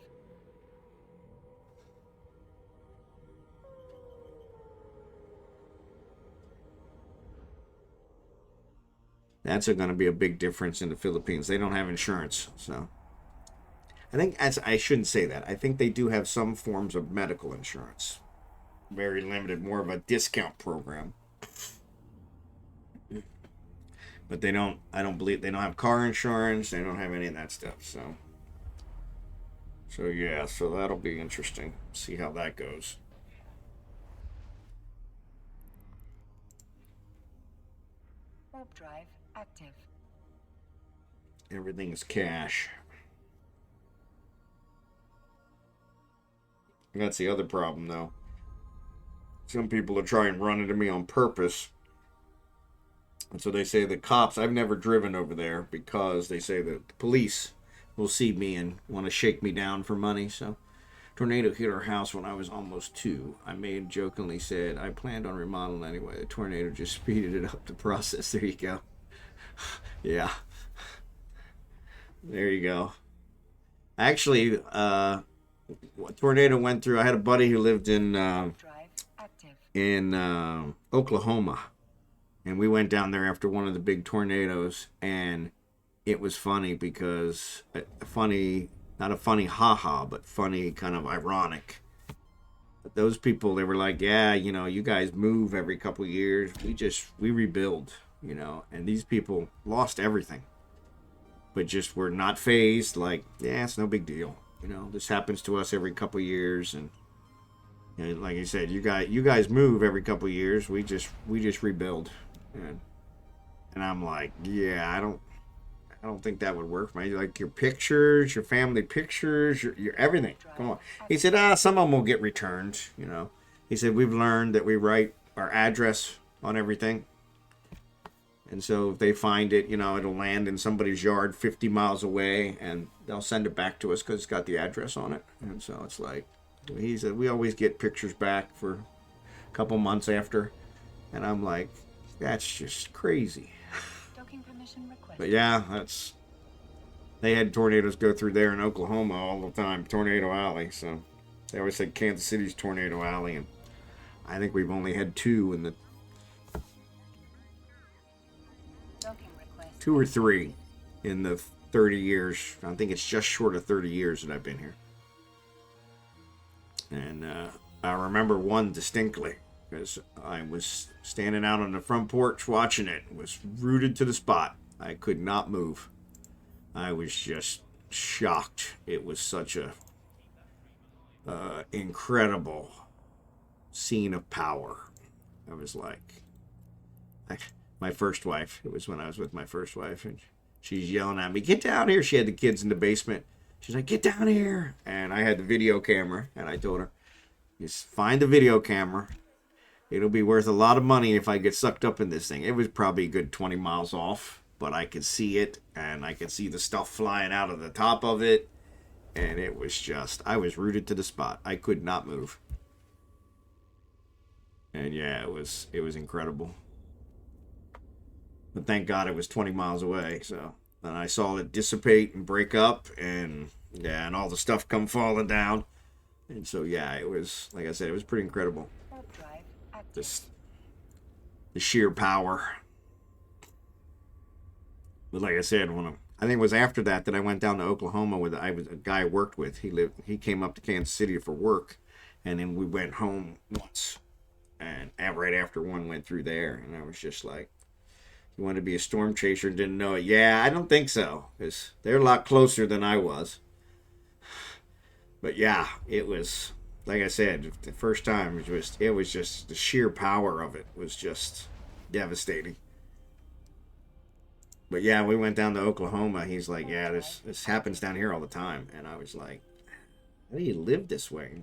That's going to be a big difference in the Philippines. They don't have insurance, so I shouldn't say that. I think they do have some forms of medical insurance. Very limited, more of a discount program. But they don't, I don't believe, they don't have car insurance. They don't have any of that stuff. So yeah, so that'll be interesting. See how that goes. Warp drive active. Everything is cash. That's the other problem, though. Some people are trying to run into me on purpose. And so they say the cops, I've never driven over there because they say that the police will see me and want to shake me down for money. So, tornado hit our house when I was almost 2. I jokingly said, I planned on remodeling anyway. The tornado just speeded it up the process. There you go. Yeah. There you go. Actually, a tornado went through. I had a buddy who lived in Oklahoma. And we went down there after one of the big tornadoes, and it was funny because, not a funny haha, but funny kind of ironic. But those people, they were like, yeah, you know, you guys move every couple of years. We rebuild, you know, and these people lost everything. But just were not phased, like, yeah, it's no big deal. You know, this happens to us every couple of years, and like I said, you guys move every couple of years. We just rebuild. And I'm like, yeah, I don't think that would work for me. Like your pictures, your family pictures, your everything. Come on. He said, some of them will get returned, you know. He said, we've learned that we write our address on everything. And so if they find it, you know, it'll land in somebody's yard 50 miles away, and they'll send it back to us because it's got the address on it. And so it's like, he said, we always get pictures back for a couple months after. And I'm like, that's just crazy. But yeah, they had tornadoes go through there in Oklahoma all the time, Tornado Alley. So they always said Kansas City's Tornado Alley, and I think we've only had 2 in the 2 or 3 in the 30 years. I think it's just short of 30 years that I've been here. And I remember one distinctly, because I was standing out on the front porch watching it. Was rooted to the spot. I could not move. I was just shocked. It was such a incredible scene of power. I was like, my first wife. It was when I was with my first wife, and she's yelling at me, "Get down here!" She had the kids in the basement. She's like, "Get down here!" And I had the video camera, and I told her, "Just find the video camera. It'll be worth a lot of money if I get sucked up in this thing." It was probably a good 20 miles off, but I could see it, and I could see the stuff flying out of the top of it, and it was just, I was rooted to the spot. I could not move. And yeah, it was incredible. But thank God it was 20 miles away, so. And I saw it dissipate and break up, and yeah, and all the stuff come falling down. And so yeah, it was, like I said, it was pretty incredible. Just the sheer power. But like I said, I think it was after that I went down to Oklahoma with a guy I worked with. He came up to Kansas City for work, and then we went home once, and right after one went through there, and I was just like, you wanted to be a storm chaser and didn't know it? Yeah, I don't think so, because they're a lot closer than I was. But yeah, it was, like I said, the first time it was just the sheer power of it was just devastating. But yeah, we went down to Oklahoma. He's like, yeah, this happens down here all the time. And I was like, how do you live this way?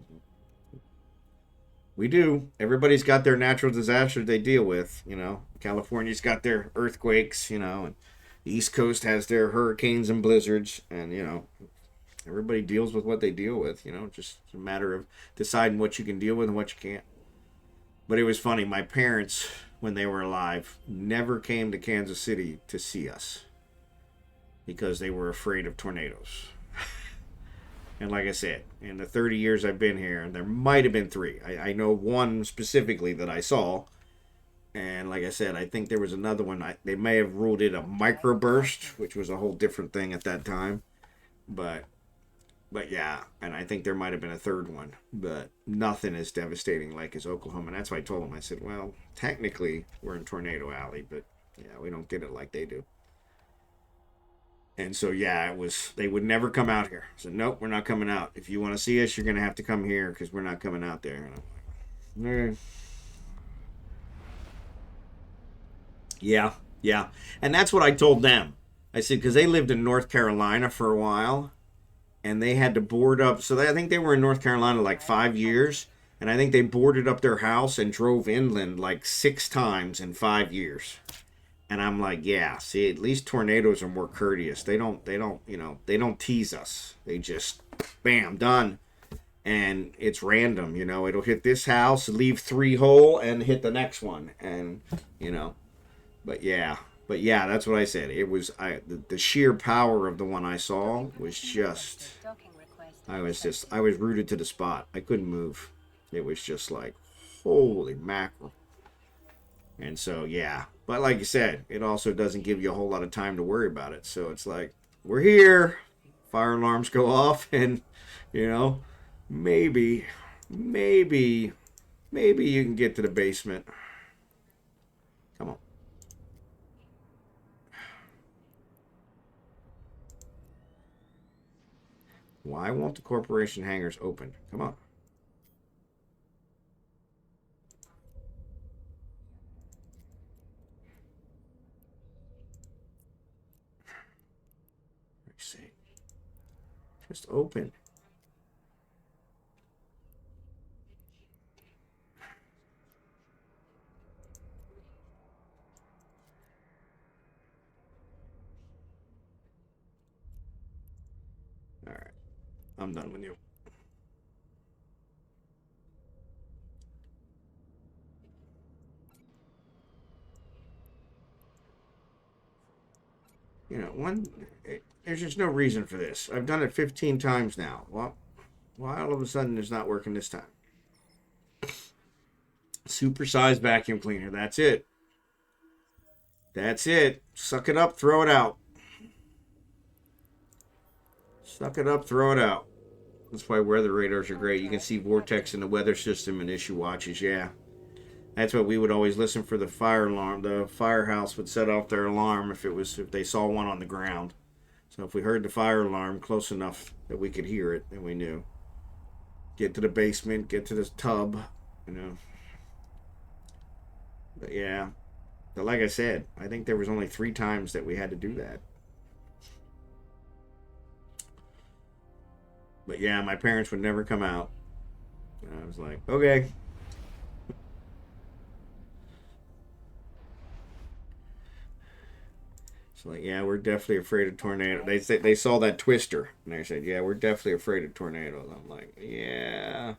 We do. Everybody's got their natural disasters they deal with, you know. California's got their earthquakes, you know, and the East Coast has their hurricanes and blizzards, and, you know, everybody deals with what they deal with, you know. Just a matter of deciding what you can deal with and what you can't. But it was funny. My parents, when they were alive, never came to Kansas City to see us because they were afraid of tornadoes. And like I said, in the 30 years I've been here, there might have been 3. I know one specifically that I saw, And like I said, I think there was another one. They may have ruled it a microburst, which was a whole different thing at that time. But yeah, and I think there might have been a third one, but nothing as devastating like as Oklahoma. And that's why I told them, I said, well, technically we're in Tornado Alley, but yeah, we don't get it like they do. And so yeah, it was, they would never come out here. I said, nope, we're not coming out. If you want to see us, you're gonna have to come here because we're not coming out there. And I'm like, eh. Yeah. And that's what I told them. I said, because they lived in North Carolina for a while and they had to board up. So I think they were in North Carolina like 5 years. And I think they boarded up their house and drove inland like 6 times in 5 years. And I'm like, yeah, see, at least tornadoes are more courteous. They don't, they don't tease us. They just, bam, done. And it's random, it'll hit this house, leave 3 whole, and hit the next one. And, but yeah, that's what I said. It was the sheer power of the one I saw was just. I was rooted to the spot. I couldn't move. It was just like, holy mackerel. And so yeah, but like you said, it also doesn't give you a whole lot of time to worry about it. So it's like we're here, fire alarms go off, and maybe you can get to the basement. Come on. Why won't the corporation hangars open? Come on. Let's see. Just open. All right. I'm done with you. There's just no reason for this. I've done it 15 times now. Well, why all of a sudden it's not working this time? Supersized vacuum cleaner. That's it. That's it. Suck it up, throw it out. Suck it up, throw it out. That's why weather radars are great. You can see vortex in the weather system and issue watches. Yeah. That's what we would always listen for the fire alarm. The firehouse would set off their alarm if they saw one on the ground. So if we heard the fire alarm close enough that we could hear it, then we knew. Get to the basement, get to the tub, But yeah. But like I said, I think there was only 3 times that we had to do that. But yeah, my parents would never come out. And I was like, okay. So like, yeah, we're definitely afraid of tornadoes. They saw that twister and they said, yeah, we're definitely afraid of tornadoes. I'm like, yeah,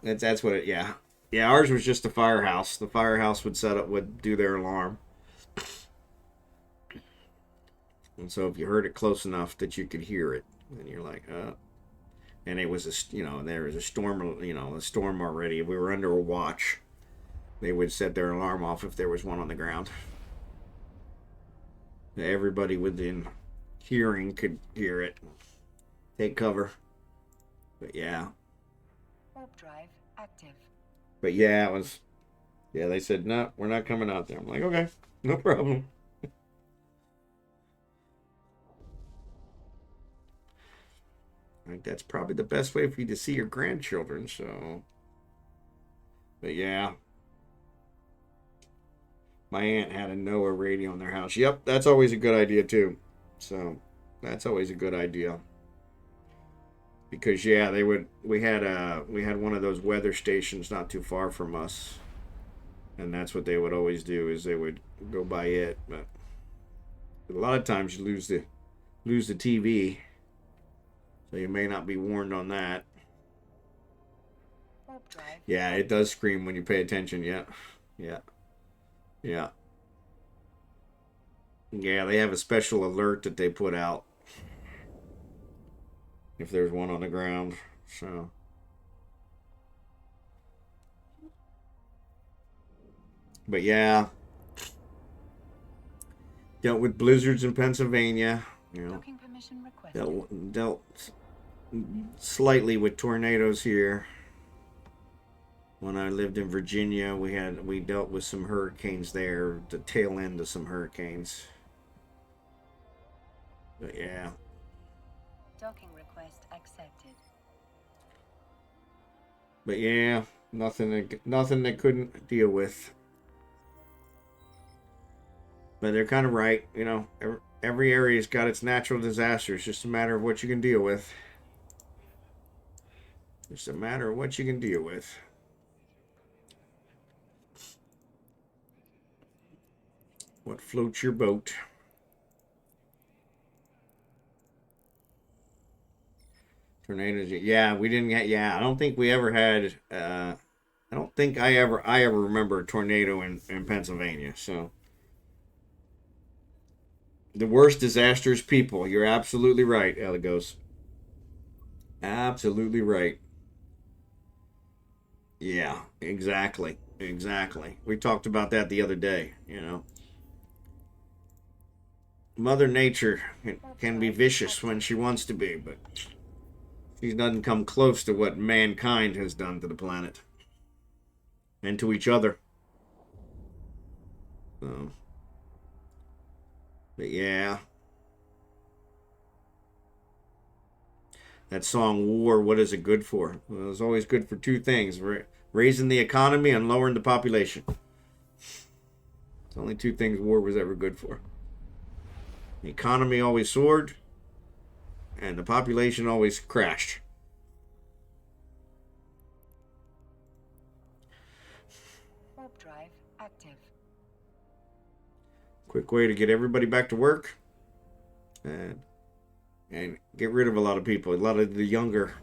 that's what it. Yeah. Ours was just the firehouse. The firehouse would do their alarm. And so if you heard it close enough that you could hear it, then you're like, and it was there was a storm, a storm already. We were under a watch. They would set their alarm off if there was one on the ground. Everybody within hearing could hear it. Take cover. But yeah. Warp drive active. But yeah, it was. Yeah, they said no, we're not coming out there. I'm like, okay, no problem. I think that's probably the best way for you to see your grandchildren. So, but yeah, my aunt had a NOAA radio in their house. Yep, that's always a good idea too. So, that's always a good idea. Because yeah, we had one of those weather stations not too far from us. And that's what they would always do is they would go by it, but a lot of times you lose the TV. So you may not be warned on that. Yeah, it does scream when you pay attention. Yeah. Yeah, they have a special alert that they put out if there's one on the ground. So But yeah, dealt with blizzards in Pennsylvania. You know, Docking permission requested. dealt slightly with tornadoes here. When I lived in Virginia, we dealt with some hurricanes there, the tail end of some hurricanes. But yeah. Docking request accepted. But yeah, nothing they couldn't deal with. But they're kind of right, you know. Every area's got its natural disasters. Just a matter of what you can deal with. Just a matter of what you can deal with. What floats your boat? Tornadoes. Yeah, we didn't get. Yeah, I don't think we ever had. I don't think I ever remember a tornado in Pennsylvania. So the worst disasters, people. You're absolutely right, Eligos. Absolutely right. Yeah, exactly. Exactly. We talked about that the other day, you know. Mother Nature can be vicious when she wants to be, but she doesn't come close to what mankind has done to the planet and to each other. So, but yeah, that song "War," what is it good for? Well, it was always good for two things: raising the economy and lowering the population. It's only two things war was ever good for. The economy always soared, and the population always crashed. Warp drive active. Quick way to get everybody back to work and get rid of a lot of people. A lot of the younger,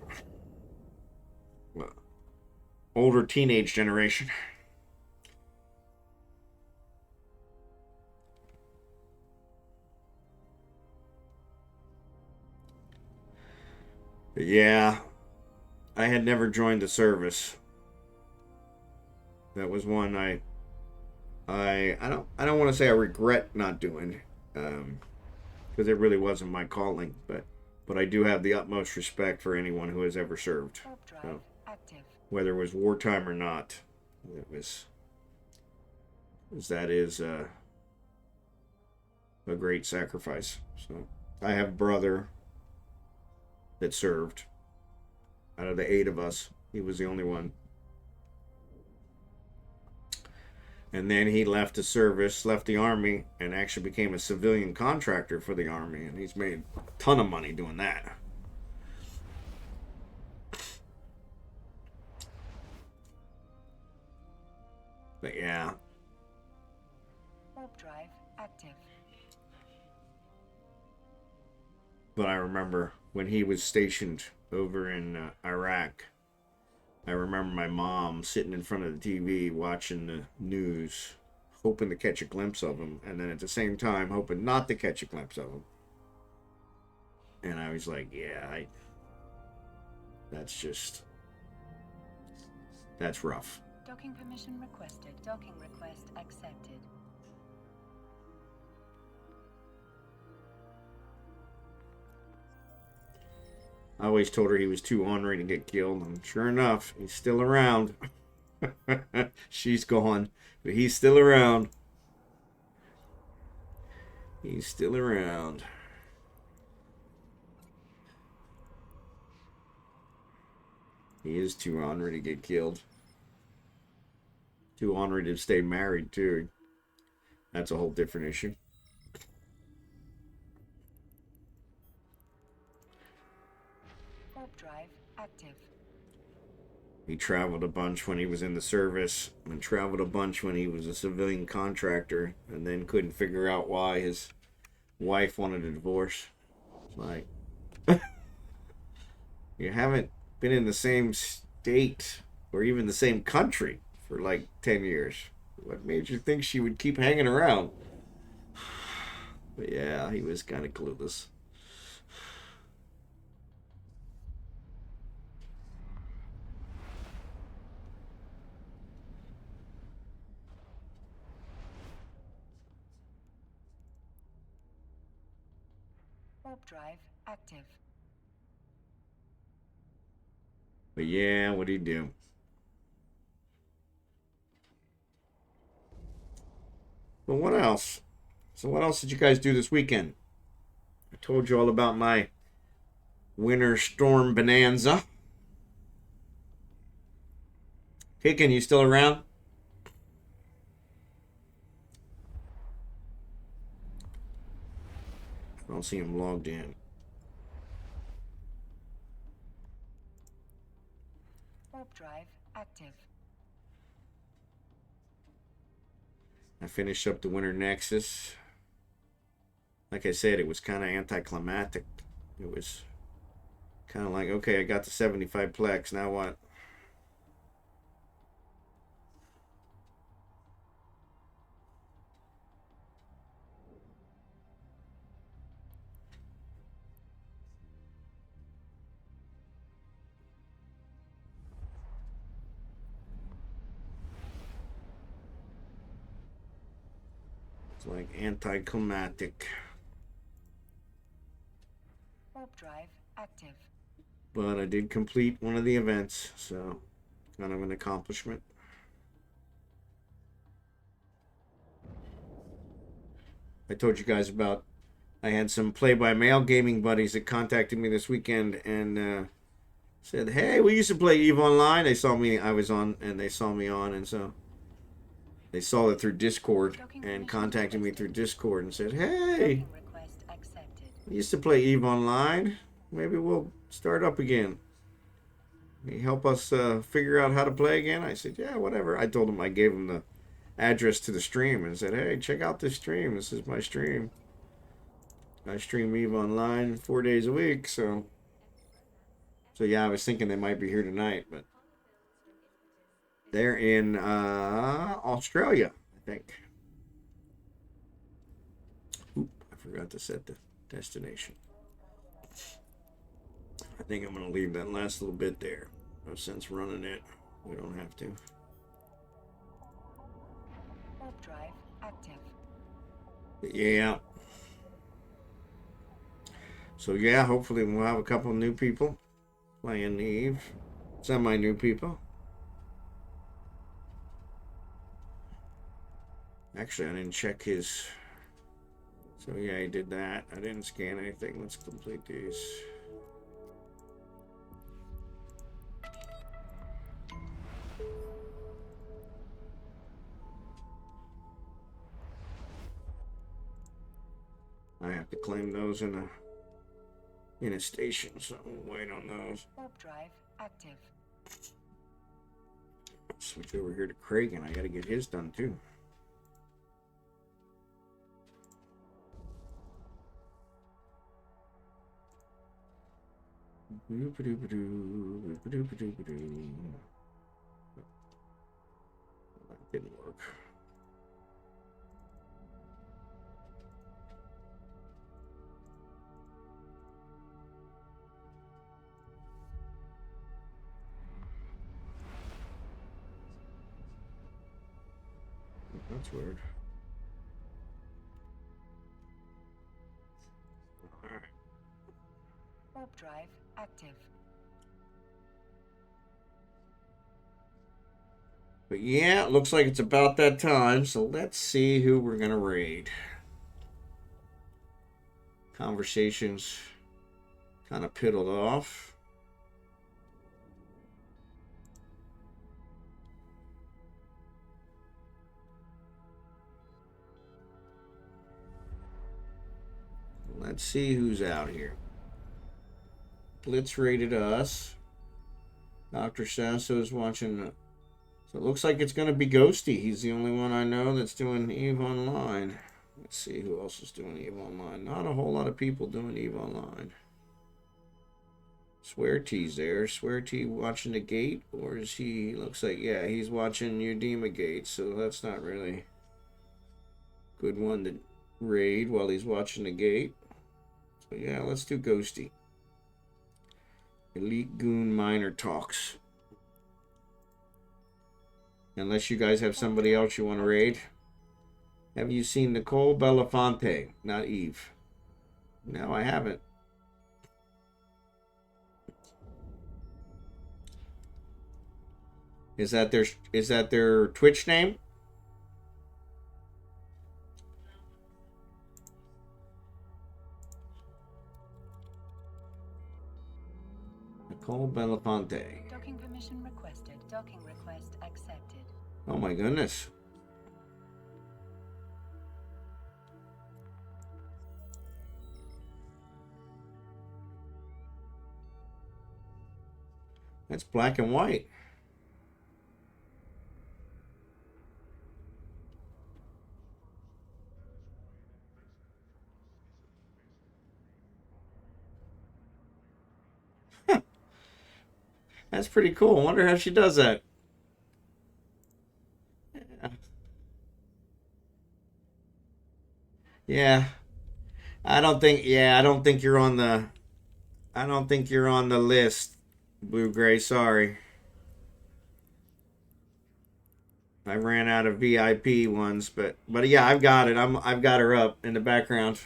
older teenage generation. But yeah, I had never joined the service. That was one I don't want to say I regret not doing, because it really wasn't my calling. But I do have the utmost respect for anyone who has ever served. Warp drive So, active. whether it was wartime or not, that is a great sacrifice. So I have a brother that served. Out of the 8 of us, he was the only one. And then he left the service, left the army, and actually became a civilian contractor for the army. And he's made a ton of money doing that. But yeah. Warp drive active. But I remember when he was stationed over in Iraq, I remember my mom sitting in front of the TV watching the news, hoping to catch a glimpse of him, and then at the same time hoping not to catch a glimpse of him. And I was like, yeah, that's rough. Docking permission requested. Docking request accepted. I always told her he was too ornery to get killed, and sure enough, he's still around. She's gone, but he's still around. He's still around. He is too ornery to get killed. Too ornery to stay married, too. That's a whole different issue. Warp drive active. He traveled a bunch when he was in the service, and traveled a bunch when he was a civilian contractor, and then couldn't figure out why his wife wanted a divorce. It's like, you haven't been in the same state or even the same country for like 10 years. What made you think she would keep hanging around? But yeah, he was kind of clueless. Warp drive active. But yeah, what do you do? But what else? So what else did you guys do this weekend? I told you all about my winter storm bonanza. Kickin', you still around? I don't see him logged in. Warp drive active. I finished up the Winter Nexus. Like I said, it was kind of anticlimactic. It was kind of like, okay, I got the 75 plex. Now what? It's like anticlimactic. Warp drive active. But I did complete one of the events, so kind of an accomplishment. I told you guys about, I had some play-by-mail gaming buddies that contacted me this weekend and said, hey, we used to play eveonline. They saw me, I was on, and they saw me on, and so they saw it through Discord and contacted me through Discord and said, hey, Docking request accepted. we used to play eveonline. Maybe we'll start up again. Can you help us figure out how to play again? I said, yeah, whatever. I told him, I gave him the address to the stream and said, hey, check out this stream. This is my stream. I stream eveonline 4 days a week, so yeah, I was thinking they might be here tonight, but they're in Australia, I think. Oop, I forgot to set the destination. I think I'm going to leave that last little bit there. No sense running it. We don't have to. Warp drive active. But yeah. So yeah, hopefully we'll have a couple of new people playing Eve. Semi-new people. Actually, I didn't check his... So yeah, he did that. I didn't scan anything. Let's complete these. I have to claim those in a station, so we'll wait on those. Warp drive active. Switch over here to Craig, and I gotta get his done too. That didn't work. That's weird. All right. Warp drive active. But yeah, it looks like it's about that time, so let's see who we're gonna raid. Conversations kind of piddled off. Let's see who's out here. Blitz raided us. Dr. Sasso is watching. So it looks like it's going to be Ghosty. He's the only one I know that's doing eveonline. Let's see who else is doing eveonline. Not a whole lot of people doing eveonline. Swear T's there. Swear T watching the gate, or is he? Looks like, yeah, he's watching Udema gate. So that's not really a good one to raid while he's watching the gate. So yeah, let's do Ghosty. Elite Goon Miner Talks. Unless you guys have somebody else you want to raid. Have you seen Nicole Belafonte? Not Eve. No, I haven't. Is that their Twitch name? Nicole Belafonte. Docking permission requested. Docking request accepted. Oh my goodness. That's black and white. That's pretty cool. I wonder how she does that. Yeah. I don't think you're on the list, Blue Gray, sorry. I ran out of VIP ones, but yeah, I've got it. I've got her up in the background.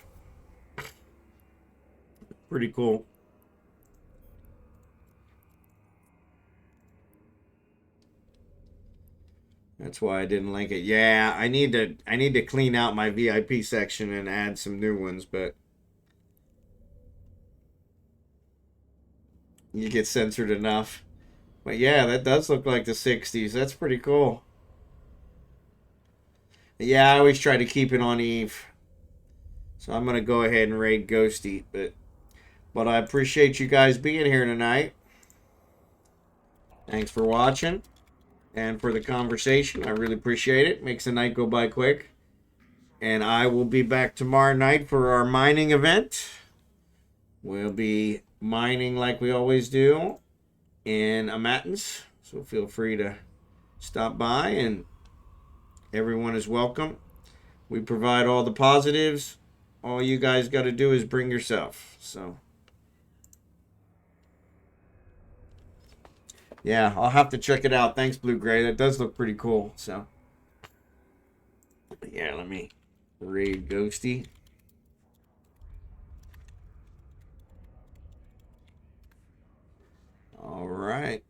Pretty cool. That's why I didn't link it. Yeah, I need to clean out my VIP section and add some new ones, but you get censored enough. But yeah, that does look like the 60s. That's pretty cool. Yeah, I always try to keep it on Eve. So I'm going to go ahead and raid Ghost Eat, but I appreciate you guys being here tonight. Thanks for watching and for the conversation. I really appreciate it. Makes the night go by quick. And I will be back tomorrow night for our mining event. We'll be mining like we always do in Amatins. So feel free to stop by, and everyone is welcome. We provide all the positives. All you guys got to do is bring yourself. So yeah, I'll have to check it out. Thanks, Blue Gray. That does look pretty cool. So yeah, let me raid Ghosty. All right.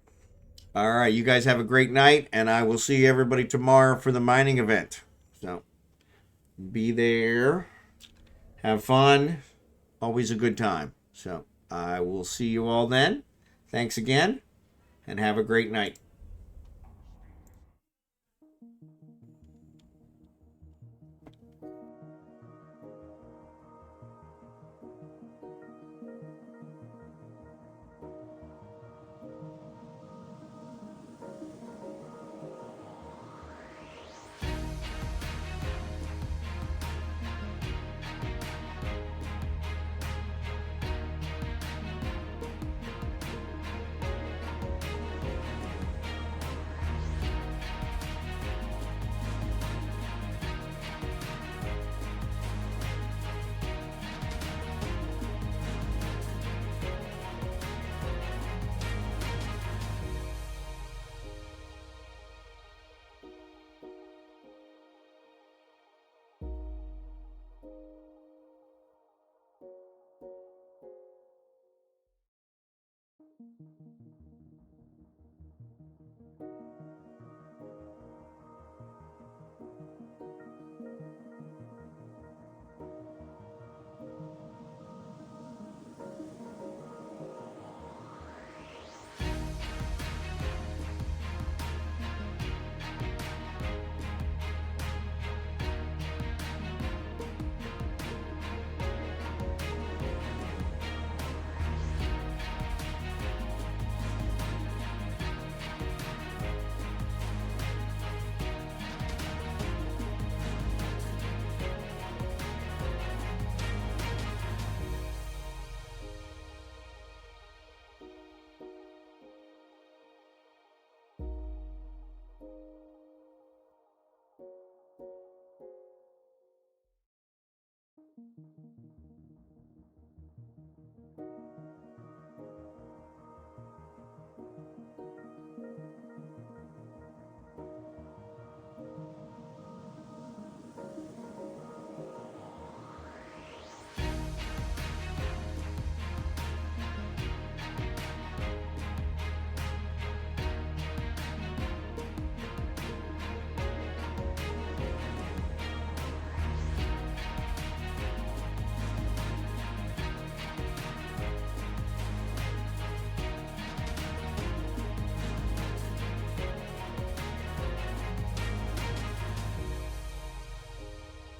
All right, you guys have a great night, and I will see everybody tomorrow for the mining event. So be there. Have fun. Always a good time. So I will see you all then. Thanks again, and have a great night.